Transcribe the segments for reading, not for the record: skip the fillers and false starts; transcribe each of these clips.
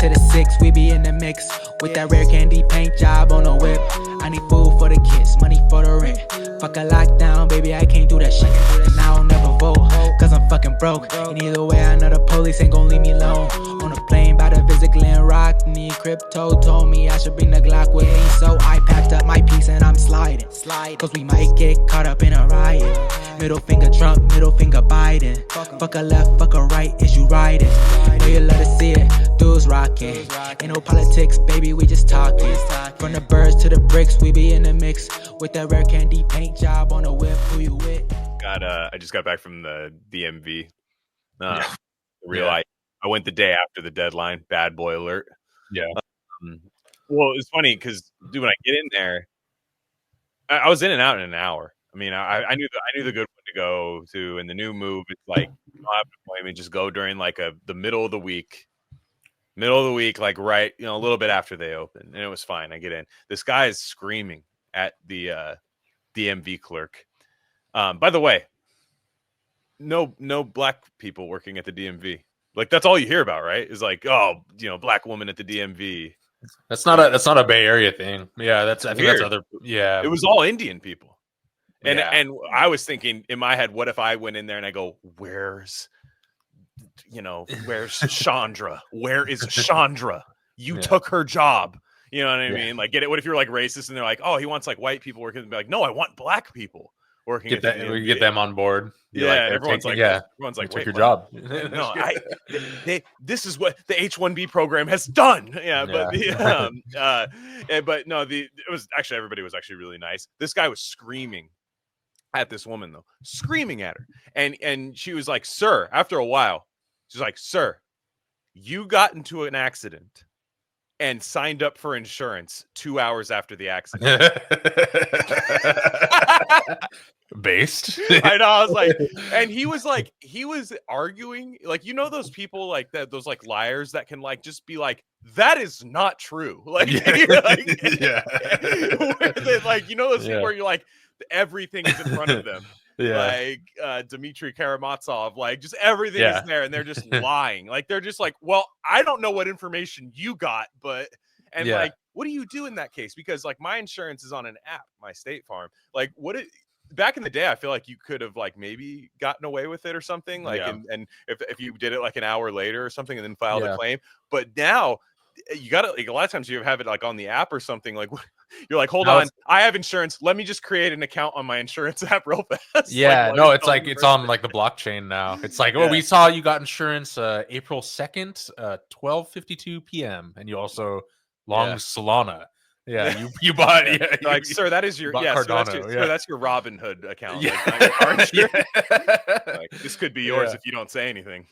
to the 6, we be in the mix. With that rare candy paint job on the whip. I need food for the kids, money for the rent. Fuck a lockdown, baby, I can't do that shit. And I don't never vote, cause I'm fucking broke. And either way, I know the police ain't gon' leave me alone. On a plane by the visit Glen Rock, need crypto, told me I should bring the Glock with me. So I packed up my piece and I'm sliding. Cause we might get caught up in a riot. Middle finger Trump, middle finger Biden. Fuck a left, fuck a right, is you riding? Know you love to see it, dudes rocking. Ain't no politics, baby, we just talking. From the birds to the bricks, we be in the mix. With that rare candy paint job on the whip, who you with? I just got back from the DMV. I went the day after the deadline. Bad boy alert. Yeah. Well, it's funny because dude, when I get in there, I was in and out in an hour. I mean, I knew the good one to go to, and the new move. It's like you don't have an appointment, just go during like the middle of the week, like right, a little bit after they open, and it was fine. I get in. This guy is screaming at the DMV clerk. By the way, no black people working at the DMV. Like that's all you hear about, right? Is like, oh, black woman at the DMV. That's not a Bay Area thing. Yeah, I think that's other. Yeah, it was all Indian people. And I was thinking in my head, what if I went in there and I go, where's Chandra? Where is Chandra? You took her job. You know what I mean? Like, get it? What if you're like racist and they're like, oh, he wants like white people working? And be like, no, I want black people working. We get them on board. Everyone's like, take your job. No, this is what the H-1B program has done. But no, it was actually everybody was actually really nice. This guy was screaming at this woman though, screaming at her, and she was like, "Sir," after a while, she's like, "Sir, you got into an accident and signed up for insurance 2 hours after the accident." Based. I know. I was like, and he was arguing, like, those people like that, those like liars that can like just be like, that is not true. Like, those people where you're like, everything is in front of them. Like Dmitry Karamazov, like just everything is there, and they're just lying. Like they're just like, well, I don't know what information you got, but like, what do you do in that case? Because like my insurance is on an app, my State Farm. Like back in the day, I feel like you could have like maybe gotten away with it or something. Like and if you did it like an hour later or something and then filed a claim. But now you got to like a lot of times you have it like on the app or something. Like you're like, hold on, I have insurance. Let me just create an account on my insurance app real fast. Yeah, it's on like the blockchain now. It's like, we saw you got insurance April 2nd, 12:52 p.m. and you also long Solana. Yeah, you bought like, sir, that is your that's your Robin Hood account. Like, this could be yours if you don't say anything.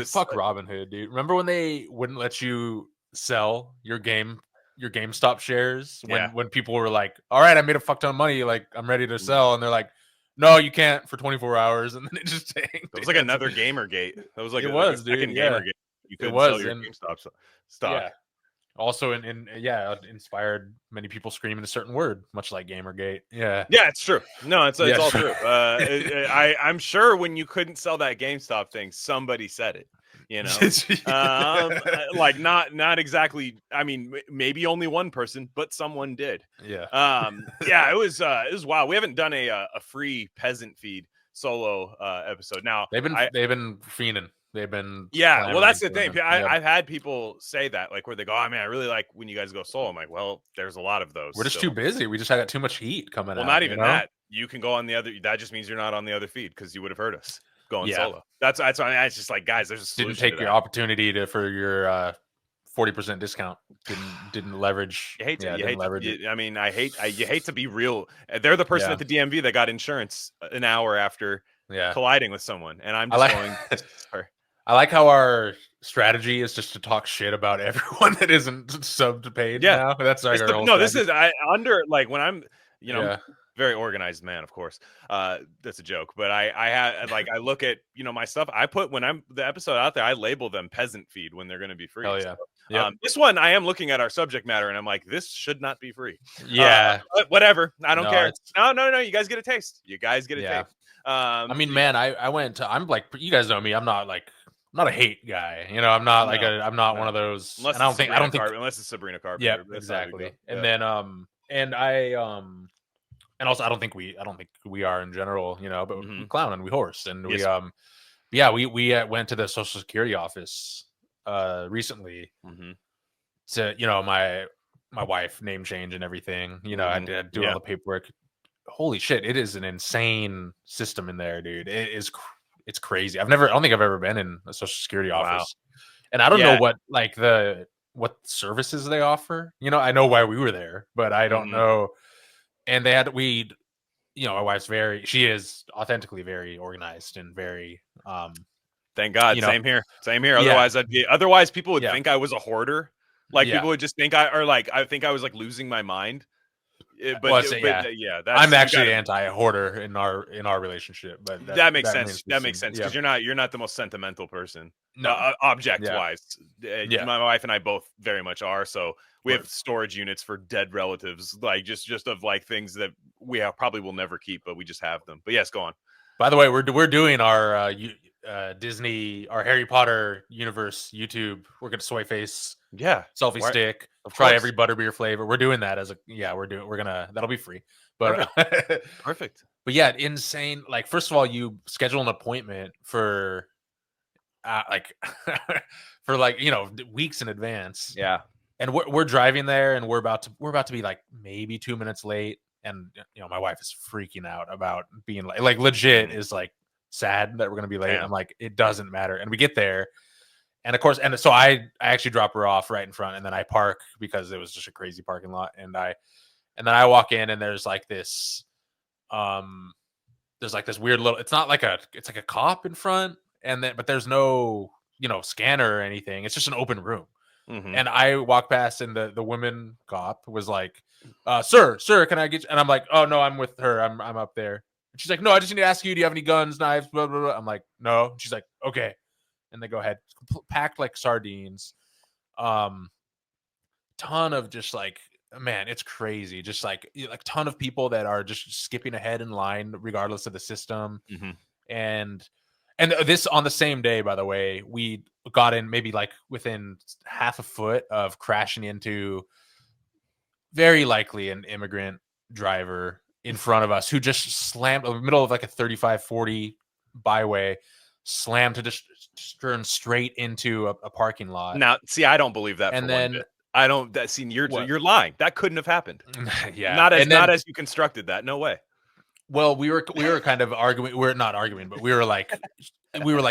Fuck Robin Hood, dude. Remember when they wouldn't let you sell your GameStop shares when people were like, all right, I made a fuck ton of money, like I'm ready to sell, and they're like, no, you can't for 24 hours, and then it just tanked. It was like another Gamergate. That was like dude. Gamergate. You couldn't sell your GameStop stock. Yeah. Also, inspired many people screaming a certain word, much like Gamergate. Yeah, it's true. No, it's all true. I'm sure when you couldn't sell that GameStop thing, somebody said it. Like not exactly. I mean, maybe only one person, but someone did. Yeah. It was wild. We haven't done a free peasant feed solo episode. Now they've been fiending. They've been well, that's the thing. I've had people say that, like, where they go, oh man, I really like when you guys go solo. I'm like, well, there's a lot of those. We're just too busy. We just got too much heat coming out. Well, not even that. You can go on the other. That just means you're not on the other feed because you would have heard us going solo. That's why it's just like, guys, there's a solution. Didn't take your opportunity for your 40% discount. Didn't leverage. You hate to leverage it. I mean, you hate to be real. They're the person at the DMV that got insurance an hour after colliding with someone, and I'm just going. Sorry. I like how our strategy is just to talk shit about everyone that isn't subbed to paid. Now. That's like our whole strategy. This is when I'm very organized man, of course. That's a joke, but I look at my stuff. I put when the episode out there, I label them peasant feed when they're going to be free. Hell yeah. So, this one I am looking at our subject matter and I'm like, this should not be free. But whatever. I don't care. No. You guys get a taste. Taste. I mean, man, I'm like, you guys know me. I'm not like not a hate guy. You know, I'm not I'm not one of those. Unless and I don't think unless it's Sabrina Carpenter. Yeah, exactly. And then and and also I don't think we are in general, you know, but we clown and we horse and we we went to the Social Security office recently to, you know, my wife name change and everything, you know, I did do all the paperwork. Holy shit, it is an insane system in there, dude. It's crazy. I don't think I've ever been in a Social Security office. And I don't know what what services they offer. You know, I know why we were there, but I don't know. And you know, my wife's she is authentically very organized and very thank God. You know, same here. Otherwise people would think I was a hoarder. Like people would just think I think I was like losing my mind. I'm actually anti-hoarder in our relationship, but that makes sense. That makes sense because you're not the most sentimental person, object wise. My wife and I both very much are. So we have storage units for dead relatives, like just of like things that we probably will never keep, but we just have them. But yes, go on. By the way, we're doing our Disney, our Harry Potter universe YouTube. We're gonna soy face, selfie stick, try every butterbeer flavor. We're doing that that'll be free. But perfect. But yeah, insane. Like, first of all, you schedule an appointment for for like, you know, weeks in advance. Yeah. And we're driving there and we're about to be like maybe 2 minutes late. And, you know, my wife is freaking out about being like legit is like sad that we're going to be late. I'm like, it doesn't matter. And we get there. And of course, and so I actually drop her off right in front and then I park because it was just a crazy parking lot. And then I walk in and there's like this weird little, it's like a cop in front. But there's no, you know, scanner or anything. It's just an open room. And I walk past and the woman cop was like, sir, can I get you? And I'm like, oh no, I'm with her. I'm up there. And she's like, no, I just need to ask you, do you have any guns, knives, blah, blah, blah. I'm like, no. She's like, okay. And they go ahead, packed like sardines. Ton of just like, man, it's crazy. Just like ton of people that are just skipping ahead in line regardless of the system. And this on the same day, by the way, we got in maybe like within half a foot of crashing into very likely an immigrant driver in front of us who just slammed in the middle of like a 35-40 byway, slammed to just turn straight into a parking lot. Now, see, I don't believe that. And then I don't. You're lying. That couldn't have happened. Not as you constructed that. No way. Well, we were kind of arguing. We're not arguing, but we were like,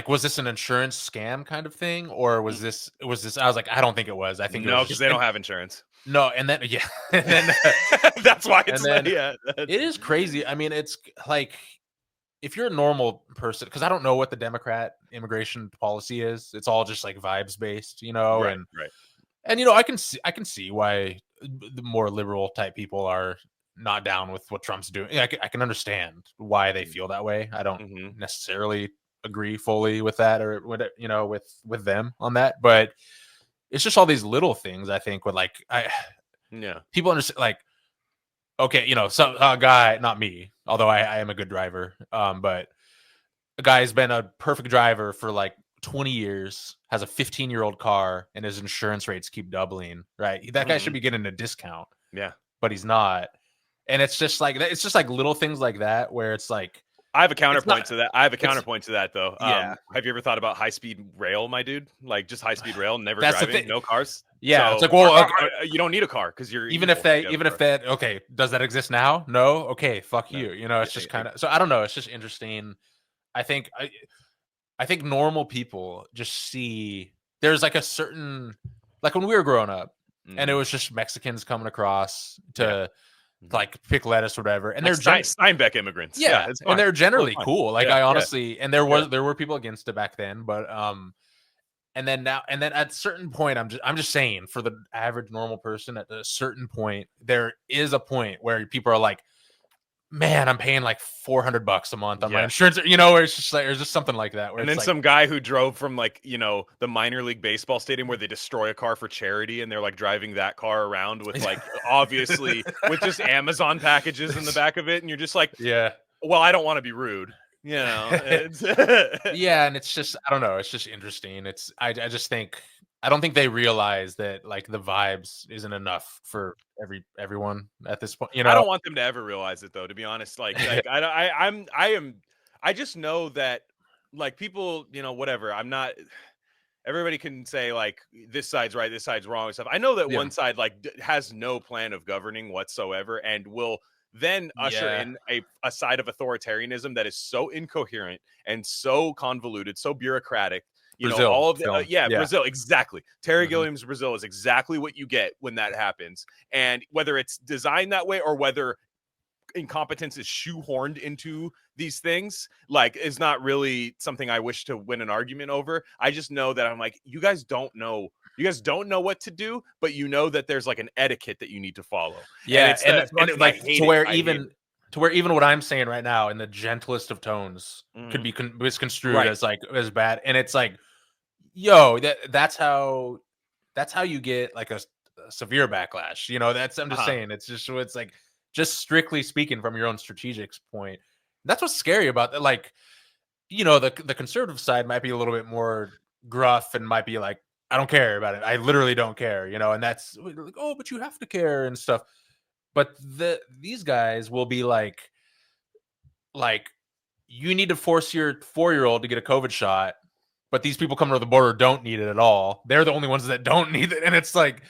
was this an insurance scam kind of thing, or was this? I was like, I don't think it was. I think no, because they don't have insurance. No, and then and then that's why it's it is crazy. I mean, it's like if you're a normal person, because I don't know what the Democrat immigration policy is. It's all just like vibes based, you know, right. And you know, I can see why the more liberal type people are not down with what Trump's doing. I can understand why they feel that way. I don't necessarily agree fully with that or you know with them on that, but it's just all these little things. I think with like people understand like, okay, you know, some guy, not me, although I am a good driver, but a guy has been a perfect driver for like 20 years, has a 15-year-old car, and his insurance rates keep doubling. Right, that guy should be getting a discount. Yeah, but he's not. And it's just like little things like that where it's like, I have a counterpoint to that. Though. Have you ever thought about high-speed rail, my dude? Like just high-speed rail, never driving, no cars. Yeah, so, it's like, well, you don't need a car because you're even if that okay, does that exist now? No, okay, fuck you. You know, it's just kind of so I don't know. It's just interesting. I think normal people just see there's like a certain like when we were growing up, and it was just Mexicans coming across to. Like pick lettuce or whatever, and like they're Steinbeck immigrants. Yeah, and they're generally cool. Like I honestly, and there were people against it back then, but and then at a certain point, I'm just saying for the average normal person, at a certain point, there is a point where people are like, man, I'm paying like $400 a month on my insurance, you know, where it's just like, there's just something like that. Where and then like, some guy who drove from like, you know, the minor league baseball stadium where they destroy a car for charity and they're like driving that car around with like, obviously with just Amazon packages in the back of it. And you're just like, yeah, well, I don't want to be rude. You know, yeah, and it's just, I don't know, it's just interesting. I just think, I don't think they realize that like the vibes isn't enough for everyone at this point. You know, I don't want them to ever realize it though. To be honest, like I just know that like people, you know, whatever. I'm not. Everybody can say like this side's right, this side's wrong and stuff. I know that one side like has no plan of governing whatsoever and will then usher in a side of authoritarianism that is so incoherent and so convoluted, so bureaucratic. You Brazil, know, all of the Brazil, exactly. Terry Gilliam's Brazil is exactly what you get when that happens. And whether it's designed that way or whether incompetence is shoehorned into these things, like, is not really something I wish to win an argument over. I just know that I'm like, you guys don't know what to do, but you know that there's like an etiquette that you need to follow. Yeah, and it's like to where even what I'm saying right now in the gentlest of tones could be misconstrued as like as bad, and it's like, yo, that's how you get like a severe backlash. You know, I'm just saying, it's just, it's like, just strictly speaking from your own strategic point. That's what's scary about that. Like, you know, the conservative side might be a little bit more gruff and might be like, I don't care about it. I literally don't care, you know, and that's like, oh, but you have to care and stuff. But these guys will be like, you need to force your 4-year-old to get a COVID shot, but these people coming to the border don't need it at all. They're the only ones that don't need it. And it's like,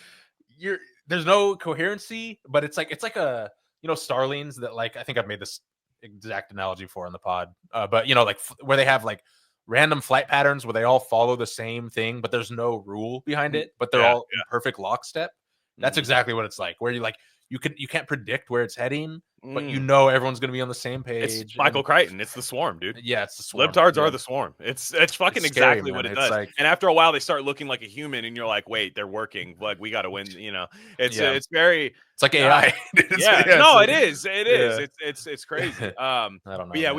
there's no coherency, but it's like a, you know, Starlings that, like, I think I've made this exact analogy for in the pod, but you know, like where they have like random flight patterns where they all follow the same thing, but there's no rule behind it, but they're all in perfect lockstep. That's exactly what it's like, where you can't predict where it's heading, but you know everyone's going to be on the same page. It's Michael Crichton. It's the swarm, dude. Yeah, it's the swarm. Libtards are the swarm. It's fucking exactly what it does. Like, and after a while, they start looking like a human, and you're like, wait, they're working. Like, we got to win. You know, it's very. It's like AI. It is. It is. It's crazy. I don't know. But yeah,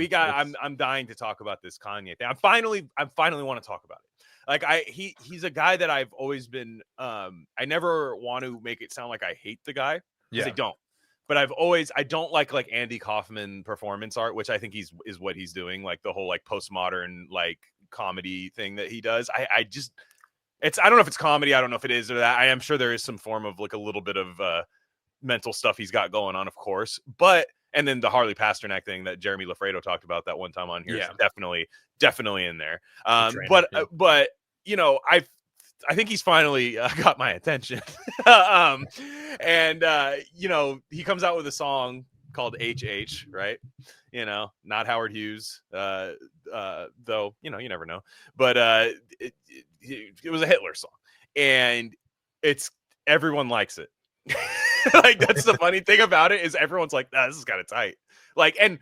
I'm dying to talk about this Kanye thing. I finally want to talk about it. Like, he's a guy that I've always been. I never want to make it sound like I hate the guy, because I don't. But I don't like Andy Kaufman performance art, which I think is what he's doing, like the whole like postmodern like comedy thing that he does. I don't know if it's comedy, I don't know if it is or that. I am sure there is some form of like a little bit of mental stuff he's got going on, of course. But and then the Harley Pasternak thing that Jeremy Lafredo talked about that one time on here is definitely in there. But you know, I think he's finally got my attention. And you know, he comes out with a song called HH, right? You know, not Howard Hughes, though, you know, you never know. But it was a Hitler song, and everyone likes it. Like, that's the funny thing about it, is everyone's like, this is kind of tight. Like, and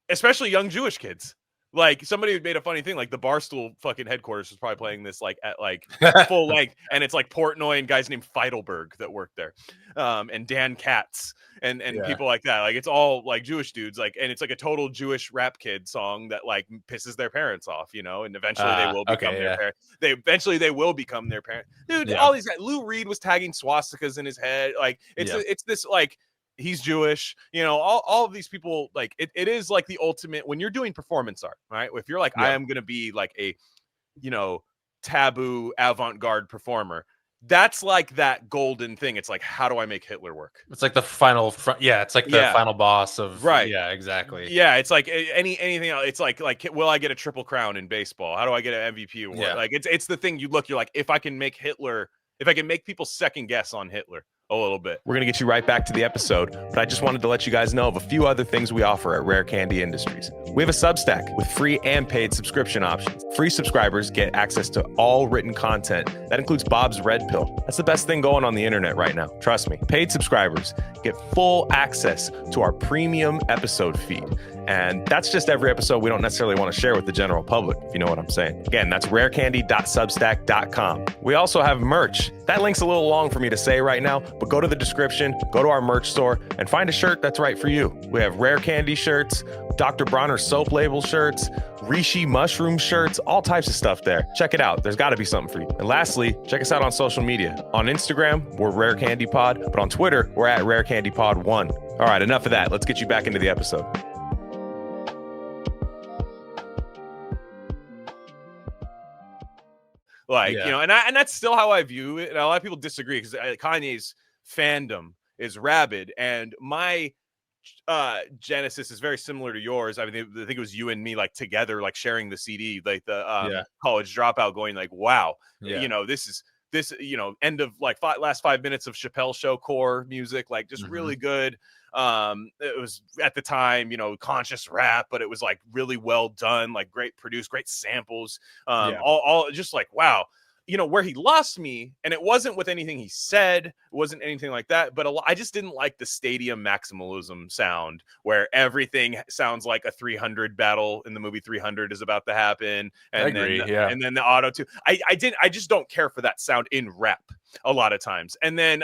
especially young Jewish kids. Like, somebody made a funny thing, like the Barstool fucking headquarters was probably playing this like at like full length, and it's like Portnoy and guys named Feidelberg that work there, and Dan Katz and people like that. Like, it's all like Jewish dudes, like, and it's like a total Jewish rap kid song that like pisses their parents off, you know, and eventually they will become their parents. They will become their parents, dude. All these guys. Lou Reed was tagging swastikas in his head, like it's this like. He's Jewish, you know, all of these people, like it is like the ultimate when you're doing performance art, right? If you're like, I am going to be like a, you know, taboo avant-garde performer, that's like that golden thing. It's like, how do I make Hitler work? It's like the final it's like the final boss of yeah, exactly. Yeah, it's like anything else. It's like will I get a triple crown in baseball? How do I get an MVP award? Yeah. Like it's the thing you're like, if I can make people second guess on Hitler a little bit. We're going to get you right back to the episode, but I just wanted to let you guys know of a few other things we offer at Rare Candy Industries. We have a Substack with free and paid subscription options. Free subscribers get access to all written content. That includes Bob's Red Pill. That's the best thing going on the internet right now. Trust me. Paid subscribers get full access to our premium episode feed. And that's just every episode we don't necessarily want to share with the general public, if you know what I'm saying. Again, that's rarecandy.substack.com. We also have merch. That link's a little long for me to say right now, but go to the description, go to our merch store, and find a shirt that's right for you. We have Rare Candy shirts, Dr. Bronner soap label shirts, Rishi mushroom shirts, all types of stuff there. Check it out. There's got to be something for you. And lastly, check us out on social media. On Instagram, we're Rare Candy Pod, but on Twitter, we're at Rare Candy Pod 1. All right, enough of that. Let's get you back into the episode. Like, you know, and that's still how I view it. And a lot of people disagree because Kanye's fandom is rabid, and my genesis is very similar to yours. I mean, I think it was you and me like together, like sharing the CD, like the College Dropout, going like, wow, you know, this, you know, end of like last 5 minutes of Chappelle Show core music, like just really good. It was at the time, you know, conscious rap, but it was like really well done, like great produced, great samples, all just like, wow. You know, where he lost me, and it wasn't with anything he said, it wasn't anything like that, but I just didn't like the stadium maximalism sound where everything sounds like a 300 battle in the movie 300 is about to happen. And I agree, and then the auto too. I just don't care for that sound in rap a lot of times. And then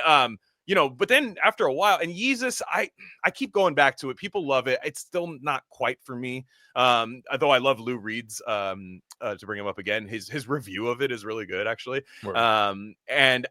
you know, but then after a while, and Yeezus, I keep going back to it. People love it. It's still not quite for me. Although I love Lou Reed's, to bring him up again, his review of it is really good, actually. And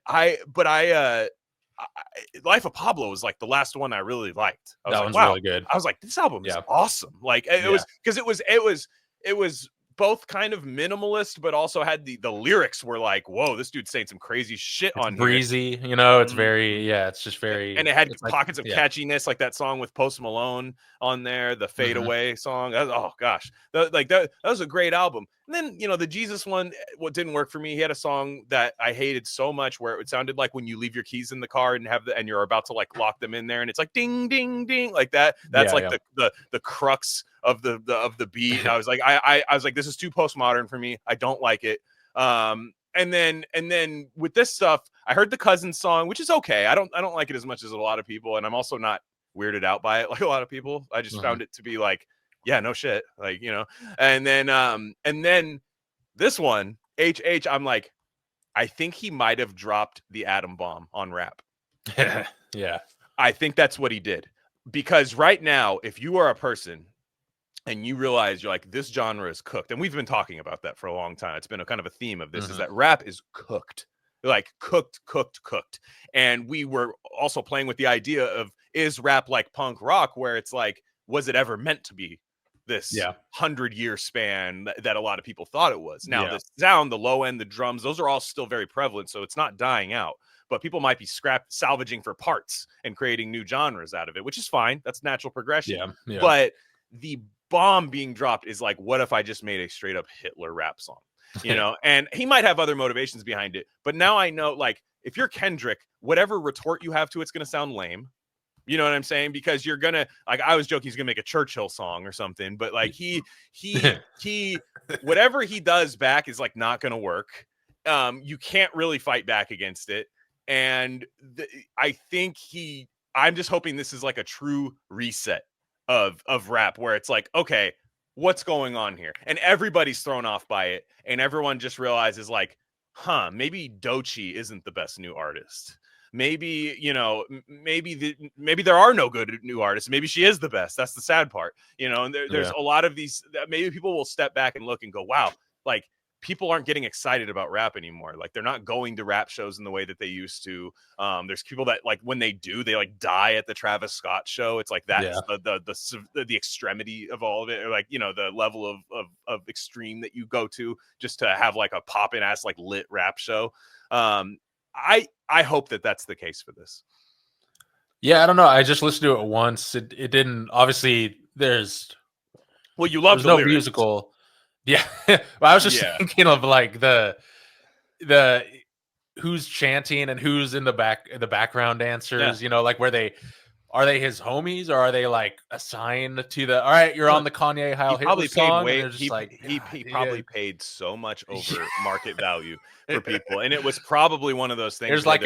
Life of Pablo was like the last one I really liked. I was like, wow, really good. I was like, this album is awesome. Like it was, because it was both kind of minimalist, but also had the lyrics were like, whoa, this dude's saying some crazy shit on breezy, you know, it's very, it's just very, and it had pockets of catchiness, like that song with Post Malone on there, the Fade Away song. Oh gosh, that was a great album. And then, you know, the Jesus one, what didn't work for me, he had a song that I hated so much where it sounded like when you leave your keys in the car and and you're about to like lock them in there, and it's like ding ding ding like that. That's the crux of the beat. I was like, I was like, this is too postmodern for me. I don't like it. And then with this stuff, I heard the Cousins song, which is okay. I don't like it as much as a lot of people, and I'm also not weirded out by it like a lot of people. I just found it to be like, yeah, no shit, like, you know. And then this one, HH, I'm like, I think he might have dropped the atom bomb on rap. I think that's what he did, because right now, if you are a person and you realize you're like, this genre is cooked, and we've been talking about that for a long time. It's been a kind of a theme of this, is that rap is cooked, like cooked. And we were also playing with the idea of, is rap like punk rock, where it's like, was it ever meant to be this 100-year span that a lot of people thought it was? Now the sound, the low end, the drums, those are all still very prevalent, so it's not dying out, but people might be salvaging for parts and creating new genres out of it, which is fine. That's natural progression. But the bomb being dropped is like, what if I just made a straight up Hitler rap song, you know? And he might have other motivations behind it, but now I know, like, if you're Kendrick, whatever retort you have to it's going to sound lame. You know what I'm saying? Because you're gonna, like, I was joking he's gonna make a Churchill song or something, but like he whatever he does back is like not gonna work. You can't really fight back against it. And I think I'm just hoping this is like a true reset of rap, where it's like, okay, what's going on here? And everybody's thrown off by it, and everyone just realizes like, maybe Doechii isn't the best new artist. Maybe, you know, maybe there are no good new artists. Maybe she is the best. That's the sad part, you know. And there's a lot of these that maybe people will step back and look and go, wow, like, people aren't getting excited about rap anymore. Like, they're not going to rap shows in the way that they used to. There's people that, like, when they do, they like die at the Travis Scott show. It's like that's the extremity of all of it, or like, you know, the level of extreme that you go to just to have like a poppin' ass like lit rap show. I hope that that's the case for this. Yeah, I don't know. I just listened to it once. It didn't, obviously you love the no lyrics. Musical. Yeah. Well, I was just thinking of like the who's chanting and who's in the background dancers, you know, like are they his homies, or are they like assigned to all right, you're on the Kanye Heil Hitler song? He probably paid so much over market value for people, and it was probably one of those things. There's like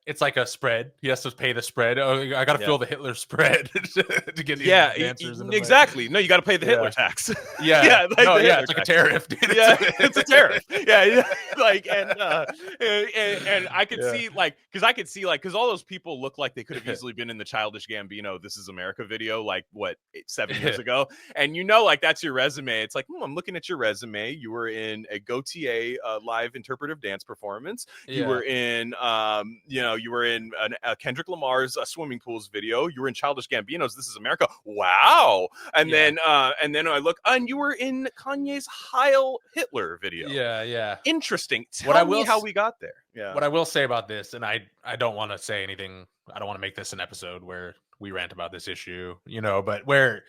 it's like a spread. He has to pay the spread. Oh, I got to fill the Hitler spread to get these dancers. Exactly. No, you got to pay the Hitler tax. It's like a tariff, dude. It's a tariff. Like, and I could see because all those people look like they could have easily been in the Childish Gambino "This Is America" video, like 7 years ago, and you know, like, that's your resume. It's like, I'm looking at your resume. You were in a Gautier live interpretive collaborative dance performance. You were in, you were in Kendrick Lamar's Swimming Pools video. You were in Childish Gambino's This Is America. Wow. And then I look, and you were in Kanye's Heil Hitler video. Yeah. Interesting. Tell me how we got there. Yeah. What I will say about this, and I don't want to say anything, I don't want to make this an episode where we rant about this issue, but where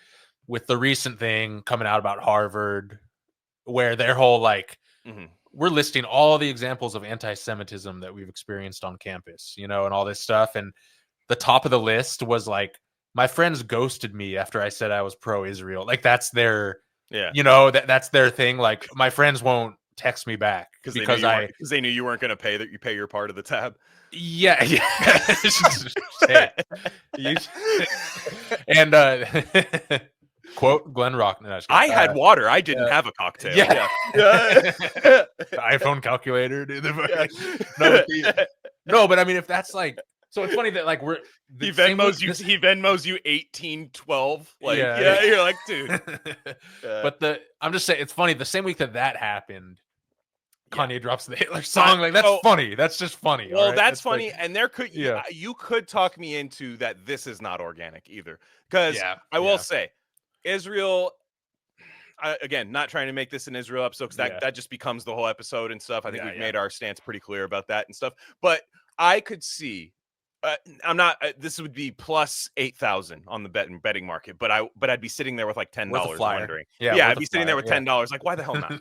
with the recent thing coming out about Harvard, where their whole we're listing all the examples of anti-Semitism that we've experienced on campus, and all this stuff. And the top of the list was my friends ghosted me after I said I was pro-Israel. That's their, that's their thing. My friends won't text me back because they knew you weren't going to pay your part of the tab. Yeah. And quote Glen Rock. No, I had water. I didn't have a cocktail. Yeah. iPhone calculator, dude. No, but I mean, if that's so it's funny that he Venmos you 1812. You're like, dude. But I'm just saying, it's funny. The same week that happened, Kanye drops the Hitler song. That's funny. That's just funny. Well, right? That's funny. And there you could talk me into that. This is not organic either, because I will say, Israel. Again, not trying to make this an Israel episode, because that just becomes the whole episode and stuff. I think we've made our stance pretty clear about that and stuff. But I could see. I'm not. This would be plus 8,000 on the betting market, but I'd be sitting there with $10 wondering. I'd be sitting there with $10. Why the hell not?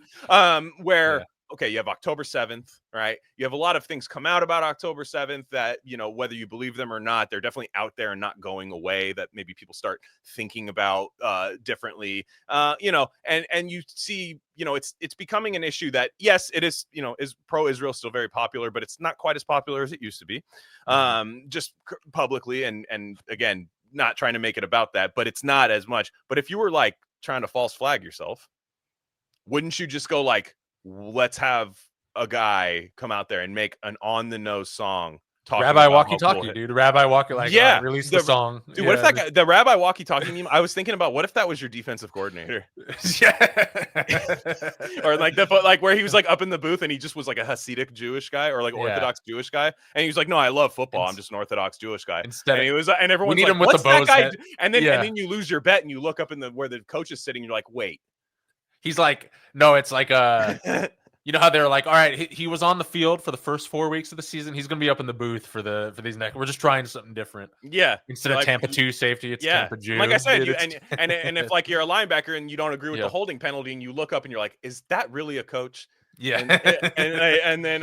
Okay, you have October 7th, right? You have a lot of things come out about October 7th that, whether you believe them or not, they're definitely out there and not going away, that maybe people start thinking about differently, and you see, it's becoming an issue that, yes, it is, is pro-Israel still very popular, but it's not quite as popular as it used to be, just publicly. And again, not trying to make it about that, but it's not as much. But if you were trying to false flag yourself, wouldn't you just go let's have a guy come out there and make an on the nose song Rabbi walkie-talkie, dude. Rabbi walkie, release the song. Dude, what if that guy, the Rabbi walkie-talkie meme? I was thinking about, what if that was your defensive coordinator? Or where he was up in the booth and he just was a Hasidic Jewish guy or Orthodox Jewish guy, and he was no, I love football. I'm just an Orthodox Jewish guy. And he was, and everyone's him with what's the that guy? And then you lose your bet and you look up where the coach is sitting. You're wait. He's no, it's you know how they're all right, he was on the field for the first 4 weeks of the season. He's going to be up in the booth for these next. We're just trying something different. Yeah. Instead of Tampa 2 safety, it's Tampa Jew. Like I said, and if you're a linebacker and you don't agree with the holding penalty and you look up and you're is that really a coach? Yeah. And then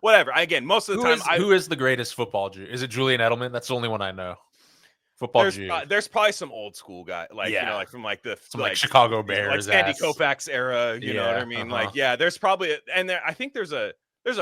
whatever. Again, most of the time, who is the greatest football Jew? Is it Julian Edelman? That's the only one I know. Football Jew. There's probably some old school guy, from the Chicago Bears, Sandy Koufax era. You know what I mean? There's probably I think there's a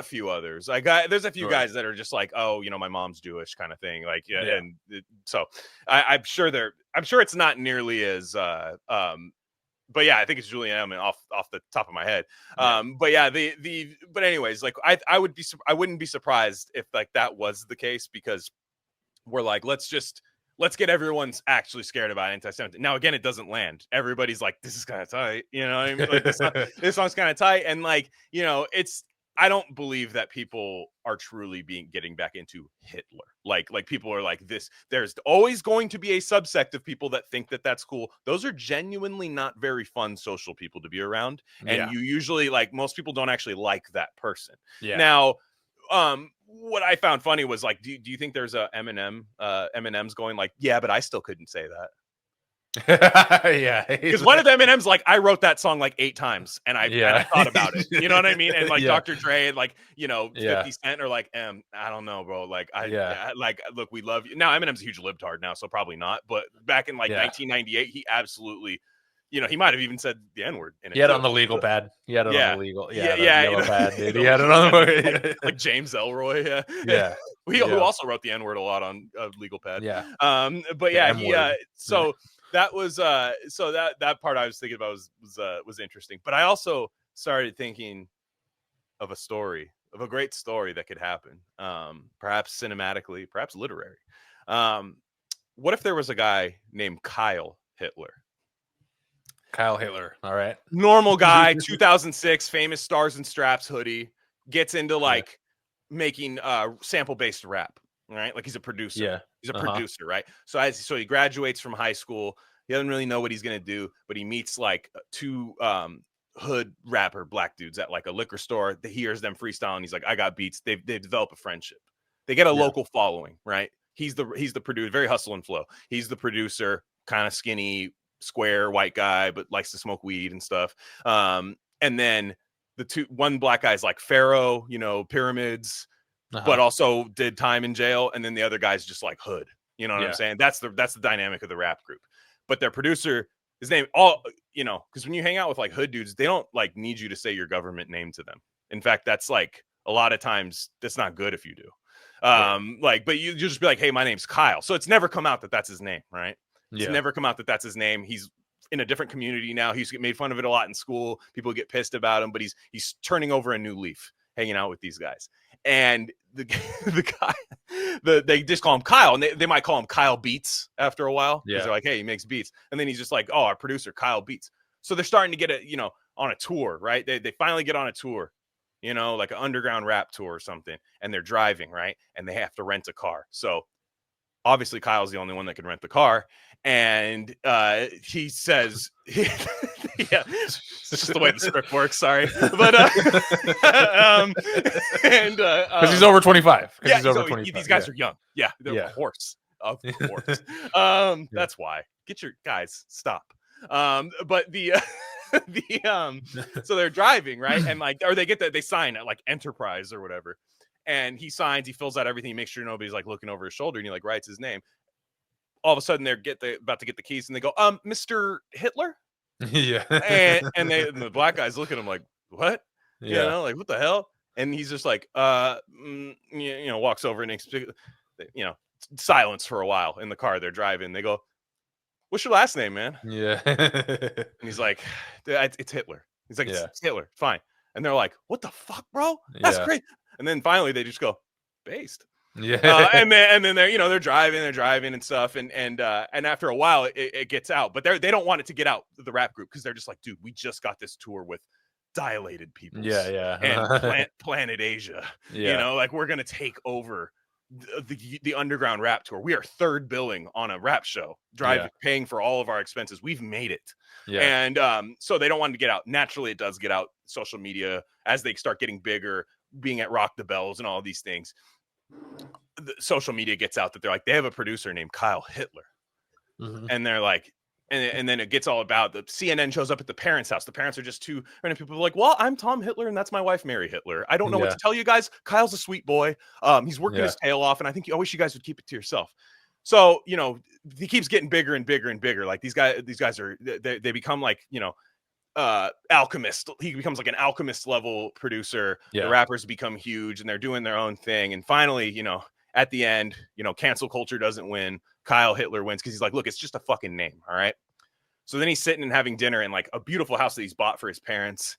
few others. There's a few guys that are just my mom's Jewish kind of thing. And so I'm sure it's not nearly as but yeah, I think it's Julian Edelman off the top of my head. But anyways, I wouldn't be surprised if that was the case, because we're let's get everyone's actually scared about anti-Semitism. Now, again, it doesn't land. Everybody's this is kind of tight. You know what I mean? This song's kind of tight. And I don't believe that people are truly getting back into Hitler. People are this. There's always going to be a subsect of people that think that that's cool. Those are genuinely not very fun social people to be around. And you usually most people don't actually like that person. Yeah. Now, what I found funny was do you think there's a Eminem's going yeah, but I still couldn't say that. Yeah, because one of Eminem's I wrote that song 8 times and I thought about it. You know what I mean? And Dr. Dre and 50 Cent are I don't know, bro. Look, we love you. Now Eminem's a huge libtard now, so probably not. But back in 1998, he absolutely. He might have even said the N-word in it. He had it on the legal pad. He had it on the legal. Yellow pad, dude. He had it on the James Elroy. Yeah. Who also wrote the N-word a lot on legal pad. Yeah. But yeah, so that was so that part I was thinking about was interesting. But I also started thinking of a great story that could happen. Perhaps cinematically, perhaps literary. What if there was a guy named Kyle Hitler? Kyle Hitler. All right. Normal guy, 2006, famous Stars and Straps hoodie, gets into like making sample-based rap, right? Like he's a producer. Yeah. He's a producer, right? So he graduates from high school. He doesn't really know what he's gonna do, but he meets like two hood rapper black dudes at like a liquor store. He hears them freestyle and he's like, I got beats. They develop a friendship. They get a local following, right? He's the producer, very hustle and flow. He's the producer, kind of skinny, square white guy, but likes to smoke weed and stuff. And then one black guy's like Pharaoh, you know, pyramids, but also did time in jail. And then the other guy's just like hood. You know what I'm saying? That's the dynamic of the rap group. But their producer, his name, you know, because when you hang out with like hood dudes, they don't like need you to say your government name to them. In fact, that's like a lot of times that's not good if you do. Like, but you just be like, hey, my name's Kyle. So it's never come out that that's his name, right? It's never come out that that's his name. He's in a different community now. He's made fun of it a lot in school. People get pissed about him, but he's turning over a new leaf, hanging out with these guys. And the guy, they just call him Kyle, and they might call him Kyle Beats after a while. Because they're like, hey, he makes beats. And then he's just like, oh, our producer, Kyle Beats. So they're starting to get on a tour, right? They finally get on a tour, you know, like an underground rap tour or something. And they're driving, right? And they have to rent a car. So obviously Kyle's the only one that can rent the car. And he says, yeah, it's just the way the script works. Sorry, but and because he's over 25. Yeah, he's over 25. These guys are young. Yeah, they're of course. That's why. Get your guys stop. But so they're driving, right? And like, or they sign at like Enterprise or whatever. And he signs, he fills out everything, he makes sure nobody's like looking over his shoulder, and he like writes his name. All of a sudden they're about to get the keys, and they go, Mr. Hitler? Yeah. and the black guys look at him like, what? You know, like, what the hell? And he's just like, walks over and silence for a while in the car they're driving. They go, what's your last name, man? Yeah. And he's like, it's Hitler. He's like, it's Hitler. Fine. And they're like, what the fuck, bro? That's great. And then finally they just go, based. Yeah. And then they're driving and stuff. And after a while it gets out, but they don't want it to get out, the rap group, because they're just like, dude, we just got this tour with Dilated Peoples. And Planet Asia. You know, like, we're going to take over the underground rap tour. We are third billing on a rap show, paying for all of our expenses. We've made it. And so they don't want it to get out. Naturally, it does get out. Social media, as they start getting bigger, being at Rock the Bells and all these things, the social media gets out that they're like, they have a producer named Kyle Hitler. And they're like, and then it gets all about the CNN shows up at the parents' house. The parents are just two random people are like, well, I'm Tom Hitler and that's my wife, Mary Hitler. I don't know what to tell you guys. Kyle's a sweet boy. He's working his tail off, and I think I wish you guys would keep it to yourself. So, you know, he keeps getting bigger and bigger and bigger. Like, these guys are, they become like, you know, alchemist. He becomes like an alchemist level producer. The rappers become huge and they're doing their own thing. And finally, you know, at the end, you know, cancel culture doesn't win. Kyle Hitler wins because he's like, look, it's just a fucking name. All right. So then he's sitting and having dinner in like a beautiful house that he's bought for his parents.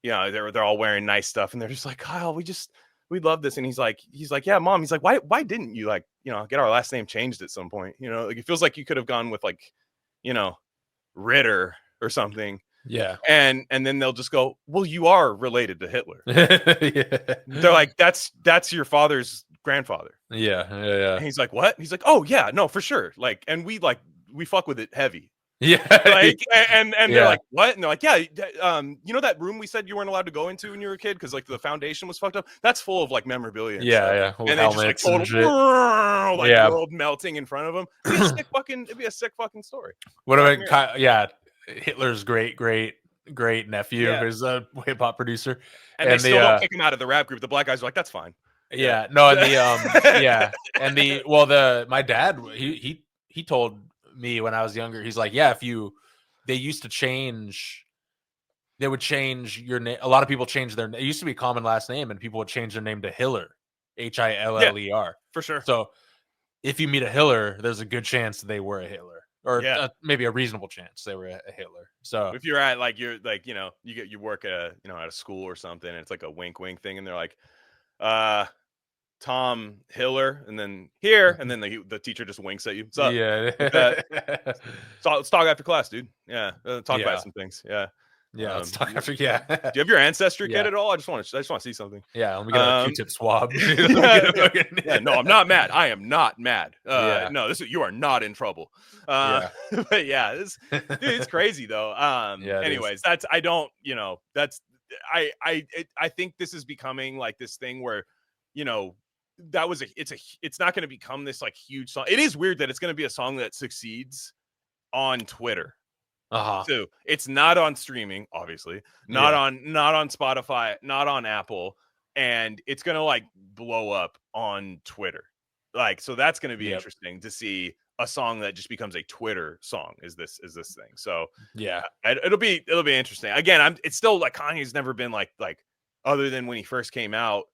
You know, they're all wearing nice stuff, and they're just like, Kyle, we love this. And he's like, yeah, Mom. He's like, why didn't you, like, you know, get our last name changed at some point? You know, like, it feels like you could have gone with like, you know, Ritter or something. Yeah. And then they'll just go, well, you are related to Hitler. They're like, that's your father's grandfather. Yeah. And he's like, what? He's like, oh yeah, no, for sure. Like, and we fuck with it heavy. Yeah. Like, and they're like, what? And they're like, yeah, you know that room we said you weren't allowed to go into when you were a kid because like the foundation was fucked up? That's full of like memorabilia. Yeah. And they just like total world melting in front of them. It'd be a sick fucking story. What about Hitler's great nephew, who's a hip hop producer, and they still don't kick him out of the rap group. The black guys are like, that's fine. Yeah, no, and my dad, he told me when I was younger, he's like, yeah, they would change your name. A lot of people change it used to be a common last name, and people would change their name to Hiller, Hiller, for sure. So if you meet a Hiller, there's a good chance that they were a Hitler. Or maybe a reasonable chance they were a Hitler. So if you're at like, you're like, you know, you work at a school or something, and it's like a wink thing, and they're like, Tom Hiller, and then here, and then the teacher just winks at you. What's up? Yeah. So let's talk after class, dude. Yeah, talk about some things. Yeah. Yeah, let's talk after. Yeah. Do you have your ancestry kit at all? I just want to see something. Yeah, let me get a Q-tip swab. Yeah, no, I'm not mad. I am not mad. No, you are not in trouble. But yeah, dude, it's crazy though. Anyways, that's I think this is becoming like this thing where, it's not going to become this like huge song. It is weird that it's going to be a song that succeeds on Twitter. So it's not on streaming, obviously, not on Spotify, not on Apple, and it's gonna like blow up on Twitter. Like, so that's gonna be interesting to see a song that just becomes a Twitter song. Is this thing? So yeah, it'll be interesting. Again, it's still like Kanye's never been like other than when he first came out,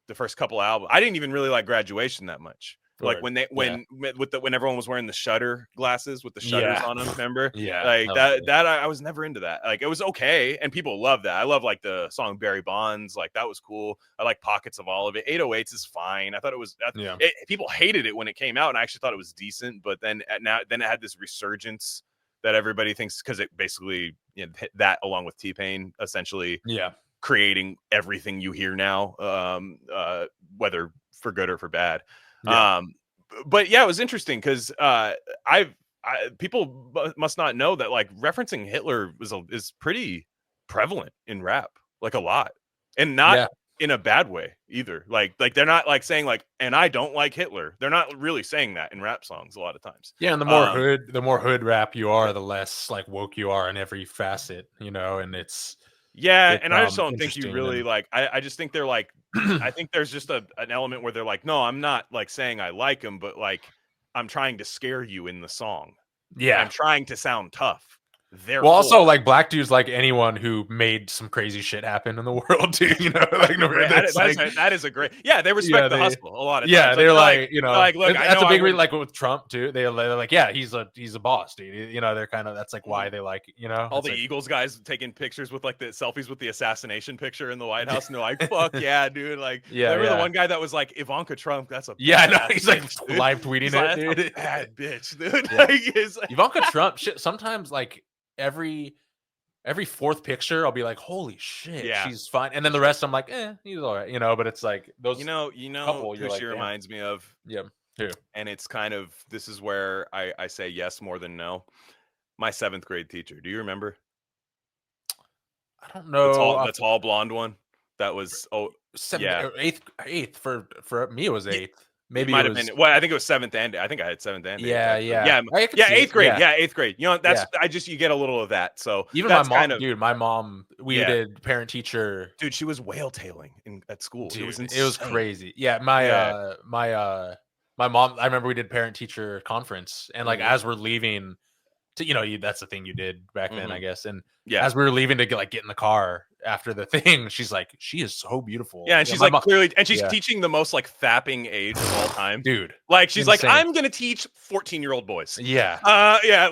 the first couple albums. I didn't even really like Graduation that much. Like when everyone was wearing the shutter glasses with the shutters on them, remember? Yeah, like that I was never into that. Like, it was okay, and people love that. I love like the song Barry Bonds, like that was cool. I like pockets of all of it. 808s is fine. I thought it was people hated it when it came out, and I actually thought it was decent. But then it had this resurgence that everybody thinks, because it basically hit that along with T-Pain, essentially creating everything you hear now, whether for good or for bad. But yeah, it was interesting because people must not know that like referencing Hitler is pretty prevalent in rap, like a lot, and not in a bad way either. Like they're not like saying like, and I don't like Hitler. They're not really saying that in rap songs a lot of times. Yeah, and the more hood rap you are, the less like woke you are in every facet, and it's and I just don't think you really like. I just think they're like. I think there's just an element where they're like, no, I'm not like saying I like him, but like I'm trying to scare you in the song. Yeah, I'm trying to sound tough. Well, also like black dudes like anyone who made some crazy shit happen in the world too. Like that is a great. Yeah, they respect the hustle a lot of times. Yeah, they're like look, that's a big reason. Like with Trump too, they're like, he's a boss, dude. They're kind of that's like why they like all the Eagles guys taking pictures with like the selfies with the assassination picture in the White House, and they're like, fuck yeah, dude. Like, remember the one guy that was like Ivanka Trump? That's a he's like live tweeting it, dude. That's a bad bitch, dude. Like, Ivanka Trump shit. Sometimes like. Every fourth picture, I'll be like, "Holy shit, she's fine," and then the rest, I'm like, he's all right," But it's like those, couple, who she reminds me of, who? And it's kind of this is where I say yes more than no. My 7th grade teacher. Do you remember? I don't know. The tall blonde one. That was eighth for me. It was 8th. Maybe it might have been. Well, I think it was 7th and I think I had 7th and 8th. Yeah. 8th grade. Yeah, 8th grade. That's you get a little of that. So even my mom, my mom, we did parent teacher. Dude, she was whale tailing at school. Dude, it was crazy. Yeah, my mom. I remember we did parent teacher conference, and like as we're leaving, that's the thing you did back then, I guess. And as we were leaving to get in the car after the thing, she's like, she is so beautiful. Yeah, and she's like clearly, and she's teaching the most like fapping age of all time, dude. Like she's insane. Like, I'm gonna teach 14-year-old boys. Yeah,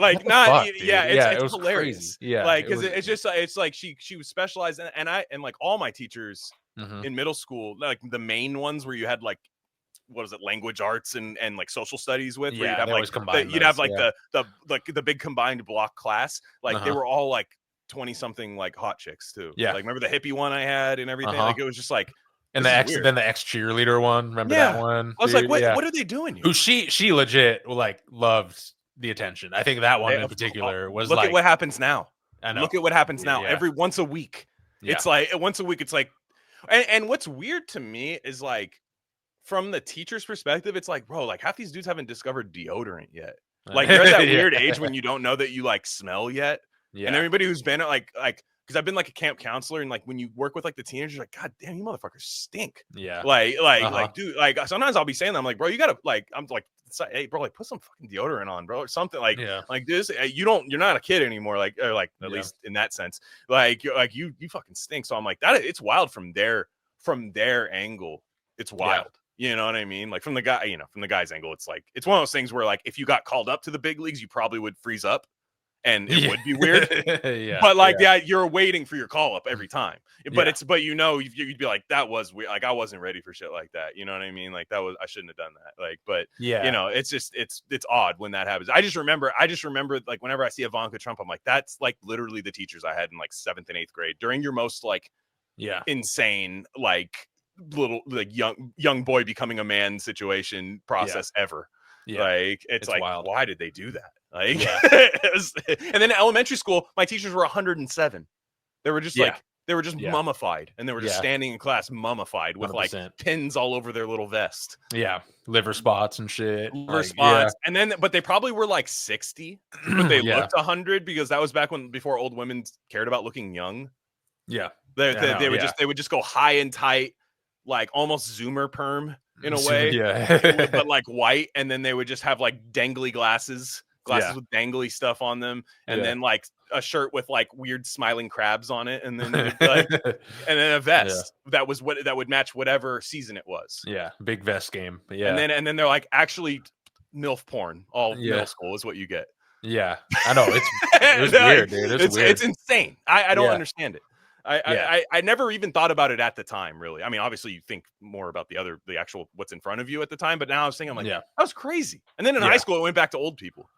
like not, fuck, it was Crazy. hilarious. Yeah, like because it's like she was specialized, and like all my teachers in middle school, like the main ones where you had like. What is it? Language arts and like social studies with. Yeah, where you'd have like the big combined block class. Like they were all like 20-something like hot chicks too. Yeah, like remember the hippie one I had and everything. Like it was just like. And the ex cheerleader one. Remember that one? I was like, what are they doing here? Who she legit like loved the attention. I think that one in particular was look at what happens now. I know. Look at what happens now. Once a week. It's like once a week. It's like, and what's weird to me is like. From the teacher's perspective, it's like, bro, like half these dudes haven't discovered deodorant yet. Like you're at that weird age when you don't know that you like smell yet. Yeah. And everybody who's been at like, because I've been like a camp counselor, and like when you work with like the teenagers, you're like, God damn, you motherfuckers stink. Yeah. Like, dude, like sometimes I'll be saying that, I'm like, bro, you gotta like, I'm like, hey, bro, like put some fucking deodorant on, bro, or something like this. You're not a kid anymore, like, or like at least in that sense, like you fucking stink. So I'm like, that it's wild from their angle. It's wild. Yeah. You know what I mean? Like from the guy, from the guy's angle, it's like, it's one of those things where like, if you got called up to the big leagues, you probably would freeze up. and it would be weird. Yeah, but like you're waiting for your call up every time. But but you know, you'd be like, that was weird. Like I wasn't ready for shit like that. You know what I mean? Like I shouldn't have done that. Like, but you know, it's just it's odd when that happens. I just remember like whenever I see Ivanka Trump, I'm like, that's like literally the teachers I had in like 7th and 8th grade during your most like insane like little like young boy becoming a man situation process ever. Like it's like wild. Why did they do that? Like and then in elementary school my teachers were 107. They were just like they were just mummified, and they were just standing in class mummified with 100%. Like pins all over their little vest. Liver spots and shit. Liver spots. And then but they probably were like 60, but they looked 100 because that was back before old women cared about looking young. They would just go high and tight, like almost Zoomer perm in a way, but like white, and then they would just have like dangly glasses with dangly stuff on them, and then like a shirt with like weird smiling crabs on it, and then like, and then a vest that would match whatever season it was. Big vest game. And then they're like, actually MILF porn all middle school is what you get. I know, it's weird, dude. It's insane. I don't understand it. I never even thought about it at the time, really. I mean, obviously you think more about the actual what's in front of you at the time, but now I was thinking, I'm like, that was crazy. And then in high school it went back to old people.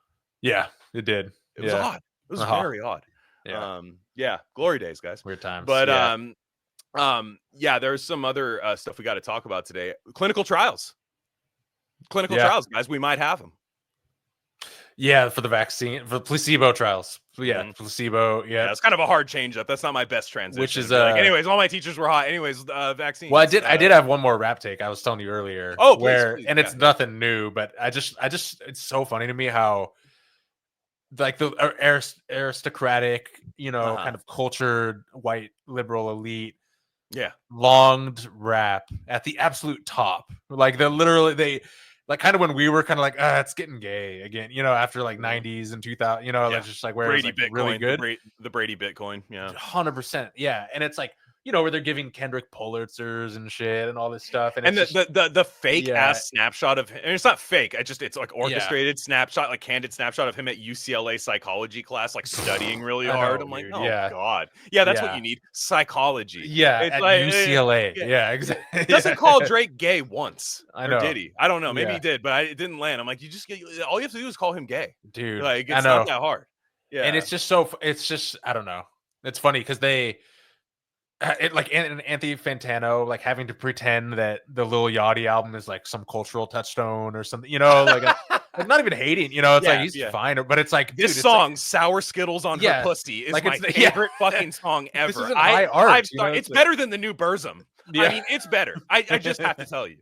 It did. It was odd. It was very odd. Glory days, guys. Weird times. But there's some other stuff we got to talk about today. Clinical trials, guys. We might have them. For the vaccine, for the placebo trials. Placebo. It's kind of a hard change up. That's not my best transition. Which is anyways, all my teachers were hot. Anyways, vaccine. Well, I did have one more rap take. I was telling you earlier. Oh, please. And it's nothing new, but I just it's so funny to me how like the aristocratic, kind of cultured white liberal elite, longed rap at the absolute top. Like they like kind of when we were kind of like, it's getting gay again, after like 90s and 2000, that's just like where Brady it was like Bitcoin, really good. The Brady Bitcoin, 100%, and it's like, where they're giving Kendrick Pulitzers and shit and all this stuff, and the fake ass snapshot of him, and it's not fake. It's like orchestrated snapshot, like candid snapshot of him at UCLA psychology class, like studying really hard. I'm like, god, that's what you need, psychology. It's at like, UCLA, exactly. Doesn't call Drake gay once. I know. Or did he? I don't know. Maybe he did, but it didn't land. I'm like, all you have to do is call him gay, dude. Like it's not that hard. And it's just I don't know. It's funny because like Anthony Fantano, like having to pretend that the Lil Yachty album is like some cultural touchstone or something, like I'm not even hating, it's like he's fine, but it's like this song, like, Sour Skittles on Her Pussy, is like my favorite fucking song ever. This isn't high art, it's better than the new Burzum. I mean, it's better. I just have to tell you.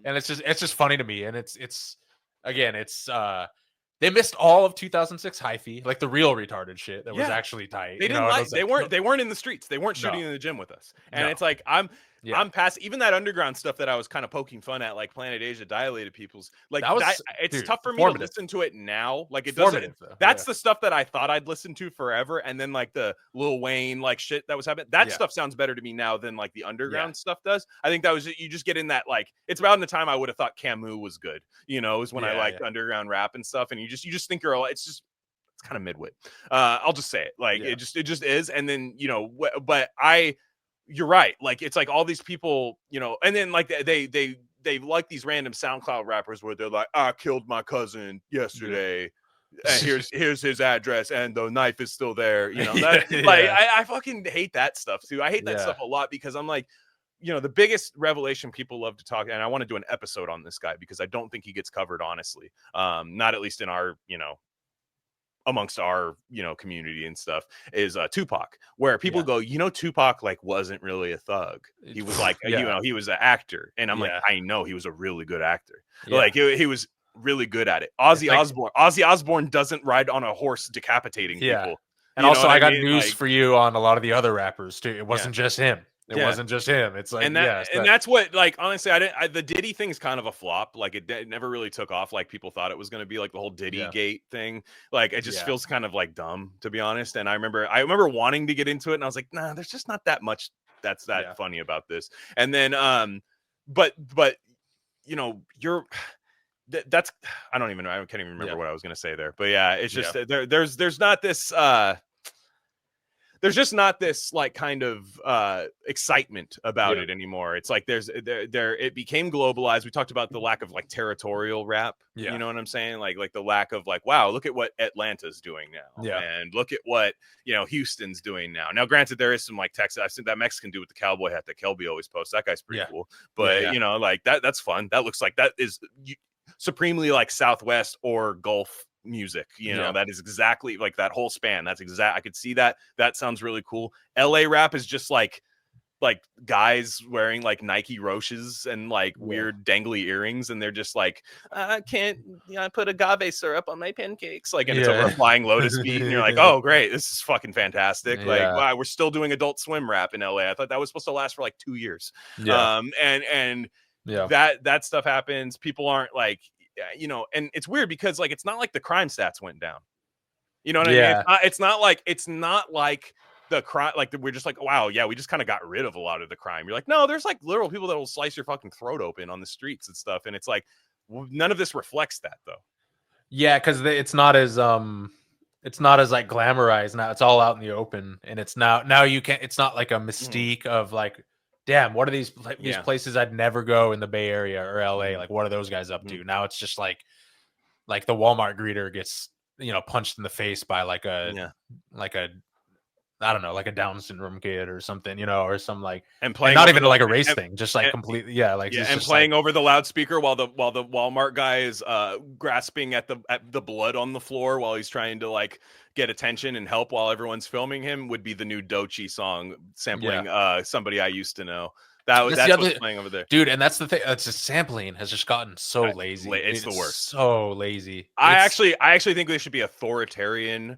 And it's just funny to me, and it's they missed all of 2006 hyphy, like the real retarded shit that was actually tight. They didn't they weren't in the streets. They weren't shooting in the gym with us. And it's like I'm past even that underground stuff that I was kind of poking fun at, like Planet Asia, Dilated Peoples. Like it's tough for me to listen to it now. Like it doesn't. That's the stuff that I thought I'd listen to forever, and then like the Lil Wayne like shit that was happening. That stuff sounds better to me now than like the underground stuff does. I think that was you just get in that, like, it's about in the time I would have thought Camus was good. Is when I liked underground rap and stuff, and you just think it's kind of midwit. I'll just say it. Like it just is. And then but you're right. Like it's like all these people, and then like they like these random SoundCloud rappers where they're like, I killed my cousin yesterday. And here's his address, and the knife is still there. I fucking hate that stuff too. I hate that stuff a lot because I'm like, the biggest revelation people love to talk, and I want to do an episode on this guy because I don't think he gets covered honestly. Not at least in our, amongst our, community and stuff, is Tupac, where people go, Tupac like wasn't really a thug. He was like, he was an actor. And I'm like, I know he was a really good actor. Like he was really good at it. Ozzy Osbourne doesn't ride on a horse decapitating people. And also I got news for you on a lot of the other rappers too. It wasn't just him. It wasn't just him. It's like, and that's what, like, honestly, the Diddy thing's kind of a flop. Like it never really took off like people thought it was going to be, like the whole Diddy gate thing. Like it just feels kind of like dumb, to be honest. And I remember wanting to get into it, and I was like, nah, there's just not that much that's funny about this. And then, but that's I don't even know. I can't even remember what I was going to say there. But yeah, it's just there's not this there's just not this like kind of excitement about it anymore. It's like it became globalized. We talked about the lack of like territorial rap. You know what I'm saying? Like the lack of like, wow, look at what Atlanta's doing now. And look at what, Houston's doing now. Now, granted, there is some like Texas. I've seen that Mexican dude with the cowboy hat that Kelby always posts. That guy's pretty cool. But like that's fun. That looks like that is supremely like Southwest or Gulf music, that is exactly like that whole span. That's I could see that. That sounds really cool. LA rap is just like guys wearing like Nike Roches and like weird dangly earrings, and they're just like, I can't I put agave syrup on my pancakes, like, and it's over a Flying Lotus beat, and you're like, oh great, this is fucking fantastic. Like, wow, we're still doing Adult Swim rap in LA. I thought that was supposed to last for like 2 years. And that stuff happens. People aren't like, and it's weird because like it's not like the crime stats went down. You know what I mean? It's not like the crime, like we're just like, wow, we just kind of got rid of a lot of the crime. You're like, no, there's like literal people that will slice your fucking throat open on the streets and stuff, and it's like none of this reflects that though. Yeah, because it's not as like glamorized now. It's all out in the open, and it's now you can't. It's not like a mystique of like, damn, what are these places I'd never go in the Bay Area or LA? Like, what are those guys up to? Now it's just like the Walmart greeter gets, punched in the face by like a I don't know, like a Down syndrome kid or something, or some like, and playing not even like a race thing, just like completely, and playing over the loudspeaker while the Walmart guy is grasping at the blood on the floor while he's trying to like get attention and help while everyone's filming him would be the new Doechii song sampling Somebody I Used to Know. That's what's playing over there, dude. And that's the thing. It's just sampling has just gotten so lazy. It's the worst. So lazy. I actually think there should be authoritarian,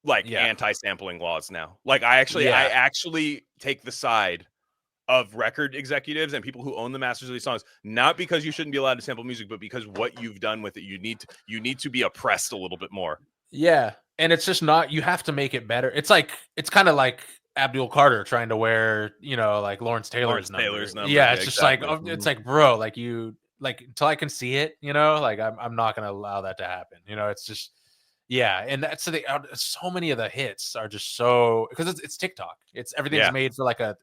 like anti-sampling laws now. Like I actually take the side of record executives and people who own the masters of these songs, not because you shouldn't be allowed to sample music, but because what you've done with it, you need to be oppressed a little bit more. Yeah, and it's just not. You have to make it better. It's kind of like Abdul Carter trying to wear, like Lawrence Taylor's number. Yeah, it's just like, it's like, bro, like until I can see it, like I'm not gonna allow that to happen. It's just. Yeah, and that's the thing. So many of the hits are just so because it's TikTok. It's everything's made for like a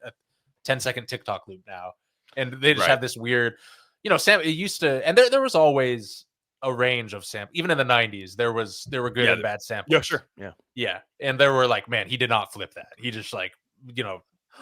10-second TikTok loop now, and they just have this weird, Sam. It used to, and there was always a range of samples. Even in the 90s, there were good and bad samples. Yeah, sure. Yeah, and there were like, man, he did not flip that. He just like,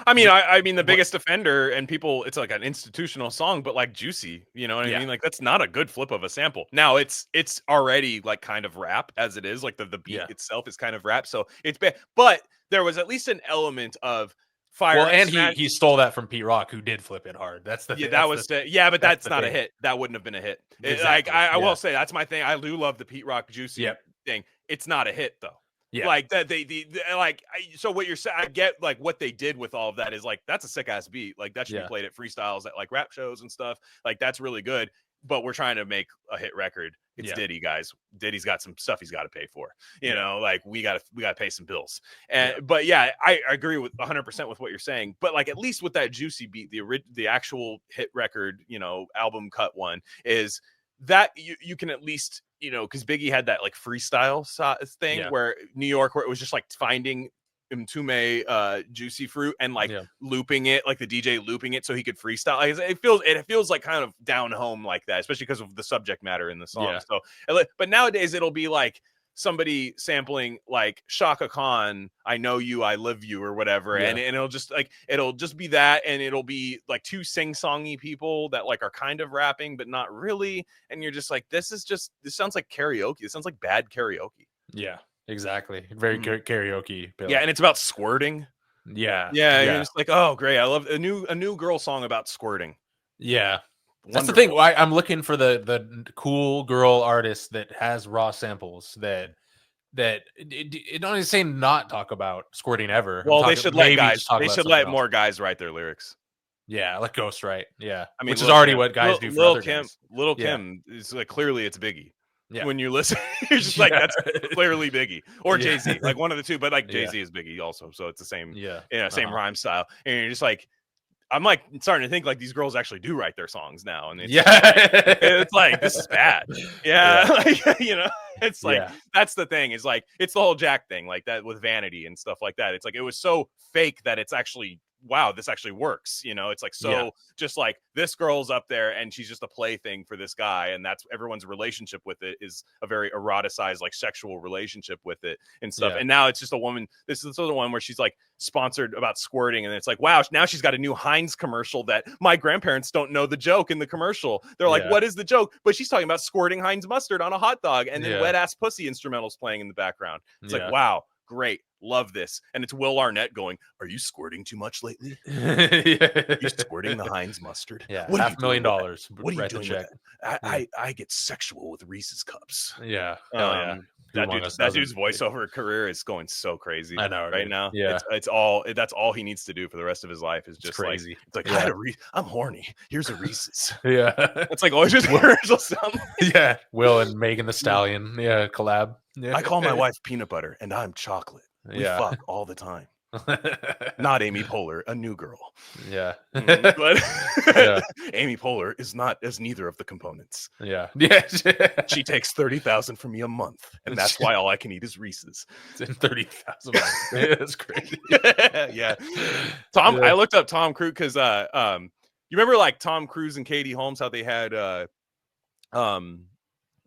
I mean, the biggest offender, and people, it's like an institutional song, but like Juicy, you know what I mean? Like that's not a good flip of a sample. Now it's already like kind of rap as it is, like the beat itself is kind of rap, so it's bad. But there was at least an element of fire. Well, and he stole that from Pete Rock, who did flip it hard. That's the thing. But that's not a hit. That wouldn't have been a hit. Exactly. I will say that's my thing. I do love the Pete Rock Juicy thing. It's not a hit though. Yeah, like that. So what you're saying, I get like what they did with all of that is like that's a sick ass beat. Like that should be played at freestyles at like rap shows and stuff. Like that's really good. But we're trying to make a hit record. It's Diddy, guys. Diddy's got some stuff he's got to pay for. You know, like we got to pay some bills. And but I agree with 100% with what you're saying. But like at least with that Juicy beat, the actual hit record, album cut one is that you can at least. Because Biggie had that like freestyle thing where New York, where it was just like finding Mtume Juicy Fruit and like looping it, like the DJ looping it so he could freestyle. Like, it feels like kind of down home like that, especially because of the subject matter in the song. So, but nowadays it'll be like somebody sampling like Shaka Khan, I Know You, I Live You, or whatever, and it'll just be that, and it'll be like two sing-songy people that like are kind of rapping but not really, and you're just like, this sounds like karaoke. This sounds like bad karaoke. Yeah, exactly. Very karaoke. Yeah, and it's about squirting. Yeah. You're just like, oh great, I love a new girl song about squirting. Yeah. That's the thing. I'm looking for the cool girl artist that has raw samples that it don't even say not talk about squirting ever. Well, they should let more guys write their lyrics. Yeah, like ghostwrite. Yeah, I mean, which is already what guys do for other guys. Lil Kim is like clearly it's Biggie. Yeah. When you listen, you're just like, that's clearly Biggie or Jay-Z, like one of the two. But like Jay-Z is Biggie also, so it's the same, same rhyme style. And you're just like, I'm like starting to think like these girls actually do write their songs now, and it's like this is bad. Yeah. Like, you know, it's like that's the thing is like it's the whole Jack thing, like that with Vanity and stuff like that. It's like it was so fake that it's actually wow, this actually works. You know, it's like so just like this girl's up there and she's just a plaything for this guy, and that's everyone's relationship with it is a very eroticized like sexual relationship with it and stuff. And now it's just a woman. This is the other one where she's like sponsored about squirting, and it's like wow, now she's got a new Heinz commercial that my grandparents don't know the joke in the commercial. They're like, what is the joke? But she's talking about squirting Heinz mustard on a hot dog, and then wet ass pussy instrumentals playing in the background. It's like wow, great, love this. And it's Will Arnett going, are you squirting too much lately? You're squirting the Heinz mustard. What $500,000. What are you doing with that? I get sexual with Reese's cups. That dude's voiceover career is going so crazy. I know right now. It's that's all he needs to do for the rest of his life is just crazy. Like it's like I'm horny. Here's a Reese's. It's like always just commercial stuff. Will and Megan the Stallion collab. I call my wife peanut butter and I'm chocolate. We fuck all the time. Not Amy Poehler, a new girl. But Amy Poehler is not as neither of the components. She takes 30,000 from me a month, and that's why all I can eat is Reese's. 30,000. That's crazy. I looked up Tom Cruise because you remember like Tom Cruise and Katie Holmes, how they had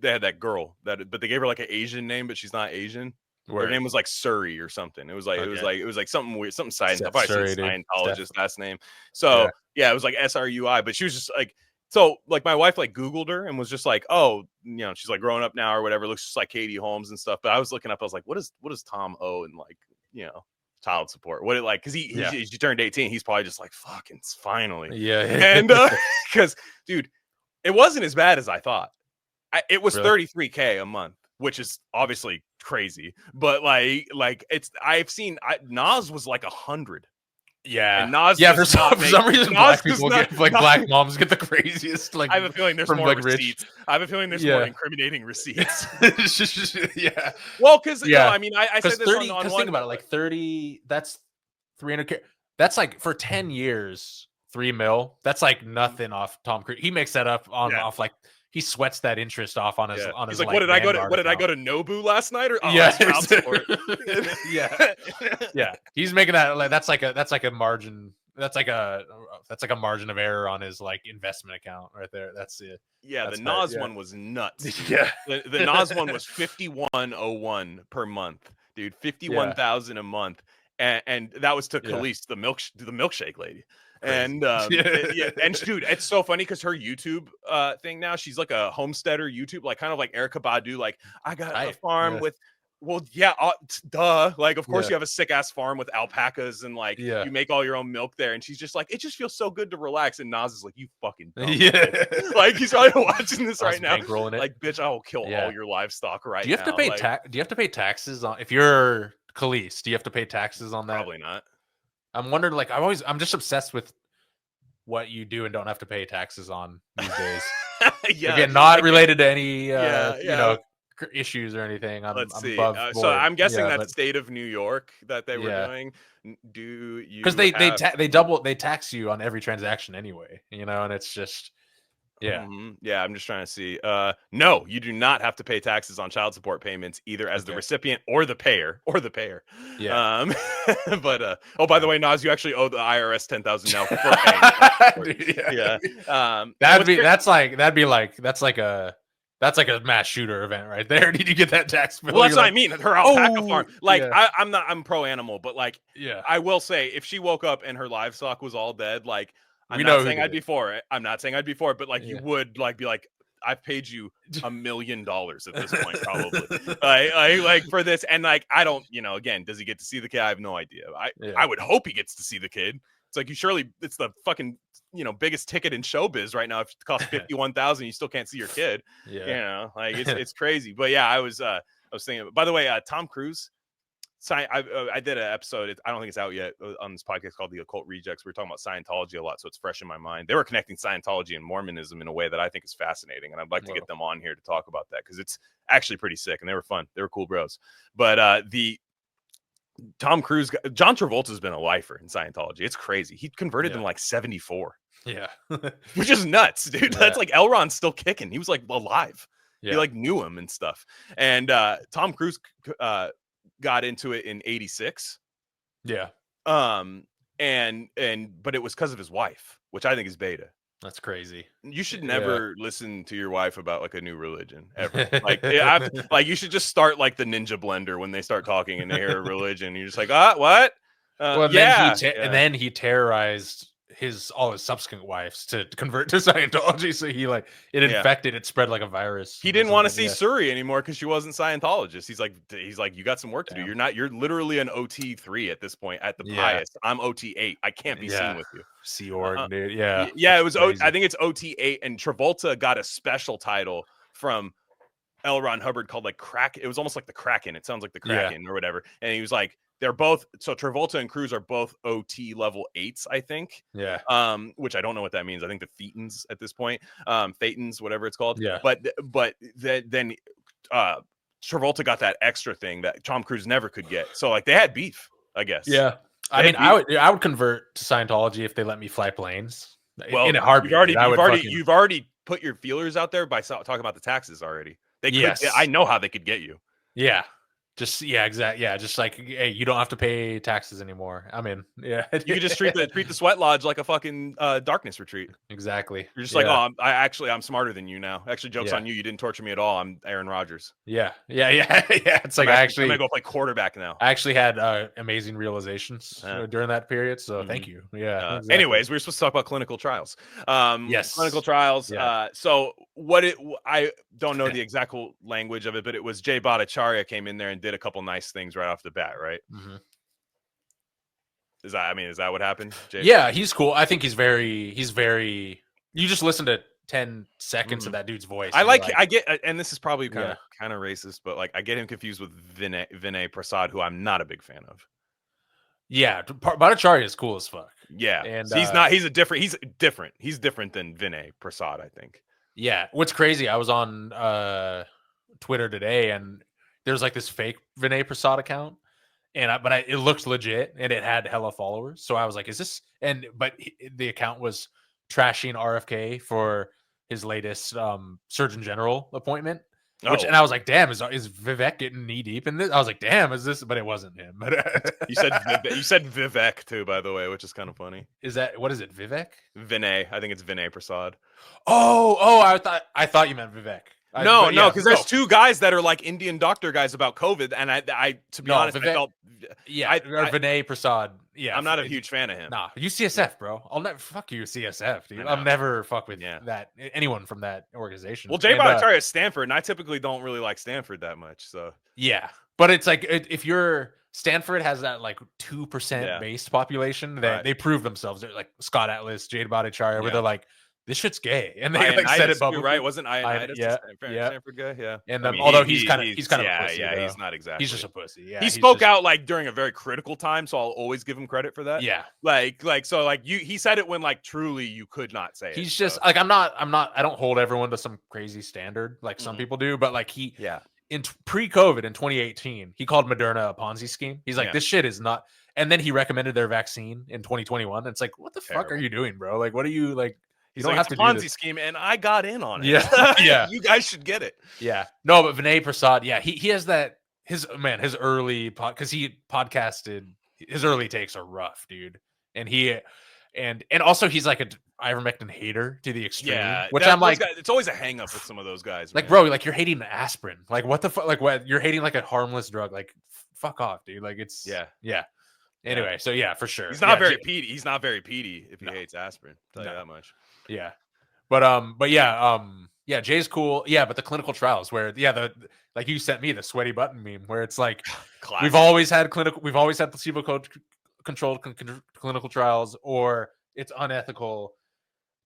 that girl but they gave her like an Asian name, but she's not Asian. Her name was like Surrey or something. It was like it was like something weird, something Scientologist last name. So it was like SRUI, but she was just like so like my wife like Googled her and was just like, oh, you know, she's like growing up now or whatever, looks just like Katie Holmes and stuff. But I was looking up, I was like, what does Tom owe in like, you know, child support? What it like because he turned 18, he's probably just like fucking finally. And because dude, it wasn't as bad as I thought. It was $33,000 a month, which is obviously crazy, but like I've seen Nas was like 100. And Nas for some reason black people get like black moms get the craziest. Like I have a feeling there's more receipts. Rich. I have a feeling there's more incriminating receipts. Well, because no, I mean I said this 30, on think about it, like 30. That's $300,000. That's like for 10 years, $3 million. That's like nothing off Tom Cruise. He makes that up off like. He sweats that interest off on his on his. He's like, what did I go to Nobu last night? Or child support. He's making that like that's like a margin. That's like a margin of error on his like investment account right there. That's it. The Nas one was nuts. The Nas one was $51,01 per month, dude. 51,000 a month, and that was to Khalees, the milkshake lady. And and dude, it's so funny because her YouTube thing now, she's like a homesteader YouTube, like kind of like Erykah Badu, like I got a farm with like of course you have a sick ass farm with alpacas and like you make all your own milk there, and she's just like it just feels so good to relax, and Nas is like you fucking dumb. Like he's probably watching this right now like bitch, I will kill all your livestock right now. Do you have to pay do you have to pay taxes on if you're Khalees? Do you have to pay taxes on that? Probably not. I'm wondering, like, I'm just obsessed with what you do and don't have to pay taxes on these days. Again, not related to any, you know, issues or anything. Let's see. So I'm guessing that state of New York that they were doing. Do you? Because they tax you on every transaction anyway, you know, and it's just. I'm just trying to see. No, you do not have to pay taxes on child support payments either as the recipient or the payer But by the way, Nas, you actually owe the IRS $10,000 now for paying. That's like a mass shooter event right there. Did you get that tax bill? Well, that's what I mean. Her alpaca farm. Like I'm pro animal, but like I will say if she woke up and her livestock was all dead, like I'm not saying I'd be for it. I'm not saying I'd be for it, but like you would like be like, I've paid you $1 million at this point, probably. like for this, and like I don't, you know, again, does he get to see the kid? I have no idea. I would hope he gets to see the kid. It's like it's the fucking, you know, biggest ticket in showbiz right now. If it costs $51,000, you still can't see your kid. You know, like it's crazy. But I was thinking. By the way, Tom Cruise. I did an episode. I don't think it's out yet on this podcast called The Occult Rejects. We were talking about Scientology a lot, so it's fresh in my mind. They were connecting Scientology and Mormonism in a way that I think is fascinating, and I'd like to get them on here to talk about that because it's actually pretty sick, and they were fun. They were cool bros. But Tom Cruise, John Travolta's been a lifer in Scientology. It's crazy. He converted in like 74. Yeah. Which is nuts, dude. Yeah. That's like L. Ron's still kicking. He was like alive. Yeah. He like knew him and stuff. And Tom Cruise got into it in 86. Yeah. But it was because of his wife, which I think is beta. That's crazy. You should never listen to your wife about like a new religion ever. Like you should just start like the Ninja Blender when they start talking and they hear a religion. You're just like, what? And then he terrorized all his subsequent wives to convert to Scientology. So it infected, it spread like a virus. He didn't want to see Suri anymore because she wasn't Scientologist. He's like, you got some work to do. You're literally an OT3 at this point at the highest. I'm OT8. I can't be seen with you. Sea Org, dude. Yeah. Yeah, it was. I think it's OT8, and Travolta got a special title from L. Ron Hubbard called like Crack. It was almost like the Kraken. It sounds like the Kraken or whatever. And he was like, they're both, so Travolta and Cruise are both OT level 8s, I think. Yeah. Which I don't know what that means. I think the Thetans at this point, Thetans, whatever it's called. Yeah. But then Travolta got that extra thing that Tom Cruise never could get. So like they had beef, I guess. Yeah. I would convert to Scientology if they let me fly planes. Well, in a heartbeat. You've already put your feelers out there by talking about the taxes already. I know how they could get you. Yeah. Exactly. Yeah, just like, hey, you don't have to pay taxes anymore. I'm in. Yeah, you could just treat the sweat lodge like a fucking darkness retreat. Exactly. You're just like, oh, I'm smarter than you now. Actually, jokes on you. You didn't torture me at all. I'm Aaron Rodgers. Yeah. It's like I'm gonna go play quarterback now. I actually had amazing realizations during that period. So thank you. Yeah. Exactly. Anyways, we were supposed to talk about clinical trials. Yes, clinical trials. Yeah. So I don't know the exact language of it, but it was Jay Bhattacharya came in there and did a couple nice things right off the bat, right? Mm-hmm. Is that what happened? Jay? Yeah, he's cool. I think he's very. You just listen to 10 seconds of that dude's voice. I get, and this is probably kind of racist, but like I get him confused with Vinay Prasad, who I'm not a big fan of. Yeah, Bhattacharya is cool as fuck. Yeah, and he's different. He's different than Vinay Prasad, I think. Yeah, what's crazy? I was on Twitter today, and there's like this fake Vinay Prasad account, but it looked legit, and it had hella followers. So I was like, "Is this?" But the account was trashing RFK for his latest Surgeon General appointment. And I was like, "Damn, is Vivek getting knee deep in this?" I was like, "Damn, is this?" But it wasn't him. But you said Vivek too, by the way, which is kind of funny. What is it? Vivek? Vinay. I think it's Vinay Prasad. Oh, I thought you meant Vivek. No, because there's two guys that are like Indian doctor guys about COVID, and I to be honest, Vivek, I felt Vinay Prasad. Yeah, I'm not a huge fan of him. Nah, UCSF, bro. I'll never fuck you, CSF, dude. I'll never fuck with anyone from that organization. Well, Jay Bhattacharya is Stanford, and I typically don't really like Stanford that much. So yeah, but it's like if Stanford has that like 2% base population, they prove themselves. They're like Scott Atlas, Jay Bhattacharya, where they're like, this shit's gay, and they said it publicly, right? Wasn't Ionitis Stanford guy? Yeah, and although he's kind of a pussy, he's not exactly. He's just a pussy. Yeah, he spoke out like during a very critical time, so I'll always give him credit for that. Yeah, he said it when like truly you could not say it. He's just like I don't hold everyone to some crazy standard like some people do, but like in pre-COVID in 2018, he called Moderna a Ponzi scheme. He's like, this shit is not. And then he recommended their vaccine in 2021. It's like, what the fuck are you doing, bro? Like, what are you like? You don't have to do this. Ponzi scheme, and I got in on it. Yeah, you guys should get it. Yeah, no, but Vinay Prasad, he has that. His early because he podcasted. His early takes are rough, dude, and also he's like a ivermectin hater to the extreme. Yeah, which I'm like, it's always a hang up with some of those guys. Like, bro, like you're hating aspirin. Like, what the fuck? Like, what you're hating like a harmless drug? Like, fuck off, dude. Like, it's yeah. Anyway, so yeah, for sure. He's not very peaty. He's not very peaty if he hates aspirin. I'll tell you that much. Yeah. But Jay's cool. Yeah, but the clinical trials where like you sent me the sweaty button meme where it's like we've always had placebo controlled clinical trials, or it's unethical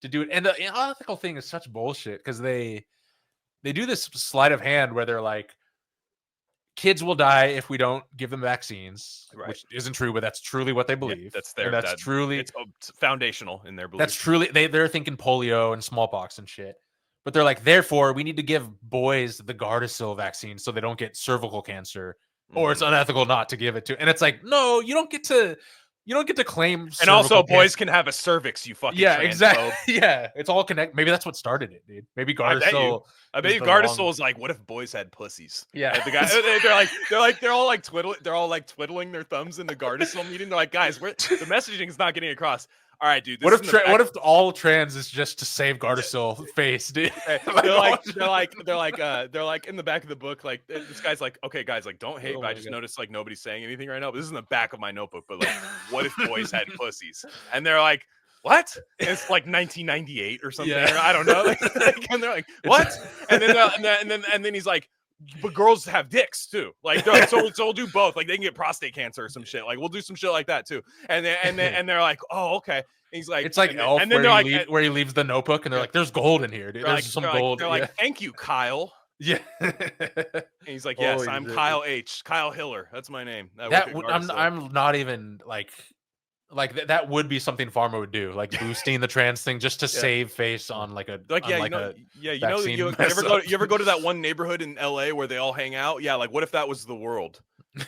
to do it. And the unethical thing is such bullshit because they do this sleight of hand where they're like, kids will die if we don't give them vaccines, which isn't true, but that's truly what they believe. It's foundational in their belief. That's truly they're thinking polio and smallpox and shit. But they're like, therefore, we need to give boys the Gardasil vaccine so they don't get cervical cancer or it's unethical not to give it to. And it's like, no, you don't get to claim. And also, boys can have a cervix. You fucking exactly. Yeah, it's all connected. Maybe that's what started it, dude. Maybe Gardasil. I bet you Gardasil is like, what if boys had pussies? Yeah, like the guy, they're all like twiddling their thumbs in the Gardasil meeting. They're like, guys, the messaging is not getting across. All right, dude. What if all trans is just to save Gardasil face, dude? They're like in the back of the book, like this guy's like, okay, guys, like don't hate, but I just noticed like nobody's saying anything right now. But this is in the back of my notebook. But like, what if boys had pussies? And they're like, what? And it's like 1998 or something. Yeah. Or I don't know. And they're like, what? And then he's like, but girls have dicks too. Like, so we'll do both. Like, they can get prostate cancer or some shit. Like, we'll do some shit like that too. And they're like, oh, okay. And he's like, it's like Elf, and then where he leaves the notebook, and they're like, there's gold in here, dude. There's some gold. They're like, thank you, Kyle. Yeah. And he's like, yes, I'm Kyle H. Kyle Hiller. That's my name. I'm not even like that would be something Pharma would do, like boosting the trans thing just to save face on like a you ever go to that one neighborhood in LA where they all hang out? Yeah, like what if that was the world?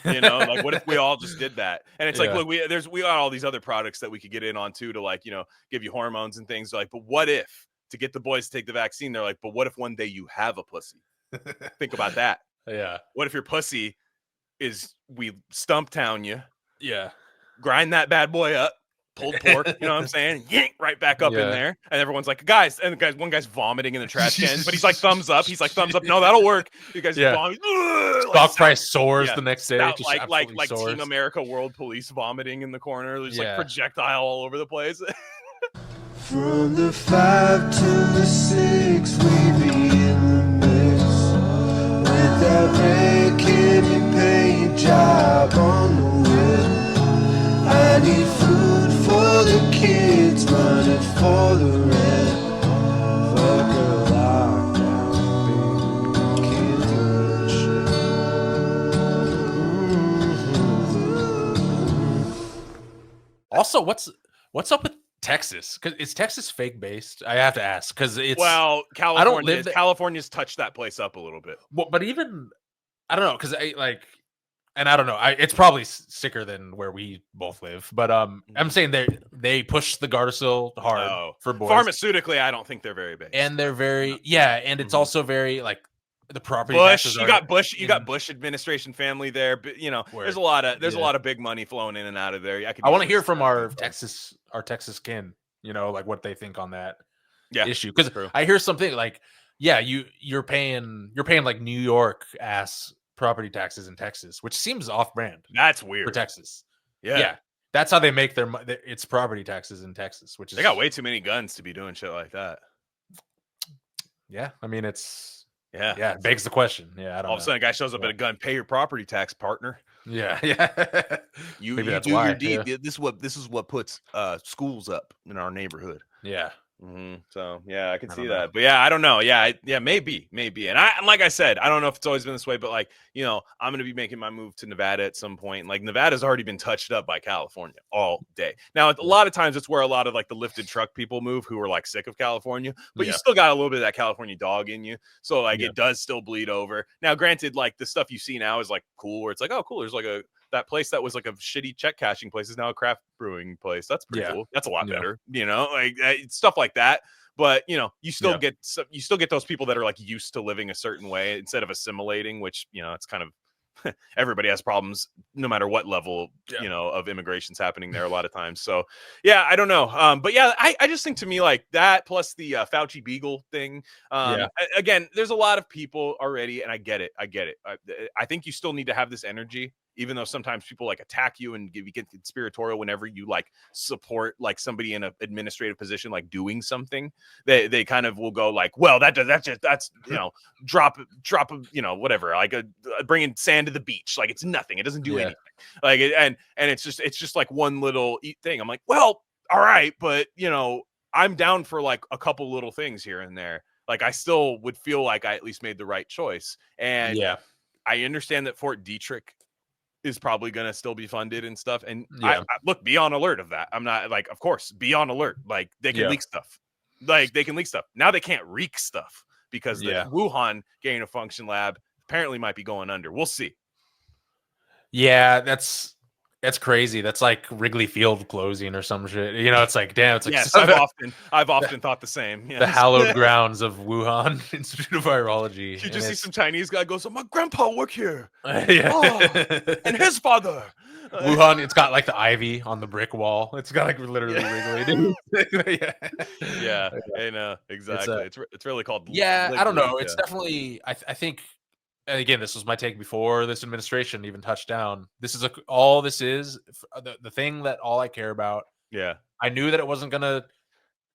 You know, like what if we all just did that? And it's like, look, we got all these other products that we could get in on too, to like, you know, give you hormones and things. Like, but what if, to get the boys to take the vaccine, they're like, but what if one day you have a pussy? Think about that. Yeah. What if your pussy is, we Stumptown you? Yeah. Grind that bad boy up, pulled pork, you know what I'm saying? Yank right back up in there. And everyone's like, one guy's vomiting in the trash can, but he's like, thumbs up. He's like, thumbs up. No, that'll work. You guys vomit. Stock price soars the next day. Like Team America World Police vomiting in the corner. There's like projectile all over the place. From the 5 to the 6, we be in the mix. With that red candy paint job on the wheel. I need food for the kids, money for the rent. Fuck a lockdown, baby, can't do shit. Also, what's up with Texas? Because is Texas fake based? I have to ask, because it's California's touched that place up a little bit. But even I don't know, because and I don't know. It's probably sicker than where we both live, but I'm saying they push the Gardasil hard for boys. Pharmaceutically, I don't think they're very big, and they're very and it's also very like the property. Bush, you got Bush administration family there, but you know there's a lot of big money flowing in and out of there. I want to hear from our Texas kin, you know, like what they think on that issue, because I hear something like you're paying like New York ass property taxes in Texas, which seems off-brand. That's weird for Texas. Yeah, that's how they make their money. It's property taxes in Texas, which is they got way too many guns to be doing shit like that. Yeah, I mean it begs the question. Yeah, I don't know. All of a sudden, a guy shows up at a gun. Pay your property tax, partner. Yeah. you do your deed. Yeah. This is what puts schools up in our neighborhood. Yeah. So I can see that, but I don't know. Maybe. And like I said, I don't know if it's always been this way, but like, you know, I'm going to be making my move to Nevada at some point. Like Nevada's already been touched up by California all day. Now, a lot of times it's where a lot of like the lifted truck people move who are like sick of California, but you still got a little bit of that California dog in you. So like it does still bleed over. Now, granted, like the stuff you see now is like cool, where it's like, oh, cool. There's like that place that was like a shitty check cashing place is now a craft brewing place. That's pretty cool. That's a lot better, you know, like stuff like that. But you know, you still get those people that are like used to living a certain way instead of assimilating, which, you know, it's kind of everybody has problems no matter what level, you know, of immigration's happening there a lot of times. So I don't know. But I just think, to me, like that plus the Fauci Beagle thing. Again, there's a lot of people already, and I get it. I think you still need to have this energy, even though sometimes people like attack you and you get conspiratorial whenever you like support like somebody in an administrative position, like doing something. They kind of will go like, well, that's you know, drop you know, whatever, like bringing sand to the beach, like it's nothing, it doesn't do anything, like and it's just like one little thing. I'm like, well, all right, but you know, I'm down for like a couple little things here and there. Like I still would feel like I at least made the right choice, and I understand that Fort Detrick is probably going to still be funded and stuff. And I look, be on alert of that. I'm not like, of course, be on alert. Like they can leak stuff. Like they can leak stuff. Now they can't reek stuff because the Wuhan gain of function lab apparently might be going under. We'll see. Yeah, that's crazy. That's like Wrigley Field closing or some shit. You know, it's like, damn, it's like Yes, I've often thought the same. the Yes. hallowed grounds of Wuhan Institute of Virology. You And just see it's some Chinese guy goes, "Oh, my grandpa worked here. yeah. Oh, and his father." Wuhan, it's got like the ivy on the brick wall. It's got like literally Wrigley. Dude. Yeah. Yeah, I know exactly. It's really called Yeah, I don't Ligley. know. It's Yeah. definitely I think, and again, this was my take before this administration even touched down. This is all this is the thing that all I care about. Yeah. I knew that it wasn't gonna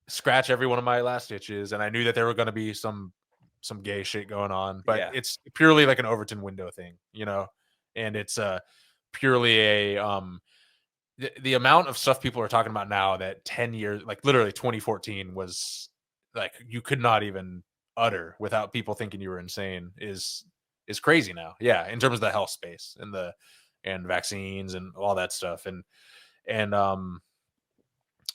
scratch every one of my last stitches, and I knew that there were gonna be some gay shit going on, but Yeah. it's purely like an Overton window thing, you know, and it's purely a the amount of stuff people are talking about now that 10 years, like literally 2014 was like you could not even utter without people thinking you were insane is crazy now. Yeah, in terms of the health space and vaccines and all that stuff. And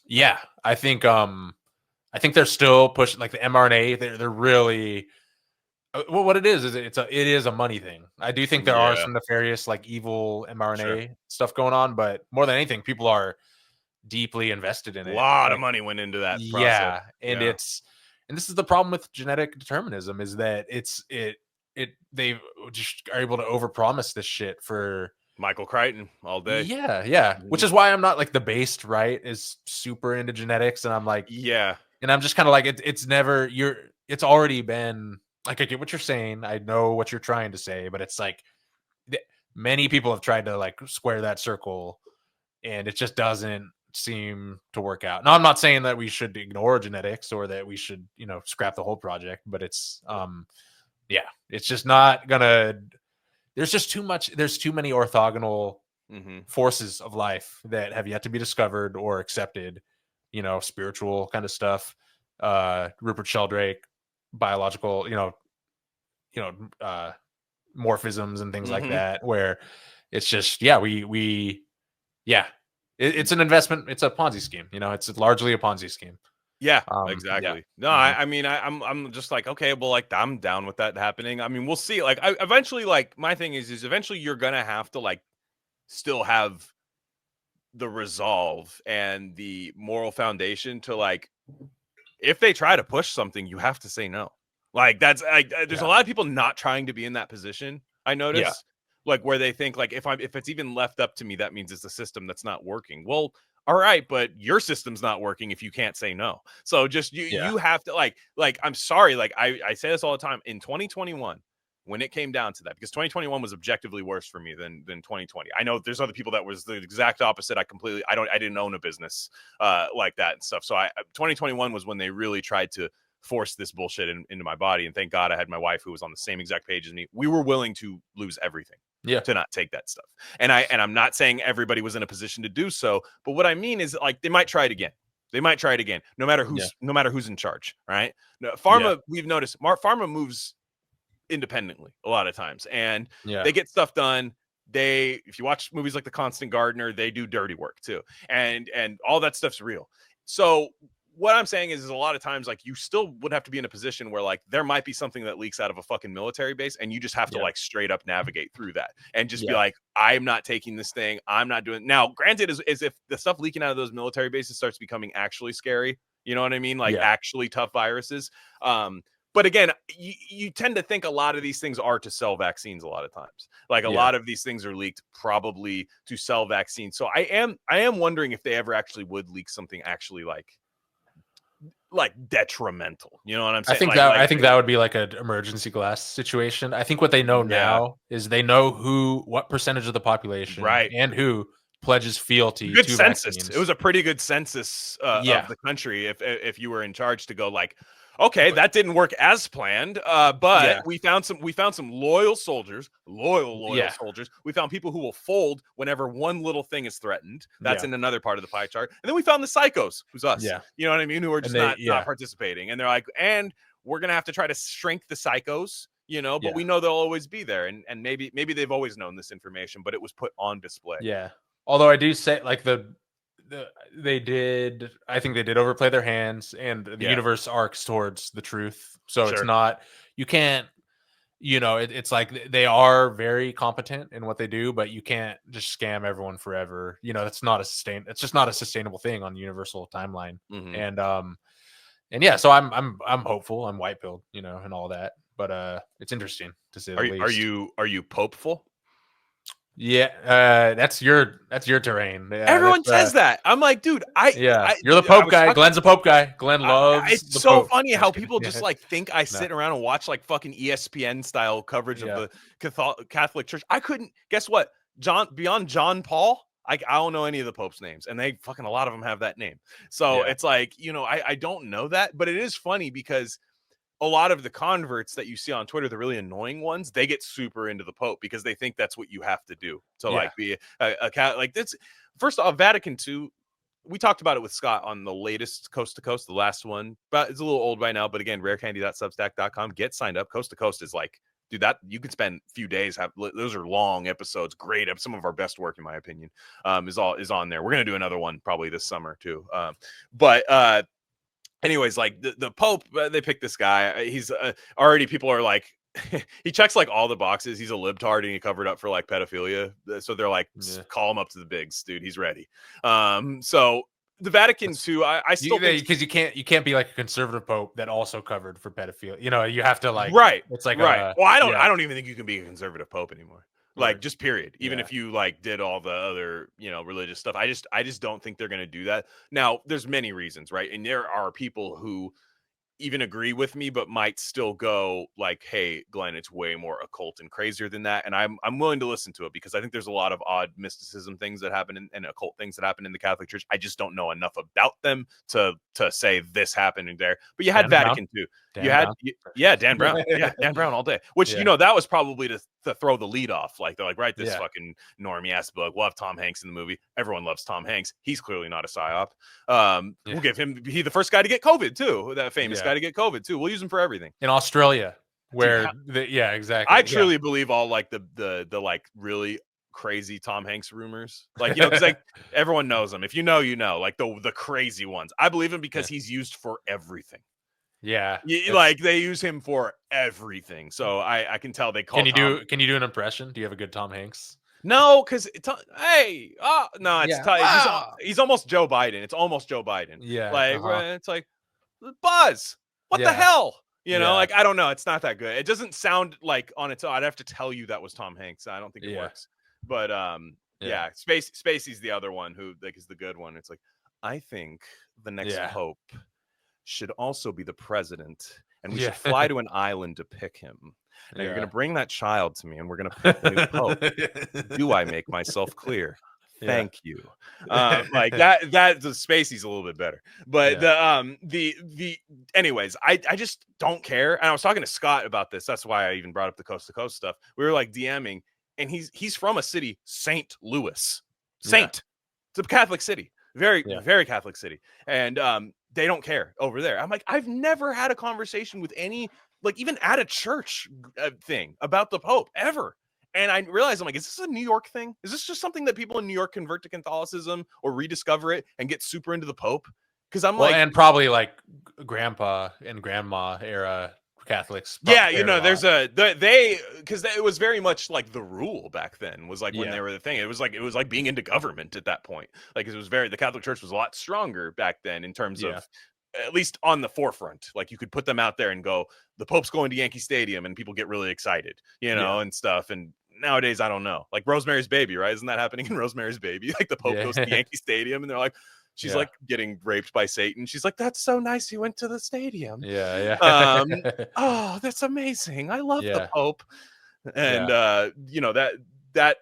yeah, I think they're still pushing like the mRNA. They're really well, what it is it is a money thing. I do think there are Yeah. some nefarious like evil mRNA Sure. stuff going on, but more than anything, people are deeply invested in A it. lot of Like, money went into that process. yeah, and Yeah. and this is the problem with genetic determinism is that they just are able to overpromise this shit for Michael Crichton all day. yeah, which Mhm. is why I'm not like the based right is super into genetics, and I'm like, Yeah. and I'm just kind of like it's never it's already been like I get what you're saying, I know what you're trying to say, but it's like many people have tried to like square that circle, and it just doesn't seem to work out. Now, I'm not saying that we should ignore genetics or that we should, scrap the whole project, but it's yeah, it's just not gonna there's just too much there's too many orthogonal Mhm. forces of life that have yet to be discovered or accepted, spiritual kind of stuff, Rupert Sheldrake, biological, you know, uh morphisms and things like Mhm. that, where it's just yeah, yeah, it's an investment. It's a Ponzi scheme. It's largely a Ponzi scheme. Yeah, Yeah. exactly. No, Mhm. I mean, I'm just like, okay, well, like, I'm down with that happening. I mean, we'll see. Like, I eventually, like, my thing is eventually you're gonna have to like still have the resolve and the moral foundation to like, if they try to push something, you have to say no. Like, that's like, there's a Yeah. lot of people not trying to be in that position. I Yeah. notice, like, where they think like, if it's even left up to me, that means it's the system that's not working. Well, all right, but your system's not working if you can't say no. So just Yeah. you have to like I'm sorry, like I say this all the time in 2021 when it came down to that, because 2021 was objectively worse for me than 2020. I know there's other people that was the exact opposite. I didn't own a business like that and stuff. So 2021 was when they really tried to force this bullshit into my body. And thank God I had my wife who was on the same exact page as me. We were willing to lose everything to not take that stuff. And I'm not saying everybody was in a position to do so, but what I mean is like they might try it again. They might try it again, no matter who's in charge, right? No, pharma, we've noticed pharma moves independently a lot of times, and Yeah. they get stuff done. If you watch movies like The Constant Gardener, they do dirty work too, and all that stuff's real. So what I'm saying is a lot of times like you still would have to be in a position where like there might be something that leaks out of a fucking military base, and you just have to like straight up navigate through that and just be like, I'm not taking this thing, I'm not doing. Now granted, is if the stuff leaking out of those military bases starts becoming actually scary, you know what I mean, like actually tough viruses. But again, you tend to think a lot of these things are to sell vaccines a lot of times. Like a lot of these things are leaked probably to sell vaccines. So I am wondering if they ever actually would leak something actually like detrimental. You know what I'm saying? I think that would be like an emergency glass situation. I think what they know now is they know what percentage of the population and who pledges fealty good to census. vaccines. It was a pretty good census of the country if you were in charge to go like, okay, that didn't work as planned, but we found some loyal soldiers, loyal soldiers. We found people who will fold whenever one little thing is threatened. That's in another part of the pie chart. And then we found the psychos, who's us. You know what I mean? Who are just not participating. And they're like, and we're gonna have to try to shrink the psychos, but we know they'll always be there. And maybe they've always known this information, but it was put on display. Yeah. Although I do say like they did, I think they did overplay their hands, and the universe arcs towards the truth. So it's not, you can't, you know, it's like they are very competent in what they do, but you can't just scam everyone forever. You know, it's just not a sustainable thing on the universal timeline. And yeah, so I'm hopeful. I'm white pilled, you know, and all that. But it's interesting to say the least. Are you popeful? Yeah, that's your terrain. Yeah, everyone says that. I'm like, dude, you're the Pope guy. Glen's a Pope guy. Glenn loves it's the so Pope. funny how people just like think I sit around and watch like fucking ESPN style coverage of the Catholic Church. I couldn't guess what beyond John Paul. I don't know any of the Pope's names, and they fucking a lot of them have that name. So it's like, you know, I don't know that, but it is funny because a lot of the converts that you see on Twitter, the really annoying ones, they get super into the Pope because they think that's what you have to do to like be a cat. Like this, first off, Vatican II. We talked about it with Scott on the latest Coast to Coast, the last one, but it's a little old right now. But again, rarecandy.substack.com. Get signed up. Coast to Coast is like, dude, that you could spend a few days. Those are long episodes. Great. Some of our best work, in my opinion, is on there. We're gonna do another one probably this summer too. Anyways, like the Pope, they picked this guy. He's already people are like, he checks like all the boxes. He's a libtard and he covered up for like pedophilia. So they're like, call him up to the bigs, dude. He's ready. So the Vatican II, I still think because you can't be like a conservative Pope that also covered for pedophilia. You know, you have to like It's like well, I don't even think you can be a conservative Pope anymore. Like just period. Even if you like did all the other, you know, religious stuff, I just don't think they're going to do that. Now, there's many reasons, right? And there are people who even agree with me, but might still go like, hey, Glenn, it's way more occult and crazier than that. And I'm willing to listen to it because I think there's a lot of odd mysticism things that happen and occult things that happen in the Catholic Church. I just don't know enough about them to say this happening there. But you had Vatican II. Dan Brown. Yeah, Dan Brown all day. Which, you know, that was probably to throw the lead off. Like, they're like, write this fucking normie ass book. We'll have Tom Hanks in the movie. Everyone loves Tom Hanks. He's clearly not a psyop. We'll give him, he the first guy to get COVID too. That famous guy to get COVID too. We'll use him for everything. In Australia, where exactly. I truly believe all like the like really crazy Tom Hanks rumors. Like, you know, because like everyone knows him. If you know, you know, like the crazy ones. I believe him because he's used for everything. Yeah, like they use him for everything. So I can tell they call. Can you do an impression? Do you have a good Tom Hanks? No, because he's almost Joe Biden. It's almost Joe Biden. Yeah, like it's like Buzz. What the hell? You know, like I don't know. It's not that good. It doesn't sound like on its own. I'd have to tell you that was Tom Hanks. I don't think it works. But Spacey's the other one who like is the good one. It's like, I think the next Pope should also be the president, and we should fly to an island to pick him. Now you're going to bring that child to me, and we're going to pick the new Pope. Do I make myself clear? Thank you. Like that the Spacey's a little bit better, but anyways, I just don't care. And I was talking to Scott about this. That's why I even brought up the Coast to Coast stuff. We were like DMing, and he's from a city, St. Louis. It's a Catholic city, very Catholic city, and they don't care over there. I'm like, I've never had a conversation with any, like even at a church thing about the Pope ever. And I realized, I'm like, is this a New York thing? Is this just something that people in New York convert to Catholicism or rediscover it and get super into the Pope? Because I'm like, and probably like grandpa and grandma era Catholics. Yeah, you know, there's because it was very much like the rule back then was like when they were the thing. It was like being into government at that point. Like it was the Catholic Church was a lot stronger back then in terms of, at least on the forefront. Like you could put them out there and go, the Pope's going to Yankee Stadium, and people get really excited, you know, and stuff. And nowadays, I don't know, like Rosemary's Baby, right? Isn't that happening in Rosemary's Baby? Like the Pope goes to Yankee Stadium, and they're like, she's like getting raped by Satan. She's like, that's so nice. He went to the stadium. Oh, that's amazing. I love the Pope. And you know, that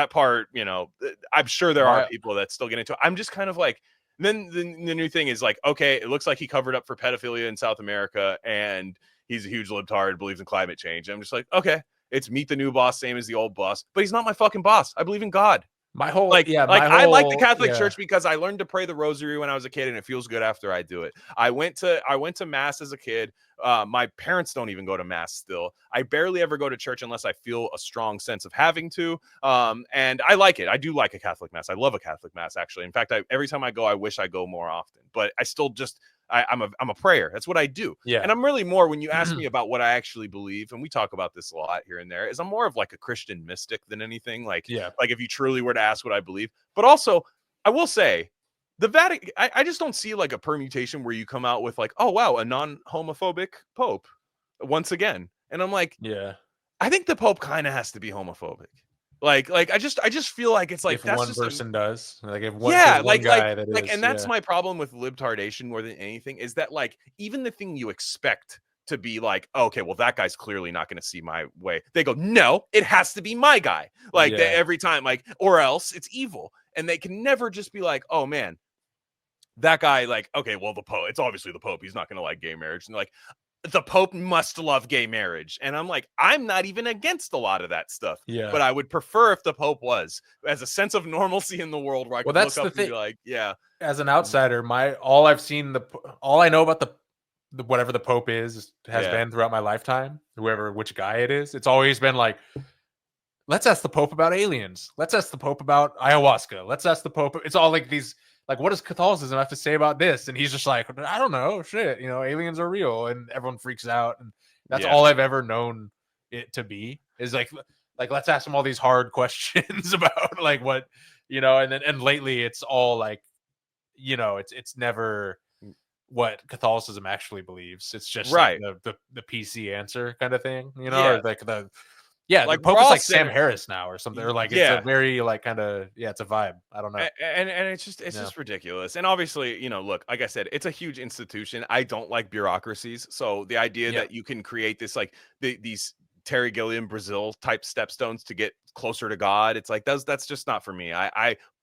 part, you know, I'm sure there are people that still get into it. I'm just kind of like, then the new thing is like, okay, it looks like he covered up for pedophilia in South America, and he's a huge libtard, believes in climate change. I'm just like, okay, it's meet the new boss, same as the old boss, but he's not my fucking boss. I believe in God. I like the Catholic Church because I learned to pray the rosary when I was a kid, and it feels good after I do it. I went to mass as a kid. My parents don't even go to mass still. I barely ever go to church unless I feel a strong sense of having to. And I like it. I do like a Catholic mass. I love a Catholic mass, actually. In fact, every time I go, I wish I go more often. But I still just I'm a prayer. That's what I do. Yeah. And I'm really more, when you ask me about what I actually believe, and we talk about this a lot here and there, is I'm more of like a Christian mystic than anything. Like if you truly were to ask what I believe. But also, I will say, the Vatican, I just don't see like a permutation where you come out with like, oh wow, a non-homophobic Pope once again. And I'm like, I think the Pope kind of has to be homophobic. Like I just feel like it's like, if that's one just person does, like if one, one guy and that's my problem with libtardation more than anything, is that like even the thing you expect to be like, okay, well that guy's clearly not going to see my way, they go, no, it has to be my guy, like every time, like, or else it's evil. And they can never just be like, oh man, that guy, like, okay, well the Pope, it's obviously the Pope, he's not going to like gay marriage, and like, the Pope must love gay marriage. And I'm like, I'm not even against a lot of that stuff. But I would prefer if the Pope was, as a sense of normalcy in the world, where I could look up and be like, as an outsider, all I know about the whatever the Pope has been throughout my lifetime, which guy it is, it's always been like, let's ask the Pope about aliens. Let's ask the Pope about ayahuasca. Let's ask the Pope. It's all like these, like, what does Catholicism have to say about this? And he's just like, I don't know, shit, aliens are real, and everyone freaks out. And that's all I've ever known it to be, is like let's ask him all these hard questions about like what, and lately it's all like, it's never what Catholicism actually believes. It's just like the PC answer kind of thing, like the. Yeah, like the Pope is like Sam Harris now or something, or like it's a very like kind of it's a vibe. I don't know, and it's just ridiculous. And obviously, look, like I said, it's a huge institution. I don't like bureaucracies, so the idea that you can create this like these Terry Gilliam Brazil type stepstones to get closer to God, it's like that's just not for me.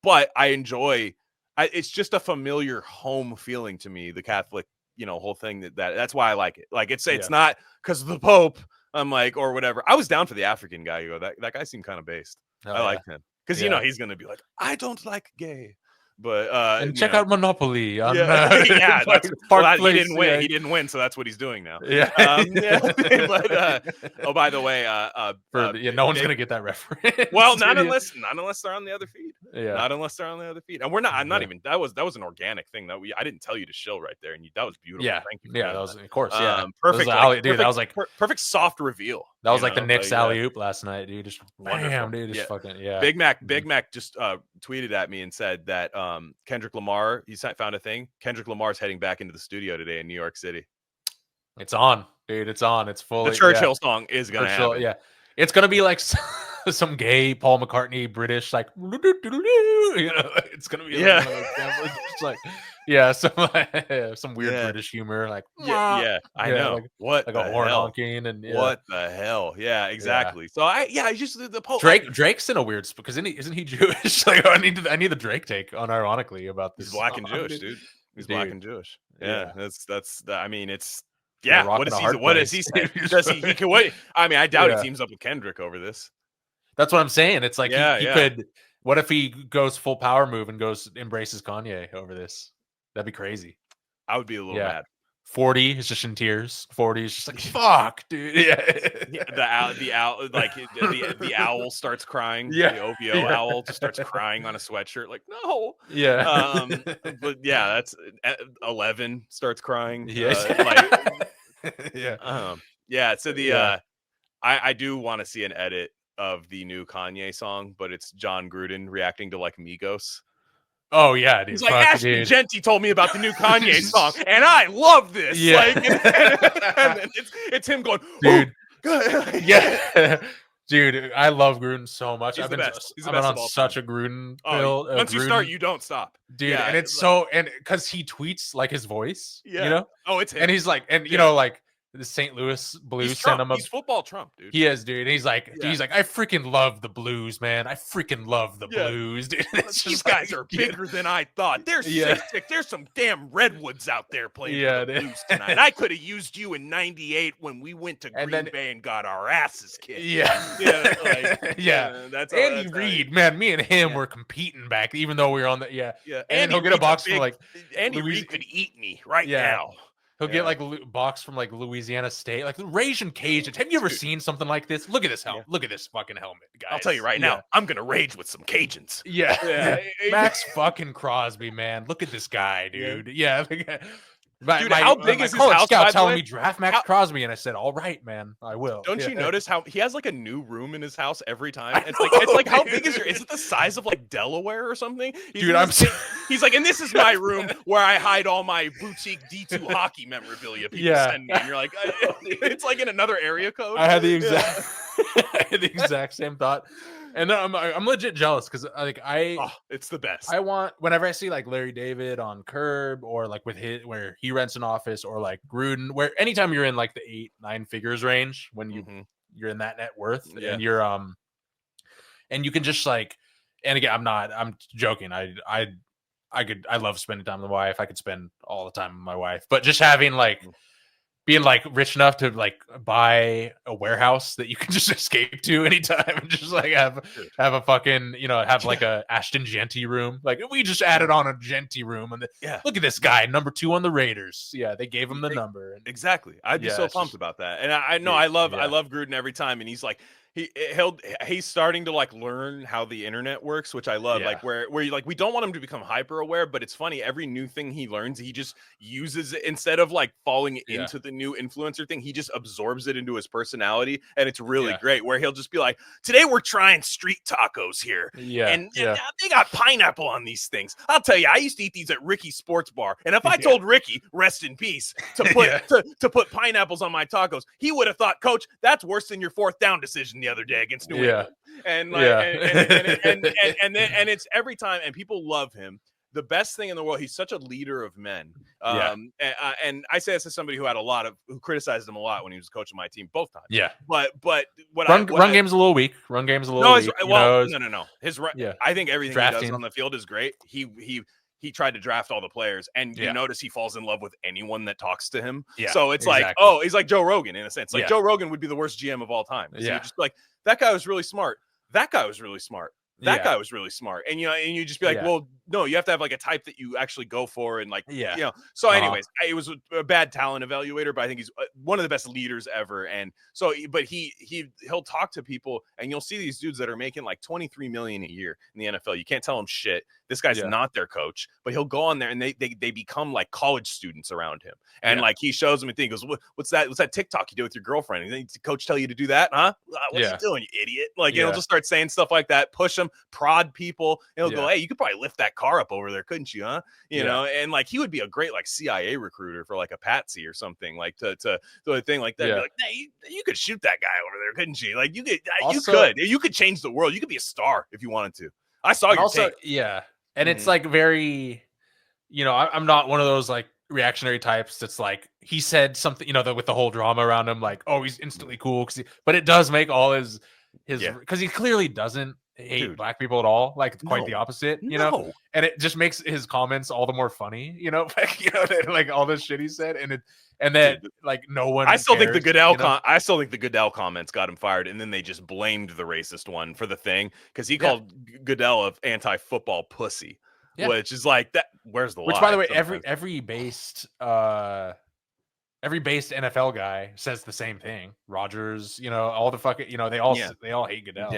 But I enjoy. It's just a familiar home feeling to me. The Catholic, whole thing that's why I like it. Like it's not because of the Pope. I'm like, or whatever. I was down for the African guy. That guy seemed kind of based. I liked him because he's gonna be like, I don't like gay, but and check out Monopoly. On, that's he didn't win. Yeah. He didn't win, so that's what he's doing now. But oh, by the way, no one's gonna get that reference. Well, not unless they're on the other feed. Not unless they're on the other feed. And we're not. I'm not even. That was an organic thing that I didn't tell you to shill right there, and that was beautiful. Yeah, thank you. That was, of course. Yeah, perfect. That was like perfect soft reveal. That was like the Knicks alley-oop last night, dude. Just wonderful, dude. Just fucking Big Mac just tweeted at me and said that Kendrick Lamar, he found a thing. Kendrick Lamar's heading back into the studio today in New York City. It's on, dude. It's on. It's full. The Churchill song is gonna happen. Yeah, it's gonna be like some gay Paul McCartney British like it's gonna be like some weird British humor like I know like, what like a horn honking and what the hell exactly. So I just the Pope Drake's in a weird spot because isn't he Jewish? Like I need the Drake take unironically about this. He's black and Jewish, dude. He's black and Jewish. That's I mean it's what is he saying? Does he can wait? I mean I doubt he teams up with Kendrick over this. That's what I'm saying. It's like he could. What if he goes full power move and embraces Kanye over this? That'd be crazy. I would be a little mad. 40 is just in tears. 40 is just like fuck, dude. The owl starts crying. The OVO owl just starts crying on a sweatshirt. Like no. But that's 11 starts crying. So I do want to see an edit of the new Kanye song, but it's John Gruden reacting to like Migos. Oh yeah, dude. He's like, Ashton Genty told me about the new Kanye song, and I love this. Yeah. And then it's him going, dude. Dude, I love Gruden so much. I've been on such a Gruden build. Once you start, you don't stop, dude. And it's and because he tweets like his voice, it's him. And he's like, like the St. Louis Blues sent him He's football Trump, dude. He is, dude. And he's like, I freaking love the Blues, man. I freaking love the Blues, dude. These guys are bigger than I thought. There's there's some damn redwoods out there playing for the Blues tonight. I could have used you in '98 when we went to Green Bay and got our asses kicked. That's Andy Reid, man. Me and him were competing back, even though we were on the And then he'll get a box from like Andy Reid could eat me right now. He'll get like a box from like Louisiana State, like the Raging Cajuns. Have you ever seen something like this? Look at this helmet. Look at this fucking helmet, guys. I'll tell you right now, I'm gonna rage with some Cajuns. Max fucking Crosby, man. Look at this guy, dude. Dude, how big is his house? Scout telling me draft Max Crosby, and I said, "All right, man, I will." Don't you notice how he has like a new room in his house every time? It's like how big is your? Is it the size of like Delaware or something? Dude, he's like, and this is my room where I hide all my boutique D2 hockey memorabilia people send me. And you're like, it's like in another area code. I had the exact same thought. And then I'm legit jealous because it's the best. I want, whenever I see like Larry David on Curb or like with where he rents an office, or like Gruden, where anytime you're in like the 8-9 figures range, when you're in that net worth, and you're and you can just like, and again, I'm joking. I love spending time with my wife. I could spend all the time with my wife, but just having like being like rich enough to like buy a warehouse that you can just escape to anytime and just like have a fucking, have like a Ashton Genty room. Like we just added on a Genty room, and look at this guy, number 2 on the Raiders. Yeah, they gave him the number. Exactly. I'd be so pumped about that. And I know I love Gruden every time, and he's like, he's starting to like learn how the internet works, which I love. Like where you like, we don't want him to become hyper aware, but it's funny, every new thing he learns, he just uses it instead of like falling into the new influencer thing. He just absorbs it into his personality, and it's really great. Where he'll just be like, today we're trying street tacos here, and they got pineapple on these things. I'll tell you, I used to eat these at Ricky's Sports Bar, and if I told Ricky, rest in peace, to put to put pineapples on my tacos, he would have thought, Coach, that's worse than your 4th down decision the other day against New England. And like, and it's every time, and people love him. The best thing in the world, he's such a leader of men. And I say this as somebody who criticized him a lot when he was coaching my team both times. But run game's a little weak. Run game's a little weak. No. I think everything he does on the field is great. He tried to draft all the players, and you notice he falls in love with anyone that talks to him. So it's like, he's like Joe Rogan in a sense. Like Joe Rogan would be the worst GM of all time. So you're just like, that guy was really smart. That guy was really smart. That guy was really smart. And and you just be like, well, no, you have to have like a type that you actually go for, and like, So anyways, it was a bad talent evaluator, but I think he's one of the best leaders ever. And so, but he'll talk to people, and you'll see these dudes that are making like 23 million a year in the NFL. You can't tell them shit. This guy's not their coach, but he'll go on there, and they become like college students around him. And like, he shows them and he goes, what's that TikTok you do with your girlfriend? And then the coach tell you to do that, huh? What are you doing, you idiot? Like, he'll just start saying stuff like that, push them, prod people, and he'll go, hey, you could probably lift that car up over there, couldn't you, huh? You know, and like, he would be a great like CIA recruiter for like a patsy or something, like to do a thing like that. Be like, hey, you could shoot that guy over there, couldn't you? Like, you could change the world. You could be a star if you wanted to. I saw your tape. And it's like very, I'm not one of those like reactionary types that's like, he said something, with the whole drama around him, like, oh, he's instantly cool, but it does make all his because he clearly doesn't hate black people at all. Like, it's quite the opposite, know, and it just makes his comments all the more funny, like all this shit he said, and then like no one. I still think the Goodell comments got him fired, and then they just blamed the racist one for the thing, because he called Goodell an anti-football pussy, which is like that. Where's the lie? Which, by the way, every based NFL guy says the same thing. Rodgers, all the fucking, they all hate Goodell.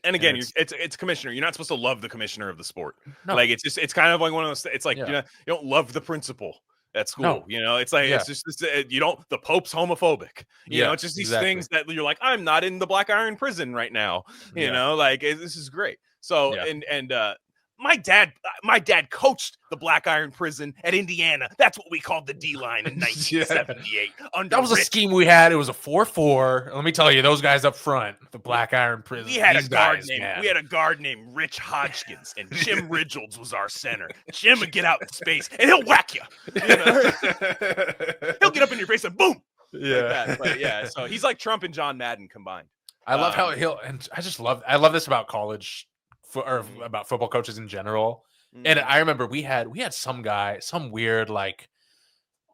And again, it's commissioner. You're not supposed to love the commissioner of the sport. No. Like, it's kind of like one of those. It's like you don't love the principal at school. It's like it's just the Pope's homophobic. It's just these things that you're like, I'm not in the Black Iron prison right now. Like, this is great. So and my dad coached the Black Iron prison at Indiana. That's what we called the D-line in 1978. That was a scheme we had. It was a 4-4. Let me tell you, those guys up front, the Black Iron prison. We had a guard named Rich Hodgkins, and Jim Ridgeolds was our center. Jim would get out in space, and he'll whack you. He'll get up in your face and boom. Like that. So he's like Trump and John Madden combined. I love how I love this about college. Or about football coaches in general. And I remember we had some guy, some weird, like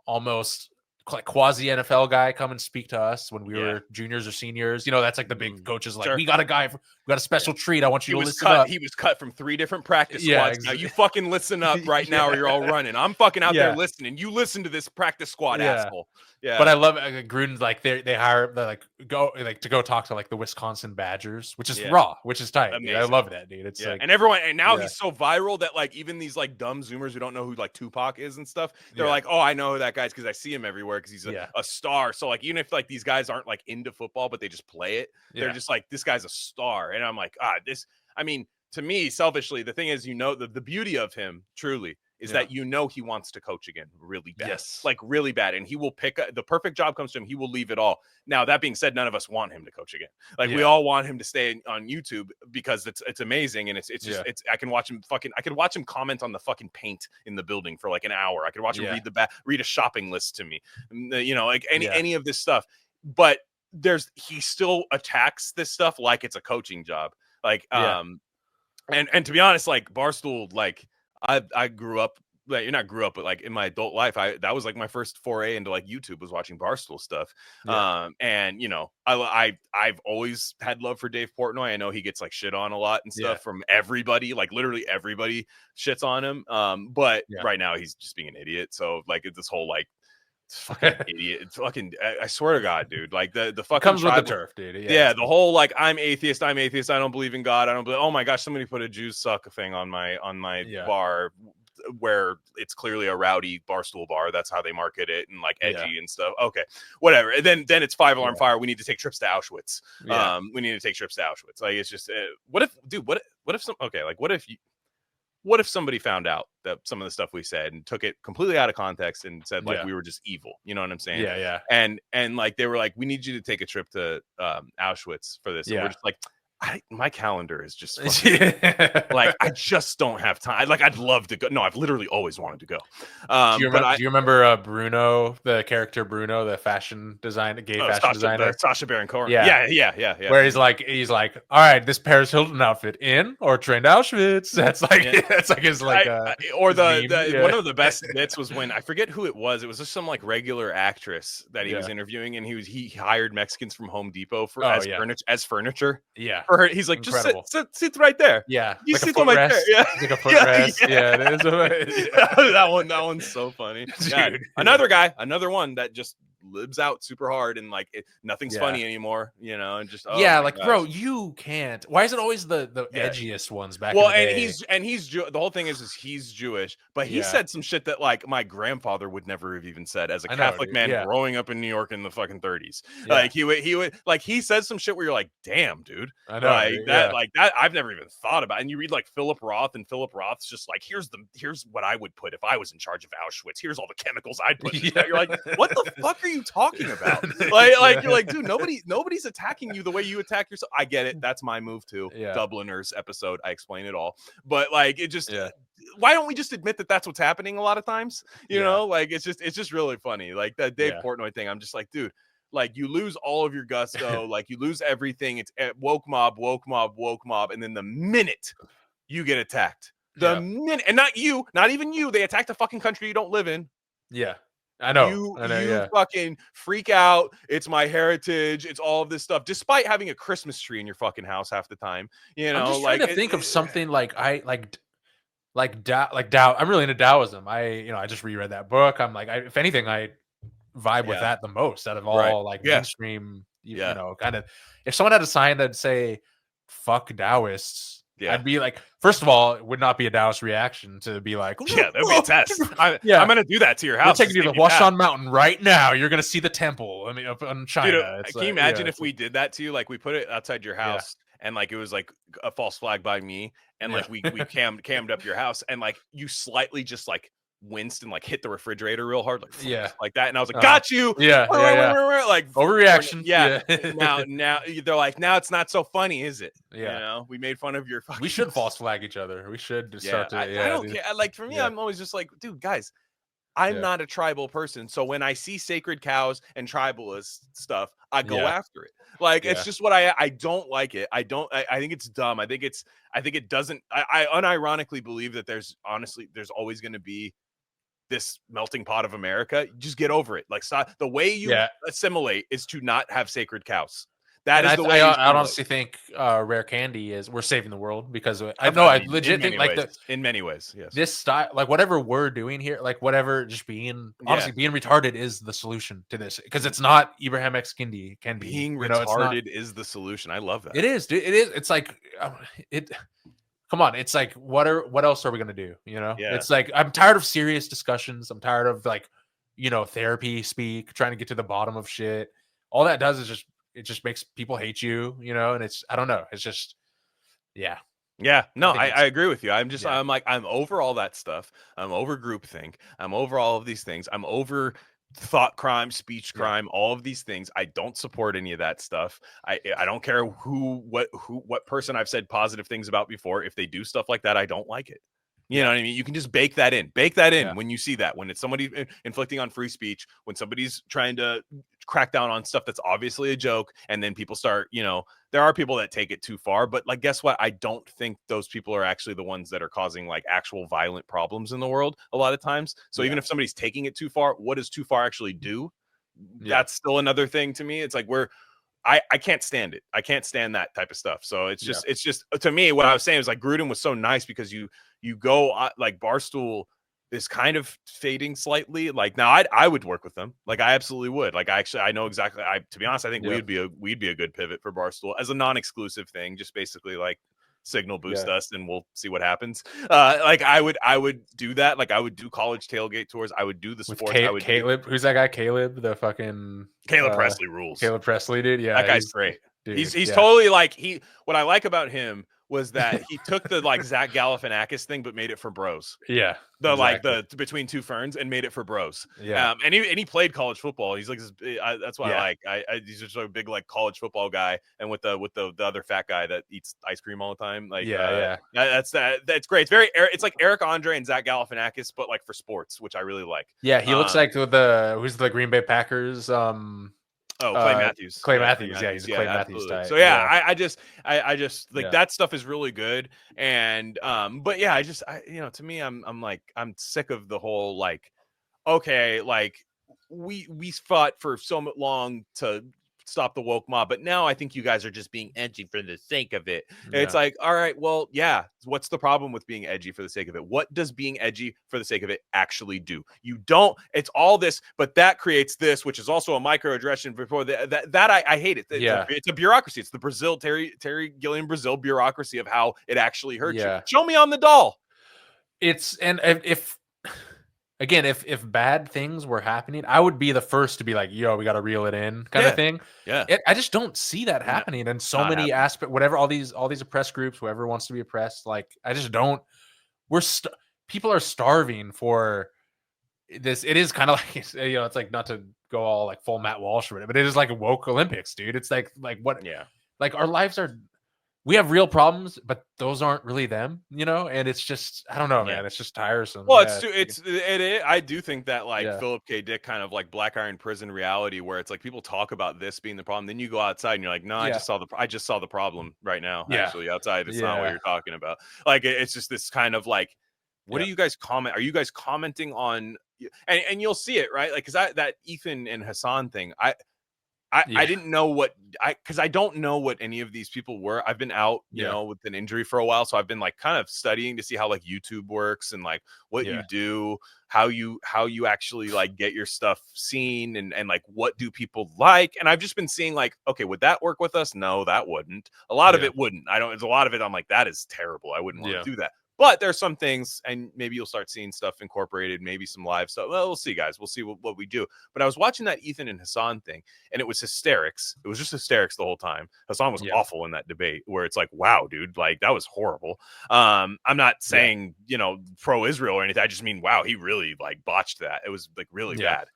almost like quasi NFL guy come and speak to us when we were juniors or seniors. That's like the big coaches, like, we got a special treat. I want you to listen up. He was cut from 3 different practice squads. Exactly. Now you fucking listen up right now, or you're all running. I'm fucking out there listening. You listen to this practice squad, asshole. Yeah. But I love Gruden's like they hire to go talk to like the Wisconsin Badgers, which is raw, which is tight. Dude. I love that, dude. It's like, and everyone, and now he's so viral that like even these like dumb Zoomers who don't know who like Tupac is and stuff, they're like, oh, I know who that guy is because I see him everywhere because he's a star. So like even if like these guys aren't like into football but they just play it, they're just like, this guy's a star. And I'm like, I mean, to me, selfishly, the thing is, the beauty of him truly is that he wants to coach again really bad. Like really bad. And he will pick the perfect job comes to him. He will leave it all. Now, that being said, none of us want him to coach again. Like we all want him to stay on YouTube because it's amazing. And it's just, I can watch him I could watch him comment on the fucking paint in the building for like an hour. I could watch him read a shopping list to me, like any of this stuff. But he still attacks this stuff like it's a coaching job. Like, and to be honest, like Barstool, like I grew up, like not grew up, but like in my adult life, that was like my first foray into like YouTube was watching Barstool stuff. And I've always had love for Dave Portnoy. I know he gets like shit on a lot and stuff from everybody, like literally everybody shits on him. But right now he's just being an idiot. So like this whole like fucking idiot. It's fucking, I swear to God, dude. Like the fucking comes with the turf, dude. The whole like I'm atheist. I don't believe in God. I don't believe. Oh my gosh, somebody put a Jews suck thing on my bar where it's clearly a rowdy Barstool bar. That's how they market it and like edgy and stuff. Okay, whatever. And then it's 5-alarm fire. We need to take trips to Auschwitz. We need to take trips to Auschwitz. Like it's just what if somebody found out that some of the stuff we said and took it completely out of context and said like we were just evil, you know what I'm saying? Yeah. And like they were like, we need you to take a trip to Auschwitz for this. And we're just like, my calendar is just fucking, like I just don't have time. Like I'd love to go. No, I've literally always wanted to go. Do you remember Bruno, the character Bruno, the fashion designer, fashion designer, Sacha Baron Cohen? Yeah. Where he's like, all right, this Paris Hilton outfit in or train to Auschwitz. That's like that's like his like or the one of the best bits was when I forget who it was. It was just some like regular actress that he was interviewing, and he hired Mexicans from Home Depot as furniture. Yeah. He's like, just sit right there. Yeah, you like sit on right there. Yeah, like a footrest. Yeah, it is. that one's so funny. Dude. Another one that just lives out super hard and like nothing's funny anymore, and just bro, you can't. Why is it always the edgiest ones back? Well, and he's the whole thing is he's Jewish, but he said some shit that like my grandfather would never have even said as a Catholic man growing up in New York in the fucking 30s. Like he would like he said some shit where you're like, damn, dude. I know, like that I've never even thought about. And you read like Philip Roth, and Philip Roth's just like, here's what I would put if I was in charge of Auschwitz. Here's all the chemicals I'd put. You're like, what the fuck are you talking about? like you're like, dude, nobody's attacking you the way you attack yourself. I get it. That's my move too. Dubliners episode, I explain it all. But like it just why don't we just admit that that's what's happening a lot of times? You know, like it's just really funny. Like that Dave Portnoy thing. I'm just like, dude, like you lose all of your gusto, like you lose everything. It's woke mob, and then the minute you get attacked, minute, and not even you, they attack the fucking country you don't live in. Yeah. I know. You fucking freak out. It's my heritage. It's all of this stuff, despite having a Christmas tree in your fucking house half the time. I'm just trying to think of something like Tao. I'm really into Taoism. I just reread that book. I'm like, if anything, I vibe with that the most out of all mainstream. You know, kind of. If someone had a sign that'd say "fuck Taoists," I'd be like, first of all, it would not be a Taoist reaction to be like, that'd be a test. I'm gonna do that to your house. We're taking you to Washan Mountain right now. You're gonna see the temple. I mean, up in China. Dude, can you imagine if we did that to you? Like, we put it outside your house, and like it was like a false flag by me, and like we cammed up your house, and like you slightly just like winced and like hit the refrigerator real hard, like that, and I was like, got you. Like overreaction. Now they're like, now it's not so funny, is it? We made fun of your fucking. We should false flag each other. We should start to. I don't care. Like for me, I'm always just like, dude, guys, I'm not a tribal person, so when I see sacred cows and tribalist stuff, I go after it. Like it's just what I don't like it. I think it's dumb. I think it doesn't. I unironically believe that there's always going to be this melting pot of America. Just get over it. Like the way you assimilate is to not have sacred cows. That is the way. I honestly think Rare Candy is we're saving the world because I legit think like in many ways, yes. This style, like whatever we're doing here, like whatever, just being honestly being retarded is the solution to this because it's not Ibrahim X Kendi can be. Being retarded is the solution. I love that. It is, dude. It is. It's like it. Come on, it's like what else are we gonna do? You know, it's like I'm tired of serious discussions. I'm tired of like, therapy speak, trying to get to the bottom of shit. All that does is just makes people hate you, and it's I don't know. It's just no, I agree with you. I'm like I'm over all that stuff. I'm over groupthink. I'm over all of these things. I'm over thought crime, speech crime, all of these things. I don't support any of that stuff. I don't care what person I've said positive things about before. If they do stuff like that, I don't like it. You know what I mean? You can just bake that in when you see that, when it's somebody inflicting on free speech, when somebody's trying to crack down on stuff that's obviously a joke. And then people start, there are people that take it too far, but like, guess what? I don't think those people are actually the ones that are causing like actual violent problems in the world a lot of times. So even if somebody's taking it too far, what does too far actually do? That's still another thing to me. It's like I can't stand it. I can't stand that type of stuff. So it's just to me, what I was saying is like Gruden was so nice because you go like Barstool is kind of fading slightly. Like now I would work with them. Like I absolutely would. Like I know exactly. To be honest, I think we'd be a good pivot for Barstool as a non-exclusive thing. Just basically like signal boost us and we'll see what happens. Like I would do that. Like I would do college tailgate tours. I would do the sports. Caleb, who's that guy? Caleb, the fucking Caleb Presley rules. Caleb Presley, dude. Yeah, that guy's great. Dude, he's totally like what I like about him was that he took the like Zach Galifianakis thing but made it for bros. Yeah. Like the between two ferns and made it for bros. Yeah. And he played college football. He's like that's why I like he's just a big like college football guy, and with the other fat guy that eats ice cream all the time. Like that's great. It's like Eric Andre and Zach Galifianakis but like for sports, which I really like. Yeah, he looks like who's the Green Bay Packers Clay Matthews. Clay Matthews. Yeah, he's a Clay Matthews type. So I just like that stuff is really good. And but yeah, to me, I'm sick of the whole like, okay, like we fought for so long to stop the woke mob, but now I think you guys are just being edgy for the sake of it. It's like, all right, well, what's the problem with being edgy for the sake of it? What does being edgy for the sake of it actually do? You don't. It's all this, but that creates this, which is also a microaggression. Before that I hate it. It's a bureaucracy. It's the Brazil Terry Gilliam Brazil bureaucracy of how it actually hurts you. Show me on the doll. If bad things were happening, I would be the first to be like, yo, we got to reel it in kind of thing. Yeah. I just don't see that happening in so many aspects, whatever, all these oppressed groups, whoever wants to be oppressed. Like, I just don't, people are starving for this. It is kind of like, it's like not to go all like full Matt Walsh with it, but it is like a woke Olympics, dude. It's like what, like our lives we have real problems, but those aren't really them, and it's just, I don't know, man. It's just tiresome. Well, I do think that like Philip K. Dick kind of like Black Iron Prison reality, where it's like people talk about this being the problem, then you go outside and you're like, no, I just saw the problem right now. Actually, outside, it's not what you're talking about. Like, it's just this kind of like, what do you guys comment? Are you guys commenting on, and you'll see it, right? Like, because that Ethan and Hassan thing, I didn't know because I don't know what any of these people were. I've been out, with an injury for a while. So I've been like kind of studying to see how like YouTube works and like what you do, how you actually like get your stuff seen and like what do people like. And I've just been seeing like, okay, would that work with us? No, that wouldn't. A lot of it wouldn't. There's a lot of it. I'm like, that is terrible. I wouldn't want to do that. But there's some things, and maybe you'll start seeing stuff incorporated, maybe some live stuff. Well, we'll see, guys. We'll see what we do. But I was watching that Ethan and Hassan thing, and it was hysterics. It was just hysterics the whole time. Hassan was awful in that debate, where it's like, wow, dude, like that was horrible. I'm not saying, pro-Israel or anything. I just mean, wow, he really like botched that. It was like really bad.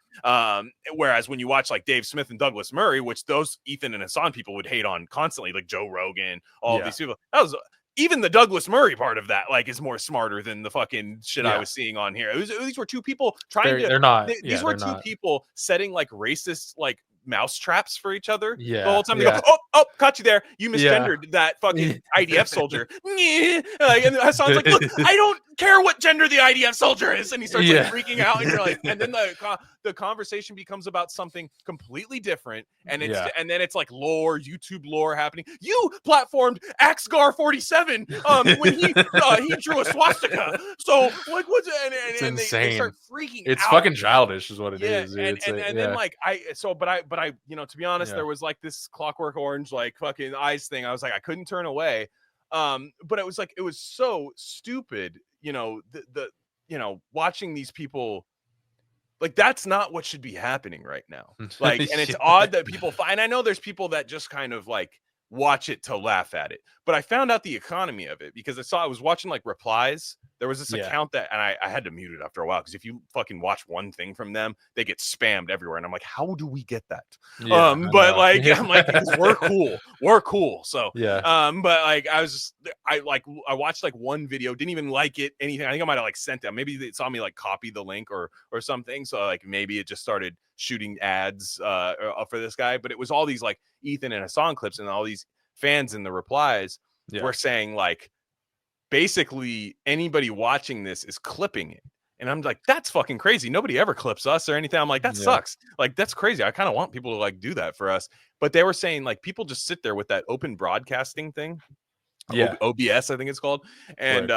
Whereas when you watch like Dave Smith and Douglas Murray, which those Ethan and Hassan people would hate on constantly, like Joe Rogan, all of these people, that was... Even the Douglas Murray part of that, like, is more smarter than the fucking shit I was seeing on here. These were two people These were two people setting like racist like mouse traps for each other. The whole time they go, oh, caught you there. You misgendered that fucking IDF soldier. Like, and Hassan's like, look, I don't care what gender the IDF soldier is, and he starts like freaking out, and you're like, and then the conversation becomes about something completely different, and it's and then it's like lore, YouTube lore happening. You platformed Axgar 47 when he drew a swastika. So like what's it's and insane. they start freaking it's out. fucking childish is what it is. And then like but I to be honest, there was like this Clockwork Orange like fucking eyes thing. I was like, I couldn't turn away. But it was like, it was so stupid, the watching these people, like, that's not what should be happening right now. Like, and it's odd that people find, I know there's people that just kind of like watch it to laugh at it, but I found out the economy of it because I was watching like replies. There was this account that, and I had to mute it after a while because if you fucking watch one thing from them, they get spammed everywhere, and I'm like, how do we get that? But like, I'm like, because we're cool. So but like, I watched like one video, didn't even like it, anything. I think I might have like sent them. Maybe they saw me like copy the link or something. So like maybe it just started shooting ads for this guy. But it was all these like Ethan and Hassan clips, and all these fans in the replies were saying like, basically anybody watching this is clipping it. And I'm like, that's fucking crazy. Nobody ever clips us or anything. I'm like, that sucks. Like, that's crazy. I kind of want people to like do that for us. But they were saying like, people just sit there with that open broadcasting thing. OBS, I think it's called. And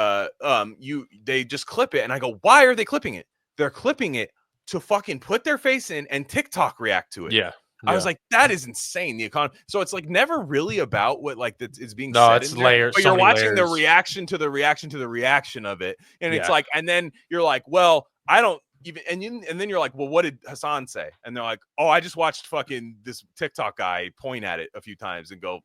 they just clip it. And I go, why are they clipping it? They're clipping it to fucking put their face in and TikTok react to it. I was like, that is insane. The economy. So it's like never really about what like that is being said. It's layers. But you're watching the reaction to the reaction to the reaction of it, and it's like, and then you're like, well, I don't even, and then you're like, well, what did Hassan say? And they're like, oh, I just watched fucking this TikTok guy point at it a few times and go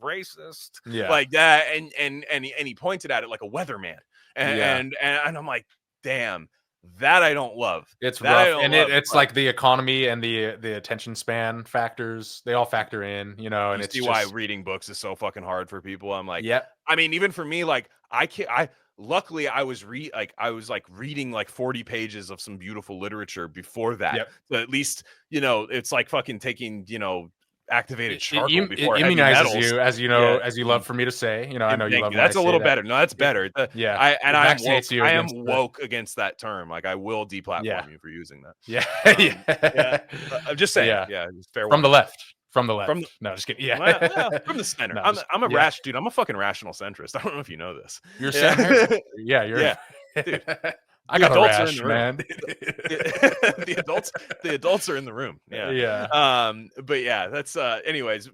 racist, like that, and he pointed at it like a weatherman, and I'm like, damn. That I don't love. It's rough, and it's like the economy and the attention span factors. They all factor in, and it's why reading books is so fucking hard for people. I'm like, I mean, even for me, like luckily I was reading like 40 pages of some beautiful literature before that. So at least it's like fucking taking activated charcoal before it immunizes you, as as you love for me to say. I know you love. That's a little better. No, that's better. I am woke but... against that term. Like, I will deplatform you for using that. I'm just saying. Just fair from the left. No, just kidding. From the center. I'm a rash dude. I'm a fucking rational centrist. I don't know if you know this. You're center. You're dude. I got a rash, man. the adults are in the room. But that's anyways,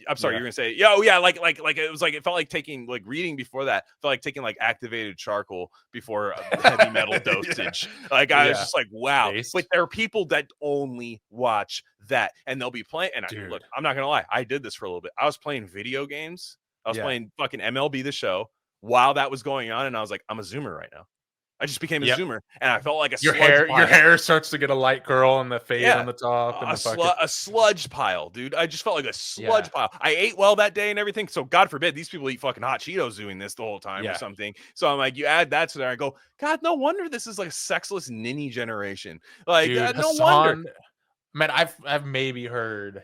I'm sorry, you're gonna say like it was like, it felt like taking like reading before that felt like taking like activated charcoal before heavy metal dosage. Like I was just like, wow. But there are people that only watch that, and they'll be playing, and look, I'm not gonna lie, I did this for a little bit. I was playing video games. I was playing fucking MLB The Show while that was going on, and I was like, I'm a zoomer right now. I just became a zoomer, and I felt like your hair starts to get a light curl and the fade on the top, and a sludge pile, dude. I just felt like a sludge pile. I ate well that day and everything, so God forbid these people eat fucking hot Cheetos doing this the whole time or something. So I'm like, you add that to there, I go, God, no wonder this is like a sexless ninny generation. Like, dude, no wonder. Man, I've maybe heard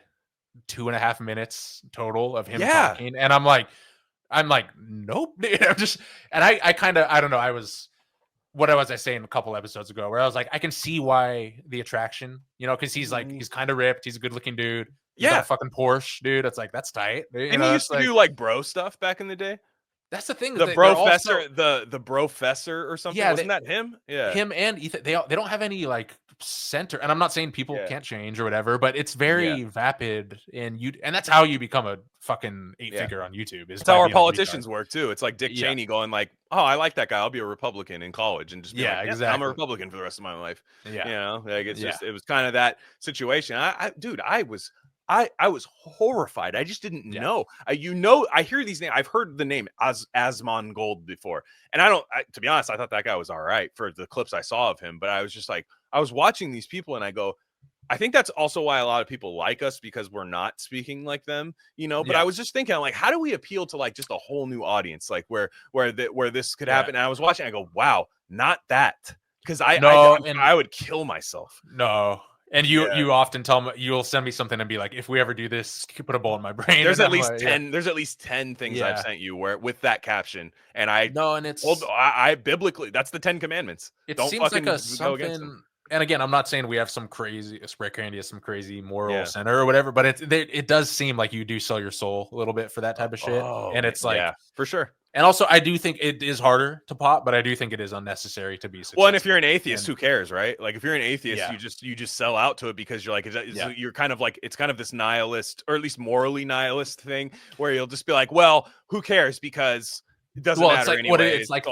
2.5 minutes total of him talking, and I'm like, nope. I'm just, and I kind of, I don't know. What was I saying a couple episodes ago where I was like, I can see why the attraction, because he's like, he's kind of ripped. He's a good looking dude. He's got a fucking Porsche, dude. It's like, that's tight. And he used to do like bro stuff back in the day. That's the thing. The Brofessor, the Brofessor or something. Wasn't that him? Yeah. Him and Ethan, they don't have any like center. And I'm not saying people can't change or whatever, but it's very vapid, and that's how you become a fucking 8-figure on YouTube. That's how our politicians work too. It's like Dick Cheney going like, oh, I like that guy. I'll be a Republican in college, and just be like, exactly. I'm a Republican for the rest of my life. Like it's just, it was kind of that situation. I was horrified. I just didn't know. I hear these names. I've heard the name Asmongold before, and to be honest, I thought that guy was all right for the clips I saw of him. But I was just like, I was watching these people, and I go, I think that's also why a lot of people like us, because we're not speaking like them, But I was just thinking, like, how do we appeal to like just a whole new audience, like where this could happen? And I was watching, I go, wow, not that, because I would kill myself. No. And you often tell me, you'll send me something and be like, if we ever do this, put a ball in my brain. There's at least 10. There's at least 10 things I've sent you where with that caption, and I biblically, that's the 10 commandments. Don't seems fucking like go against them. And again, I'm not saying we have some crazy Spray Candy has some crazy moral center or whatever, but it does seem like you do sell your soul a little bit for that type of shit. And it's like, for sure. And also, I do think it is harder to pop, but I do think it is unnecessary to be successful. Well, and if you're an atheist, who cares, right? Like, if you're an atheist, you just sell out to it because you're like, you're kind of like, it's kind of this nihilist, or at least morally nihilist thing, where you'll just be like, well, who cares? Because it doesn't matter it's like anyway. It's like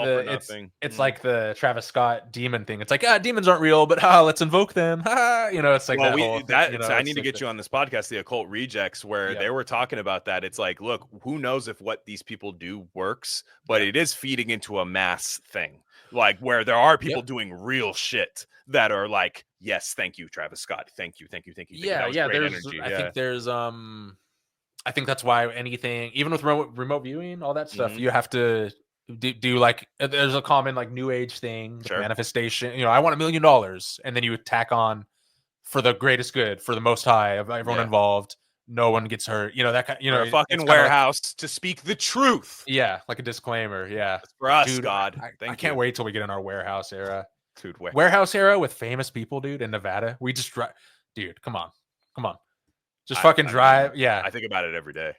it's like the Travis Scott demon thing. It's like, demons aren't real, but let's invoke them. It's like I need to get you on this podcast, the Occult Rejects, where they were talking about that. It's like, look, who knows if what these people do works, but it is feeding into a mass thing, like where there are people doing real shit that are like, yes, thank you, Travis Scott, thank you. I think that's why anything, even with remote viewing, all that stuff, you have to do like, there's a common like new age thing, manifestation. I want $1 million, and then you tack on for the greatest good, for the most high of everyone involved. No one gets hurt. That kind. A fucking warehouse to speak the truth. Yeah, like a disclaimer. Yeah, it's for us, dude, God. I can't wait till we get in our warehouse era, dude. Warehouse era with famous people, dude, in Nevada. We just dude. Come on. Just fucking drive. I think about it every day,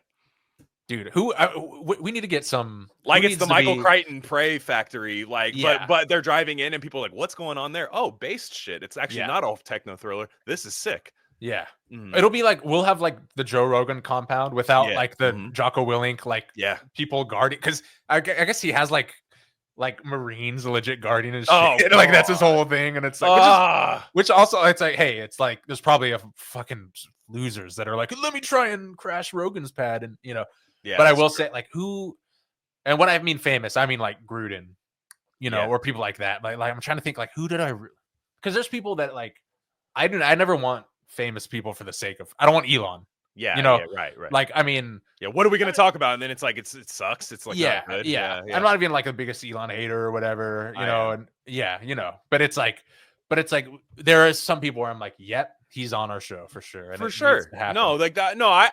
dude. We need to get some. Like, it's the Michael Crichton Prey factory. Like, but they're driving in and people are like, what's going on there? Oh, based shit. It's actually not a techno thriller. This is sick. Yeah, it'll be like, we'll have like the Joe Rogan compound without like the Jocko Willink, like people guarding, because I guess he has like Marines legit guarding his shit. Like, that's his whole thing. And it's like, which also, it's like, hey, it's like, there's probably a fucking losers that are like, let me try and crash Rogan's pad. And, but I will say, like, who, and when I mean famous, I mean like Gruden, or people like that. Like I'm trying to think, like, who did because there's people that like, I never want famous people for the sake of, I don't want Elon. Right. Like, I mean, what are we going to talk about? And then it's like, it sucks. It's like, not good. I'm not even like the biggest Elon hater or whatever, but it's like, there are some people where I'm like, yep, he's on our show for sure. And for sure. No, like that. No,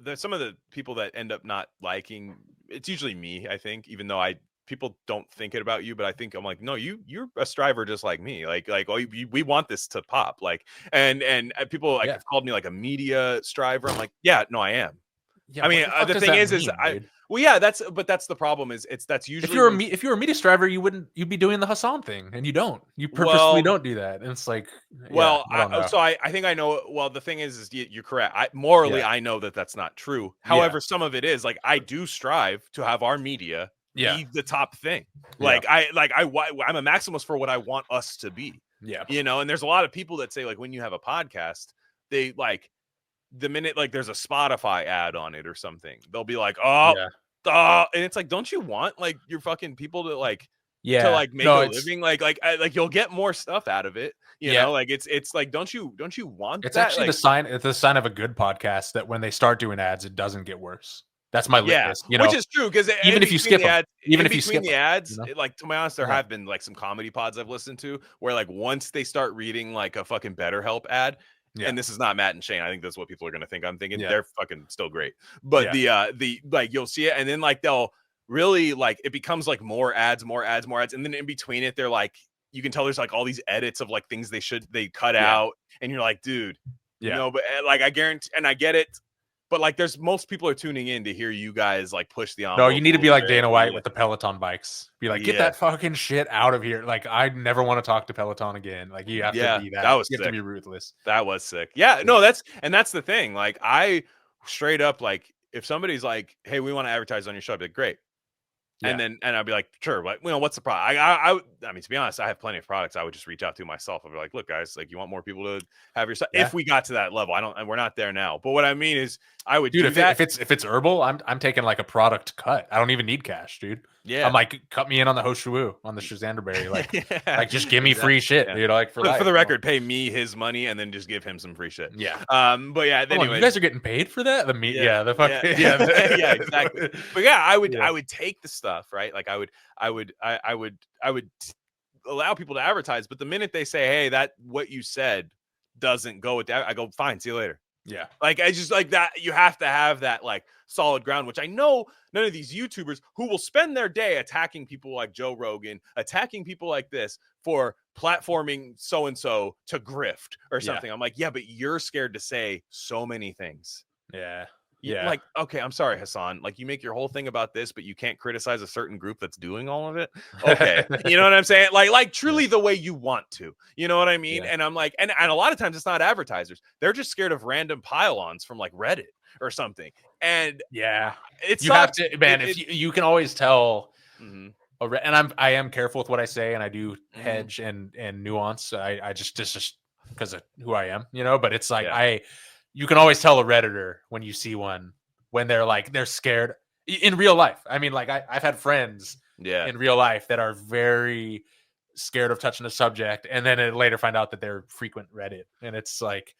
there's some of the people that end up not liking, it's usually me, I think, even though people don't think it about you, but I think I'm like, no, you're a striver just like me. Like, we want this to pop. Like, and people like have called me like a media striver. I'm like, yeah, no, I am. Yeah, I mean, the thing is that's the problem is that's usually if you're a media striver, you'd be doing the Hassan thing, and you don't. You purposely don't do that. And it's like, I think I know. Well, the thing is you're correct. I know that that's not true. However, some of it is like, I do strive to have our media be the top thing. Like, I'm a maximalist for what I want us to be. Yeah. And there's a lot of people that say, like, when you have a podcast, they like the minute like there's a Spotify ad on it or something, they'll be like, and it's like, don't you want like your fucking people to like to like make a living? Like you'll get more stuff out of it. You know, like it's like, don't you want it's that? Actually like, it's the sign of a good podcast that when they start doing ads, it doesn't get worse. That's my litmus, which is true, because even if you skip the ads, like, to be honest, there have been like some comedy pods I've listened to where like once they start reading like a fucking BetterHelp ad, and this is not Matt and Shane, I think that's what people are gonna think I'm thinking. They're fucking still great, but the like you'll see it, and then like they'll really like it becomes like more ads, and then in between it, they're like, you can tell there's like all these edits of like things they cut out, and you're like, dude, but like I guarantee, and I get it. But like, most people are tuning in to hear you guys like push the envelope. No, you need to be like Dana White with the Peloton bikes. Be like, get that fucking shit out of here. Like, I never want to talk to Peloton again. Like, you have to be that. You have to be ruthless. That was sick. Yeah, no, that's the thing. Like, I straight up, like, if somebody's like, hey, we want to advertise on your show, I'd be like, great. And I'd be like, sure, but what's the product? I mean, to be honest, I have plenty of products. I would just reach out to myself. I'd be like, look, guys, like, you want more people to have your stuff? If we got to that level, we're not there now. But what I mean is, I would do that. If it's herbal, I'm taking like a product cut. I don't even need cash, dude. Yeah, I'm like, cut me in on the Hoshuwu, on the Shazanderberry, like, like just give me free shit, dude. Like for the record, pay me his money and then just give him some free shit. Yeah. But yeah, anyway, you guys are getting paid for that. Yeah, exactly. But yeah, I would take the stuff, right? Like I would allow people to advertise, but the minute they say, hey, that what you said doesn't go with that, I go, fine, see you later. Yeah. Like, I just like that. You have to have that like solid ground, which I know none of these YouTubers who will spend their day attacking people like Joe Rogan, attacking people like this for platforming so-and-so to grift or something. I'm like, yeah, but you're scared to say so many things. Yeah. Like, okay, I'm sorry, Hassan. Like, you make your whole thing about this, but you can't criticize a certain group that's doing all of it. Okay. You know what I'm saying? Like truly the way you want to. You know what I mean? And I'm like, and a lot of times it's not advertisers. They're just scared of random pile-ons from like Reddit or something. And it's you have to, man. If you can always tell. Mhm. And I am careful with what I say, and I do hedge and nuance. I just because of who I am, you know. But it's like you can always tell a Redditor when you see one, when they're scared in real life. I mean, like I've had friends in real life that are very scared of touching the subject, and then later find out that they're frequent Reddit, and it's like,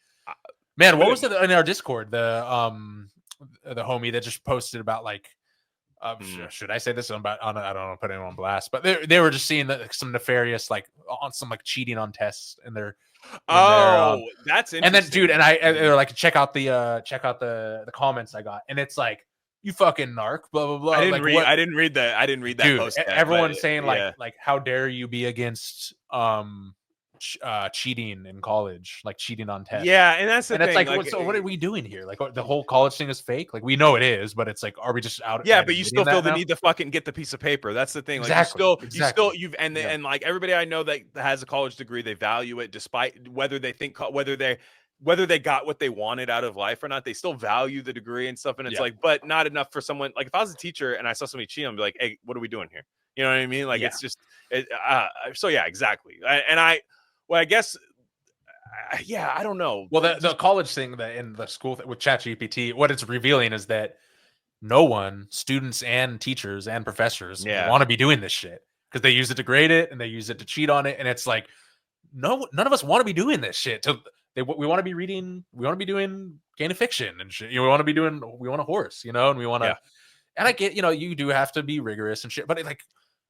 man, what was it in our Discord? The homie that just posted about like, should I say this? I don't want to put anyone on blast, but they were just seeing some nefarious, like on some like cheating on tests, and they're that's interesting. And then, dude, and they're like, check out the comments I got, and it's like, you fucking narc, blah blah blah. I didn't read that dude, post. Everyone's saying like, how dare you be against cheating in college, like cheating on tests. Yeah, and that's the thing. It's like, so what are we doing here? Like, the whole college thing is fake. Like, we know it is, but it's like, are we just out? Yeah, but you still feel the need to fucking get the piece of paper. That's the thing. Like, exactly. And like everybody I know that has a college degree, they value it despite whether they got what they wanted out of life or not. They still value the degree and stuff. And it's like, but not enough for someone. Like, if I was a teacher and I saw somebody cheating, I'd be like, hey, what are we doing here? You know what I mean? Like, it's just so yeah, exactly. I guess, I don't know. Well, the college thing that in the school with ChatGPT, what it's revealing is that no one, students and teachers and professors, want to be doing this shit because they use it to grade it and they use it to cheat on it, and it's like, none of us want to be doing this shit. We want to be reading, we want to be doing Gain of Fiction and shit. We want a horse, you know, and we want to. And I get, you do have to be rigorous and shit, but like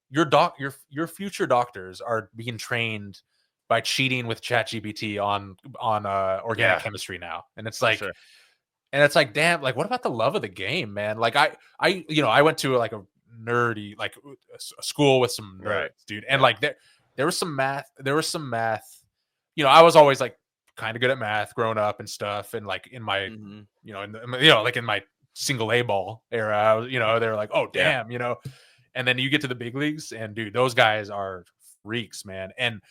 your future doctors are being trained by cheating with ChatGPT on organic chemistry now, and it's like, and it's like, damn, like, what about the love of the game, man? Like, I went to like a nerdy, like a school with some nerds, dude, and like there was some math. I was always like kind of good at math growing up and stuff, and like in my, like in my single A ball era, they're like, oh damn, and then you get to the big leagues, and dude, those guys are freaks, man, and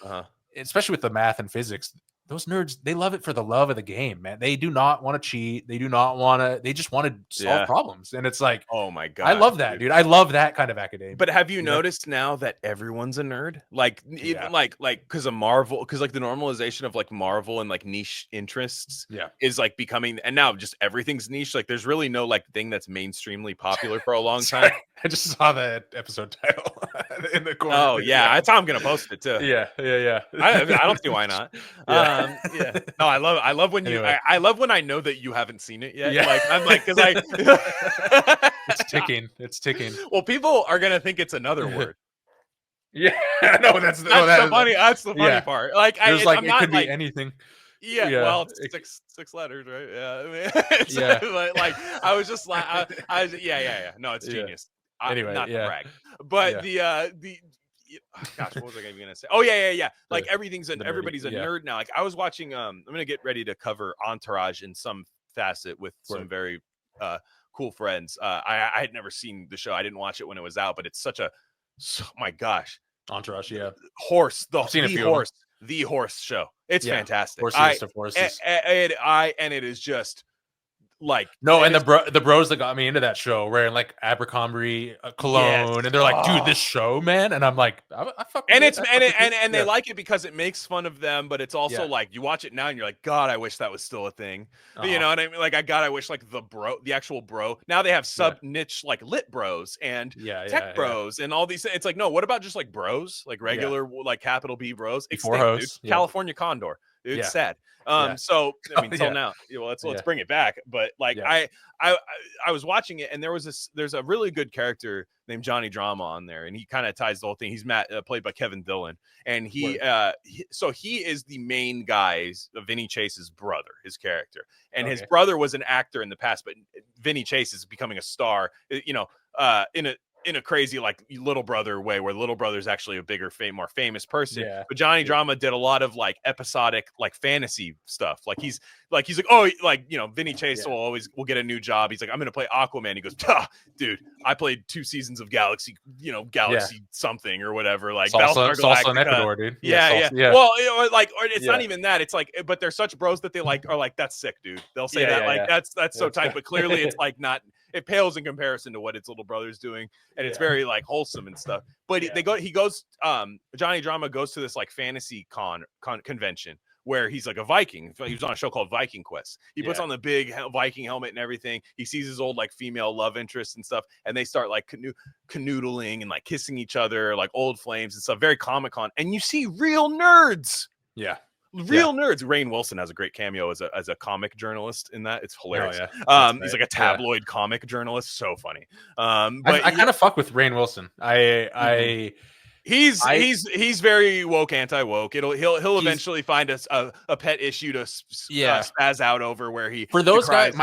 especially with the math and physics, those nerds, they love it for the love of the game, man. They do not want to cheat. They just want to solve problems. And it's like, oh my God, I love that, dude. I love that kind of academia. But have you noticed now that everyone's a nerd? Like, even like because of Marvel, because like the normalization of like Marvel and like niche interests is like becoming, and now just everything's niche. Like, there's really no like thing that's mainstreamly popular for a long time. I just saw the episode title in the corner. Oh yeah, that's how I'm gonna post it too. Yeah. I don't see why not. No, I love when anyway. I love when I know that you haven't seen it yet. Like, I'm like, because it's ticking. Well, people are gonna think it's another word. That's the funny. That's the funny part. Like, it could be anything. Yeah, well, it's six letters, right? Yeah, but like, I was just like, no, it's genius. Anyway, not to brag, but gosh, what was I even gonna say? Oh yeah. Like, everybody's a nerd now. Like, I was watching. I'm gonna get ready to cover Entourage in some facet with some very cool friends. I had never seen the show. I didn't watch it when it was out, but it's my gosh, Entourage, the horse show. It's fantastic. Horses. And it is just like, and the bros that got me into that show wearing like Abercrombie cologne, and they're like, dude, this show, man. And I'm like, I fucking, and they like it because it makes fun of them, but it's also like, you watch it now and you're like, God, I wish that was still a thing. You know what I mean? Like, I wish like the actual bro. Now they have sub niche like lit bros and tech bros and all these. It's like, no, what about just like bros, like regular like capital B bros? Extinct, California Condor. It's sad. So I mean, till now, let's bring it back. But like, I was watching it, and there's a really good character named Johnny Drama on there, and he kind of ties the whole thing. He's played by Kevin Dillon, and he is the main guy, Vinny Chase's brother, his character, and his brother was an actor in the past, but Vinny Chase is becoming a star, in a crazy like Little Brother way, where Little Brother is actually a bigger, more famous person. But Johnny Drama did a lot of like episodic, like fantasy stuff. Like he's like, Vinny Chase will get a new job. He's like, I'm going to play Aquaman. He goes, dude, I played 2 seasons of Galaxy something or whatever. Like Salsa in Ecuador, dude. Yeah. Well, it's not even that. It's like, but they're such bros that they like are like, that's sick, dude. They'll say that's so tight, but clearly it's like not. It pales in comparison to what its little brother's doing, and it's very like wholesome and stuff. But Johnny Drama goes to this like fantasy convention where he's like a Viking. He was on a show called Viking Quest. He puts on the big Viking helmet and everything. He sees his old like female love interest and stuff, and they start like canoodling and like kissing each other, like old flames and stuff. Very Comic-Con, and you see real nerds. Real nerds. Rainn Wilson has a great cameo as a comic journalist in that. It's hilarious. He's like a tabloid comic journalist. So funny. But I kind of fuck with Rainn Wilson. He's very woke, anti-woke. He'll eventually find a pet issue to spaz out over where he for those guys.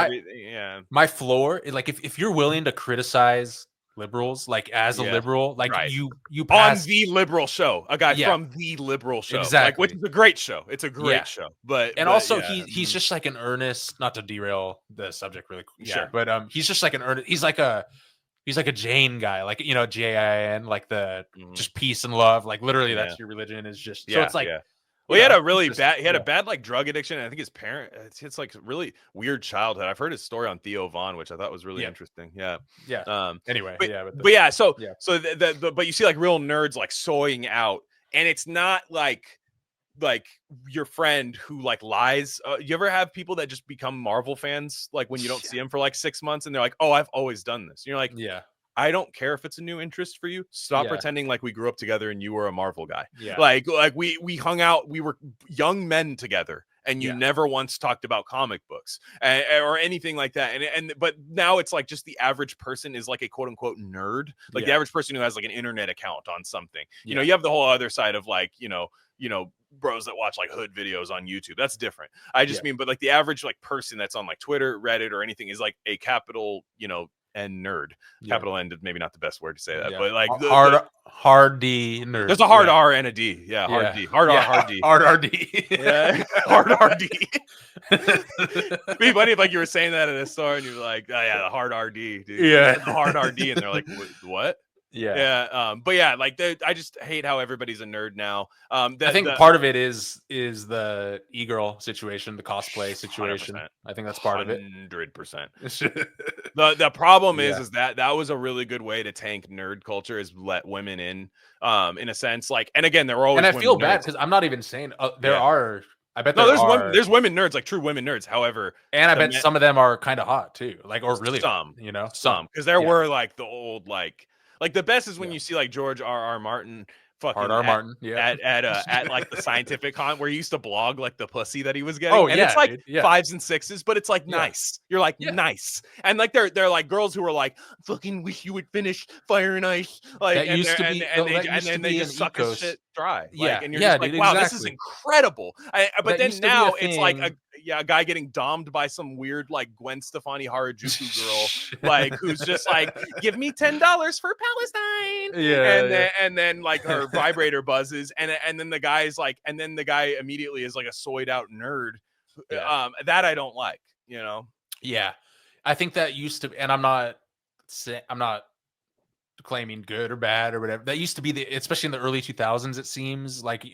My floor, like if you're willing to criticize liberals, like as a liberal, like you pass on the liberal show, a guy from the liberal show, exactly, which is a great show. It's a great show, but also he's just like an earnest, not to derail the subject really, but he's just like an earnest. He's like a Jain guy, like Jain, like the just peace and love, like literally that's your religion is just so it's like. Well, he had a really bad. He had a bad like drug addiction. And I think his parent. It's like really weird childhood. I've heard his story on Theo Von, which I thought was really interesting. Anyway, but you see like real nerds like soying out, and it's not like your friend who like lies. You ever have people that just become Marvel fans like when you don't see them for like 6 months, and they're like, "Oh, I've always done this." And you're like, I don't care if it's a new interest for you. Stop pretending like we grew up together and you were a Marvel guy. Like we hung out, we were young men together, and you never once talked about comic books or anything like that. But now it's like just the average person is like a quote unquote nerd, like the average person who has like an internet account on something. You have the whole other side of like bros that watch like hood videos on YouTube. That's different. I just mean, but like the average like person that's on like Twitter, Reddit, or anything is like a capital and nerd. Capital N, maybe not the best word to say that, but like hard D nerd. There's a hard R and a D. Hard D. Hard R, hard D. Hard RD. Hard RD. It'd be funny if like you were saying that at a store and you're like, oh yeah, the hard RD, dude. The hard RD, and they're like, what? Like I just hate how everybody's a nerd now. I think part of it is the e-girl situation, the cosplay situation. 100%. I think that's part of it. 100%. The problem is that was a really good way to tank nerd culture, is let women in a sense. Like, and again, there were always. And I feel bad because I'm not even saying there are. I bet there's women nerds, like true women nerds. However, and I bet some of them are kind of hot too, like or really some, hot, some because there were like the old like the best is when you see like George R.R. Martin fucking Martin at like the scientific con where he used to blog like the pussy that he was getting. It's like 5s and 6s, but it's like nice. You're like nice, and like they're like girls who are like fucking wish you would finish Fire and Ice, like that used to be, and then they just suck his shit dry. And you're just like, dude, wow, exactly. this is incredible. But then now it's like a guy getting dommed by some weird like Gwen Stefani Harajuku girl, like who's just like, give me $10 for Palestine, and then like her vibrator buzzes, and then the guy's like, and then the guy immediately is like a soyed out nerd. That I don't like, I think that used to, and I'm not claiming good or bad or whatever. That used to be especially in the early 2000s, it seems like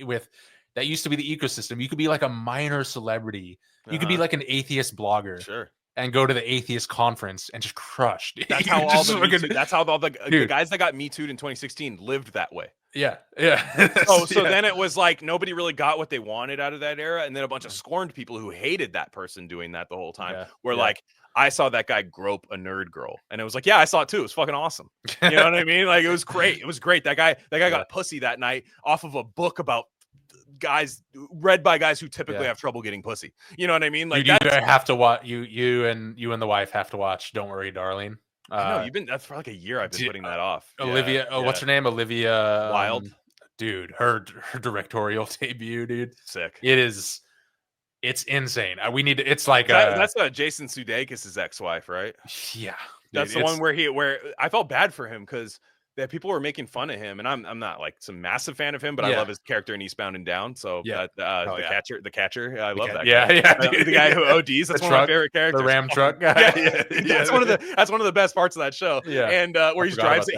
that used to be the ecosystem. You could be like a minor celebrity. You could be like an atheist blogger, and go to the atheist conference and just crush. That's how all the guys that got Me Too'd in 2016 lived that way. So then it was like nobody really got what they wanted out of that era, and then a bunch of scorned people who hated that person doing that the whole time were like, I saw that guy grope a nerd girl, and it was like, I saw it too. It was fucking awesome. You know what I mean? Like it was great. That guy got pussy that night off of a book about read by guys who typically have trouble getting pussy. You know what I mean? Like you have to watch. You and the wife have to watch Don't Worry, Darling. I know that's for like a year. I've been putting that off. Olivia, what's her name? Olivia Wilde. Dude, her directorial debut, dude, sick. It's insane. We need to. It's like that's Jason Sudeikis' ex-wife, right? Yeah, that's the one where I felt bad for him because that people were making fun of him, and I'm not like some massive fan of him, but I love his character in Eastbound and Down. So the catcher, I love that. Dude. The guy who ODs. That's one of my favorite characters. The Ram truck guy. That's one of the best parts of that show. Yeah, and where he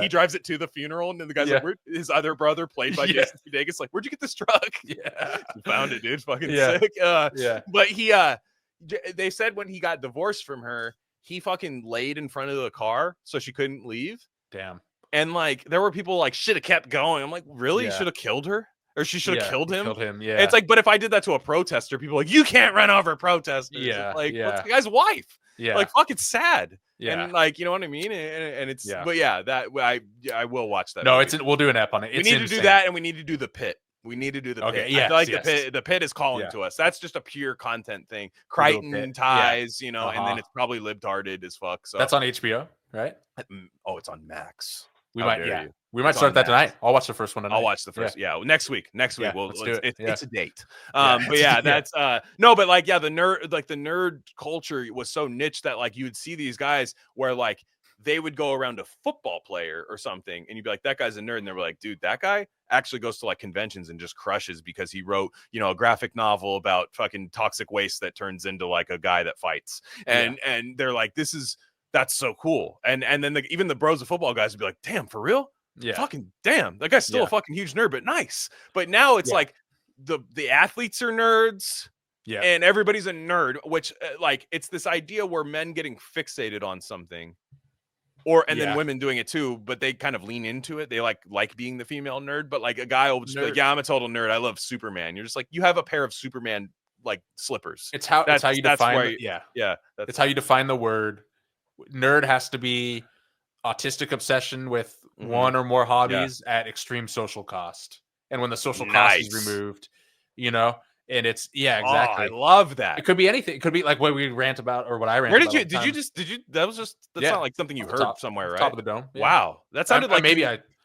drives it to the funeral, and then the guy's like, his other brother, played by Jason Sudeikis, like, where'd you get this truck? Yeah, found it, dude. Fucking sick. But they said when he got divorced from her, he fucking laid in front of the car so she couldn't leave. Damn. And like there were people like should have kept going. I'm like, really? You should have killed her, or she should have killed him. Yeah. It's like, but if I did that to a protester, people are like, you can't run over protesters. Yeah. It's like, what's the guy's wife? Yeah. Like, fuck, it's sad. Yeah. And like, you know what I mean? And it's but that I will watch that. No, movie. We'll do an ep on it. We need to do that, and we need to do the pit. We need to do the pit. Yeah, I feel like the pit is calling to us. That's just a pure content thing. Crichton ties, you know, and then it's probably libtarded as fuck. So that's on HBO, right? Oh, it's on Max. We might start that tonight. I'll watch the first one tonight. I'll watch the first. Yeah, next week. Let's do it. It's a date. But that's no, but like the nerd culture was so niche that like you would see these guys where like they would go around a football player or something, and you'd be like, that guy's a nerd, and they were like, dude, that guy actually goes to like conventions and just crushes because he wrote, you know, a graphic novel about fucking toxic waste that turns into like a guy that fights, and they're like, that's so cool. And then even the bros of football guys would be like, damn, for real? Yeah. Fucking damn. That guy's still a fucking huge nerd, but nice. But now it's like the athletes are nerds. Yeah. And everybody's a nerd, which like it's this idea where men getting fixated on something and then women doing it too, but they kind of lean into it. They like being the female nerd, but like a guy will just be like, yeah, I'm a total nerd. I love Superman. You're just like, you have a pair of Superman like slippers. It's how you define it's how you define the word. Nerd has to be autistic obsession with one or more hobbies at extreme social cost. And when the social cost is removed, you know, and it's exactly. Oh, I love that. It could be anything. It could be like what we rant about or what I rant about. Where did you that's not like something you heard somewhere, right? Top of the dome. Yeah. Wow. That sounded like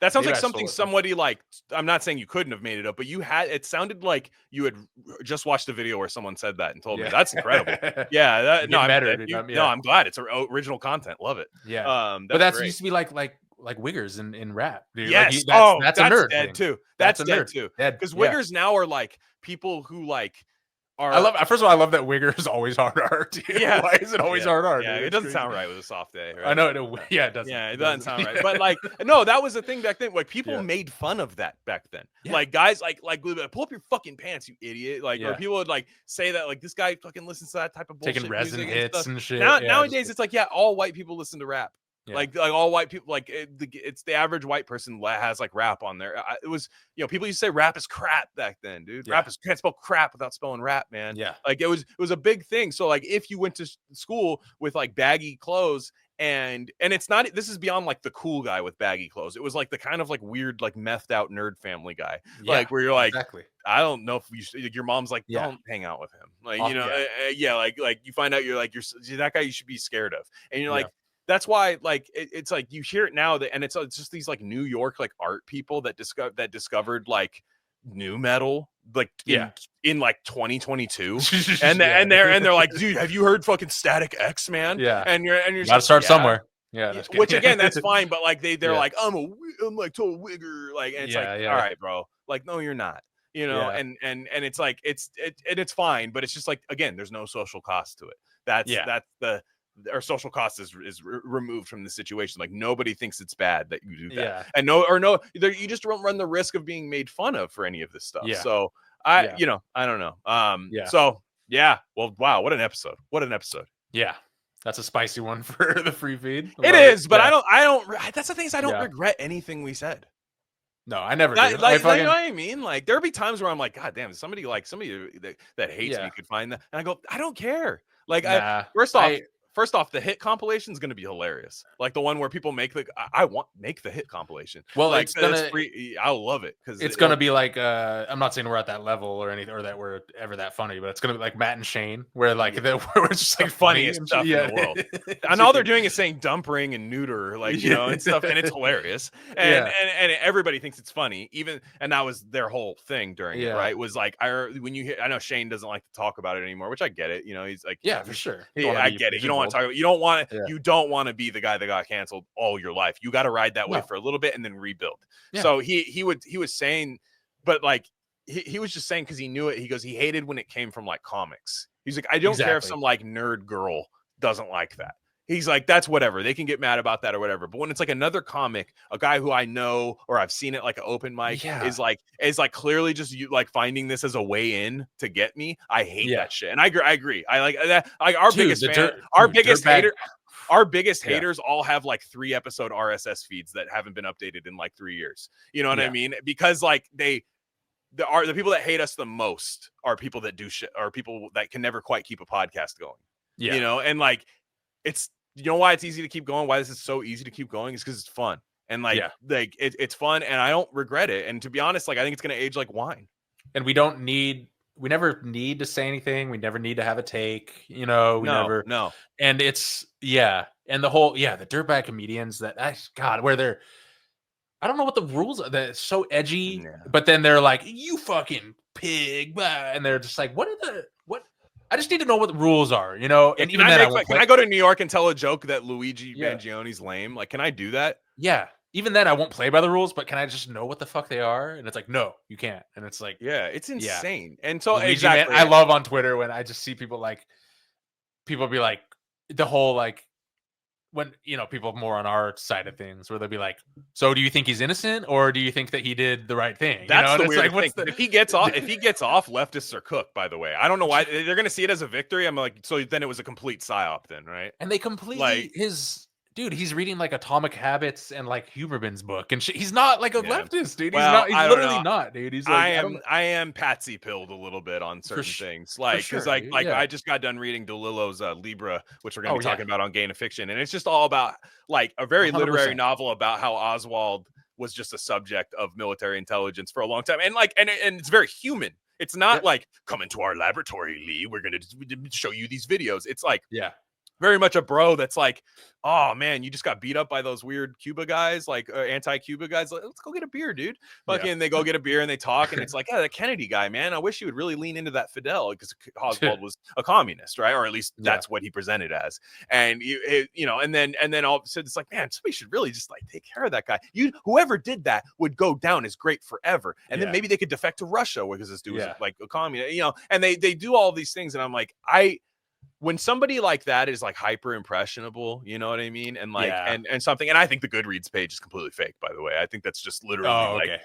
that sounds like something somebody like, I'm not saying you couldn't have made it up, but it sounded like you had just watched a video where someone said that and told me. That's incredible. I'm glad it's original content. Love it. Yeah. But that's used to be like wiggers in rap. Dude. Yes. Like that's a nerd dead thing. Too. That's dead too. Because wiggers now are like people who like first of all, I love that wigger is always hard art. Yeah. Why is it always hard art? Yeah, it doesn't sound right with a soft day. Right? I know. It doesn't. Yeah, it doesn't sound right. But like, no, that was the thing back then. Like people made fun of that back then. Yeah. Like guys like pull up your fucking pants, you idiot. Like or people would like say that like this guy fucking listens to that type of bullshit. Taking resin hits and shit. Nowadays it's like all white people listen to rap. Yeah. Like all white people, like it's the average white person has like rap on there. It was, you know, people used to say rap is crap back then, dude. Yeah. Can't spell crap without spelling rap, man. Yeah, like it was a big thing. So like if you went to school with like baggy clothes and it's not, this is beyond like the cool guy with baggy clothes. It was like the kind of like weird like methed out nerd family guy, like where you're like, I don't know if your mom's like, don't hang out with him, like you know, like you find out you're that guy you should be scared of, and you're like. That's why, like, it's like you hear it now and it's just these like New York like art people that discovered like new metal like in like 2022, and they're like, dude, have you heard fucking Static X, man? Yeah, and you're gotta start somewhere. Yeah, which again, that's fine, but like they're like, I'm like total wigger, like, and it's all right, bro, like, no, you're not. You know, and it's like it's fine, but it's just like again, there's no social cost to it. That's our social cost is removed from the situation. Like nobody thinks it's bad that you do that, and you just don't run the risk of being made fun of for any of this stuff. So I don't know. So well, wow, what an episode! Yeah, that's a spicy one for the free feed. It is, but I don't. That's the thing is I don't regret anything we said. No, I never do. You know what I mean? Like there'll be times where I'm like, God damn, somebody that hates me could find that, and I go, I don't care. Like, first first off, the hit compilation is going to be hilarious. Like the one where people make make the hit compilation. Well, like it's gonna, free. I'll love it because it's gonna be like I'm not saying we're at that level or anything or that we're ever that funny, but it's gonna be like Matt and Shane, where like where it's just like funniest stuff in the world. And all they're doing is saying dump ring and neuter, like and stuff, and it's hilarious. And everybody thinks it's funny. And that was their whole thing during it, right? Was like I know Shane doesn't like to talk about it anymore, which I get it. He's like, yeah, for sure. I get it. You don't want to talk about. You don't want to be the guy that got canceled all your life. You got to ride that way for a little bit and then rebuild. Yeah. So he was saying, but like he was just saying because he knew it. He goes, he hated when it came from like comics. He's like, I don't care if some like nerd girl doesn't like that. He's like, that's whatever. They can get mad about that or whatever. But when it's like another comic, a guy who I know or I've seen it like an open mic is like clearly just like finding this as a way in to get me. I hate that shit. And I agree. I like that. Like our biggest haters all have like 3 episode RSS feeds that haven't been updated in like 3 years. You know what I mean? Because like the people that hate us the most are people that do shit, or people that can never quite keep a podcast going. Yeah. And like it's, why it's easy to keep going, why this is so easy to keep going is because it's fun. And like it's fun and I don't regret it. And to be honest, like I think it's going to age like wine. And we never need to say anything. We never need to have a take, never. And it's, and the whole, the dirtbag comedians where they're, I don't know what the rules are. They're so edgy, but then they're like, you fucking pig. And they're just like, what? I just need to know what the rules are, And even then, can I go to New York and tell a joke that Luigi Mangione's lame? Like, can I do that? Yeah. Even then, I won't play by the rules, but can I just know what the fuck they are? And it's like, no, you can't. And it's like, it's insane. And so Luigi, man, I love on Twitter when I just see people be like, the whole like, when people more on our side of things where they'll be like, so do you think he's innocent or do you think that he did the right thing? That's the weird thing. If he gets off, leftists are cooked, by the way. I don't know why they're going to see it as a victory. I'm like, so then it was a complete psyop then, right? And they completely he's reading like Atomic Habits and like Huberman's book and shit. He's not like a leftist, dude. He's literally not, dude. He's like, I am patsy pilled a little bit on certain things. Like, because I just got done reading DeLillo's Libra, which we're going to be talking about on Gain of Fiction. And it's just all about like a very 100%. Literary novel about how Oswald was just a subject of military intelligence for a long time. And like, and it's very human. It's not like, come into our laboratory, Lee. We're going to show you these videos. It's like, very much a bro that's like, oh man, you just got beat up by those weird Cuba guys, like anti-Cuba guys. Like, let's go get a beer, dude. Fucking, they go get a beer and they talk, and it's like, the Kennedy guy, man. I wish you would really lean into that Fidel, because Oswald was a communist, right? Or at least that's what he presented as. And and then all of a sudden it's like, man, somebody should really just like take care of that guy. Whoever did that would go down as great forever, and then maybe they could defect to Russia because this dude was like a communist, And they do all these things, and I'm like, when somebody like that is like hyper impressionable, you know what I mean? And like, and something, and I think the Goodreads page is completely fake, by the way. I think that's just literally I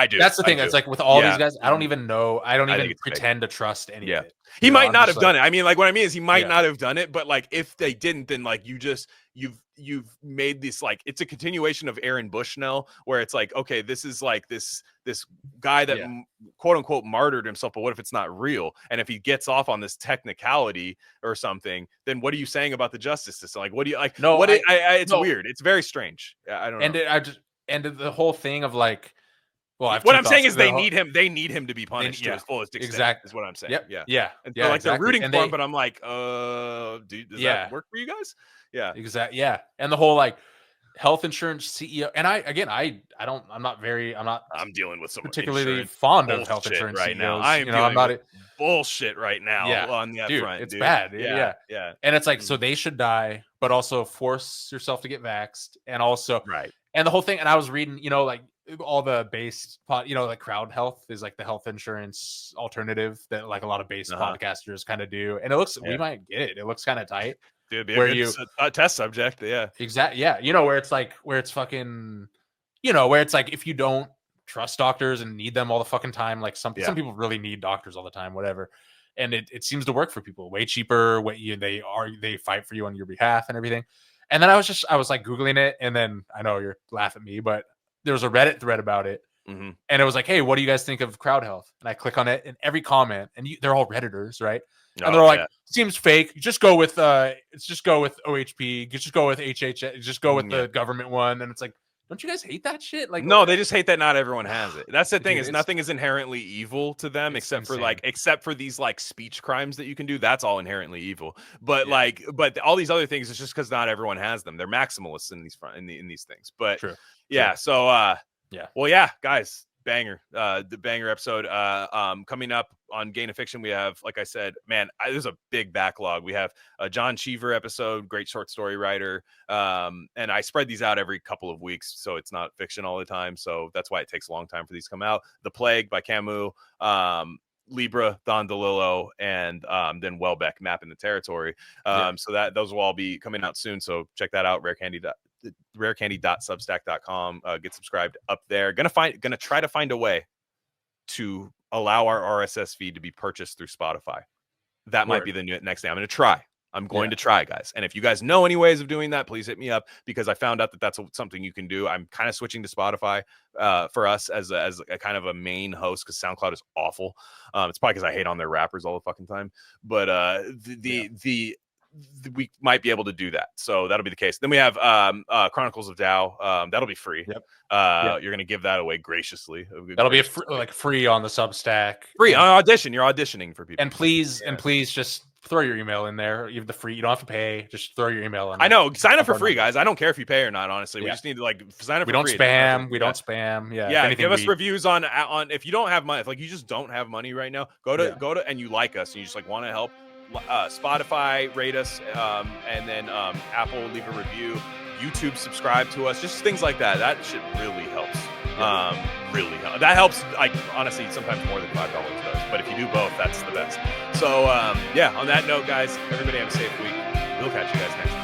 do. That's the thing. It's like with all these guys, I don't even know. I don't even pretend to trust any of it. He might not have done it. I mean, like what I mean is he might not have done it, but like if they didn't, then like you've made this, like, it's a continuation of Aaron Bushnell, where it's like, okay, this is like this guy that quote unquote martyred himself, but what if it's not real? And if he gets off on this technicality or something, then what are you saying about the justice system? Like, what do you like? No, it's weird. It's very strange. I don't know. And the whole thing of like, well, what I'm saying is they need him to be punished to his fullest extent. Exactly is what I'm saying. Yeah. And so, like, they're rooting for him, but I'm like, dude, does that work for you guys? Yeah, exactly. Yeah, and the whole like health insurance CEO, and I'm dealing with some particularly fond of health insurance right CEOs. now. I'm not bullshit right now on that front. It's bad. Yeah. And it's like, so they should die, but also force yourself to get vaxxed, and also and the whole thing. And I was reading, like all the base like Crowd Health is like the health insurance alternative that like a lot of base podcasters kind of do, and it looks we might get it. It looks kind of tight. Dude, be a good test subject. Exactly. Yeah. Where it's like, where it's fucking, where it's like, if you don't trust doctors and need them all the fucking time, like some people really need doctors all the time, whatever. And it seems to work for people way cheaper. They fight for you on your behalf and everything. And then I was like Googling it. And then I know you're laughing at me, but there was a Reddit thread about it Mm-hmm. And it was like, hey, what do you guys think of crowd health? And I click on it, and every comment, and they're all Redditors, right? And they're like, seems fake. Just go with OHP. Just go with HHS. Just go with the government one. And it's like, don't you guys hate that shit? Like, no, they just hate that not everyone has it. That's the thing, is nothing is inherently evil to them except for these like speech crimes that you can do. That's all inherently evil. But but all these other things, it's just because not everyone has them. They're maximalists in these things. But so well, guys, banger, the banger episode coming up on Gain of Fiction. We have, like I said, man, there's a big backlog. We have a John Cheever episode, great short story writer, and I spread these out every couple of weeks, so it's not fiction all the time, so that's why it takes a long time for these to come out. The Plague by Camus, Libra, Don DeLillo, and then Welbeck, Mapping the Territory. So that those will all be coming out soon, so check that out. rarecandy.substack.com. Get subscribed up there. Gonna try to find a way to allow our RSS feed to be purchased through Spotify. That might be the next thing. I'm going to try, guys. And if you guys know any ways of doing that, please hit me up, because I found out that that's something you can do. I'm kind of switching to Spotify for us as a kind of a main host, because SoundCloud is awful. It's probably because I hate on their rappers all the fucking time. But we might be able to do that, so that'll be the case. Then we have Chronicles of Tao. That'll be free. You're gonna give that away graciously. That'll be free on the Substack. Free on Audition. You're auditioning for people. And please just throw your email in there. You have the free. You don't have to pay. Just throw your email in. I know. Sign up for free, guys. I don't care if you pay or not. Honestly, we just need to sign up. We don't spam. We don't spam. Yeah. Give us reviews on if you don't have money. If you just don't have money right now, go to and you like us and you just want to help. Spotify, rate us, and then Apple, leave a review. YouTube, subscribe to us. Just things like that. That shit really helps. Really helps. That helps. Honestly, sometimes more than $5 does. But if you do both, that's the best. So on that note, guys, everybody have a safe week. We'll catch you guys next time.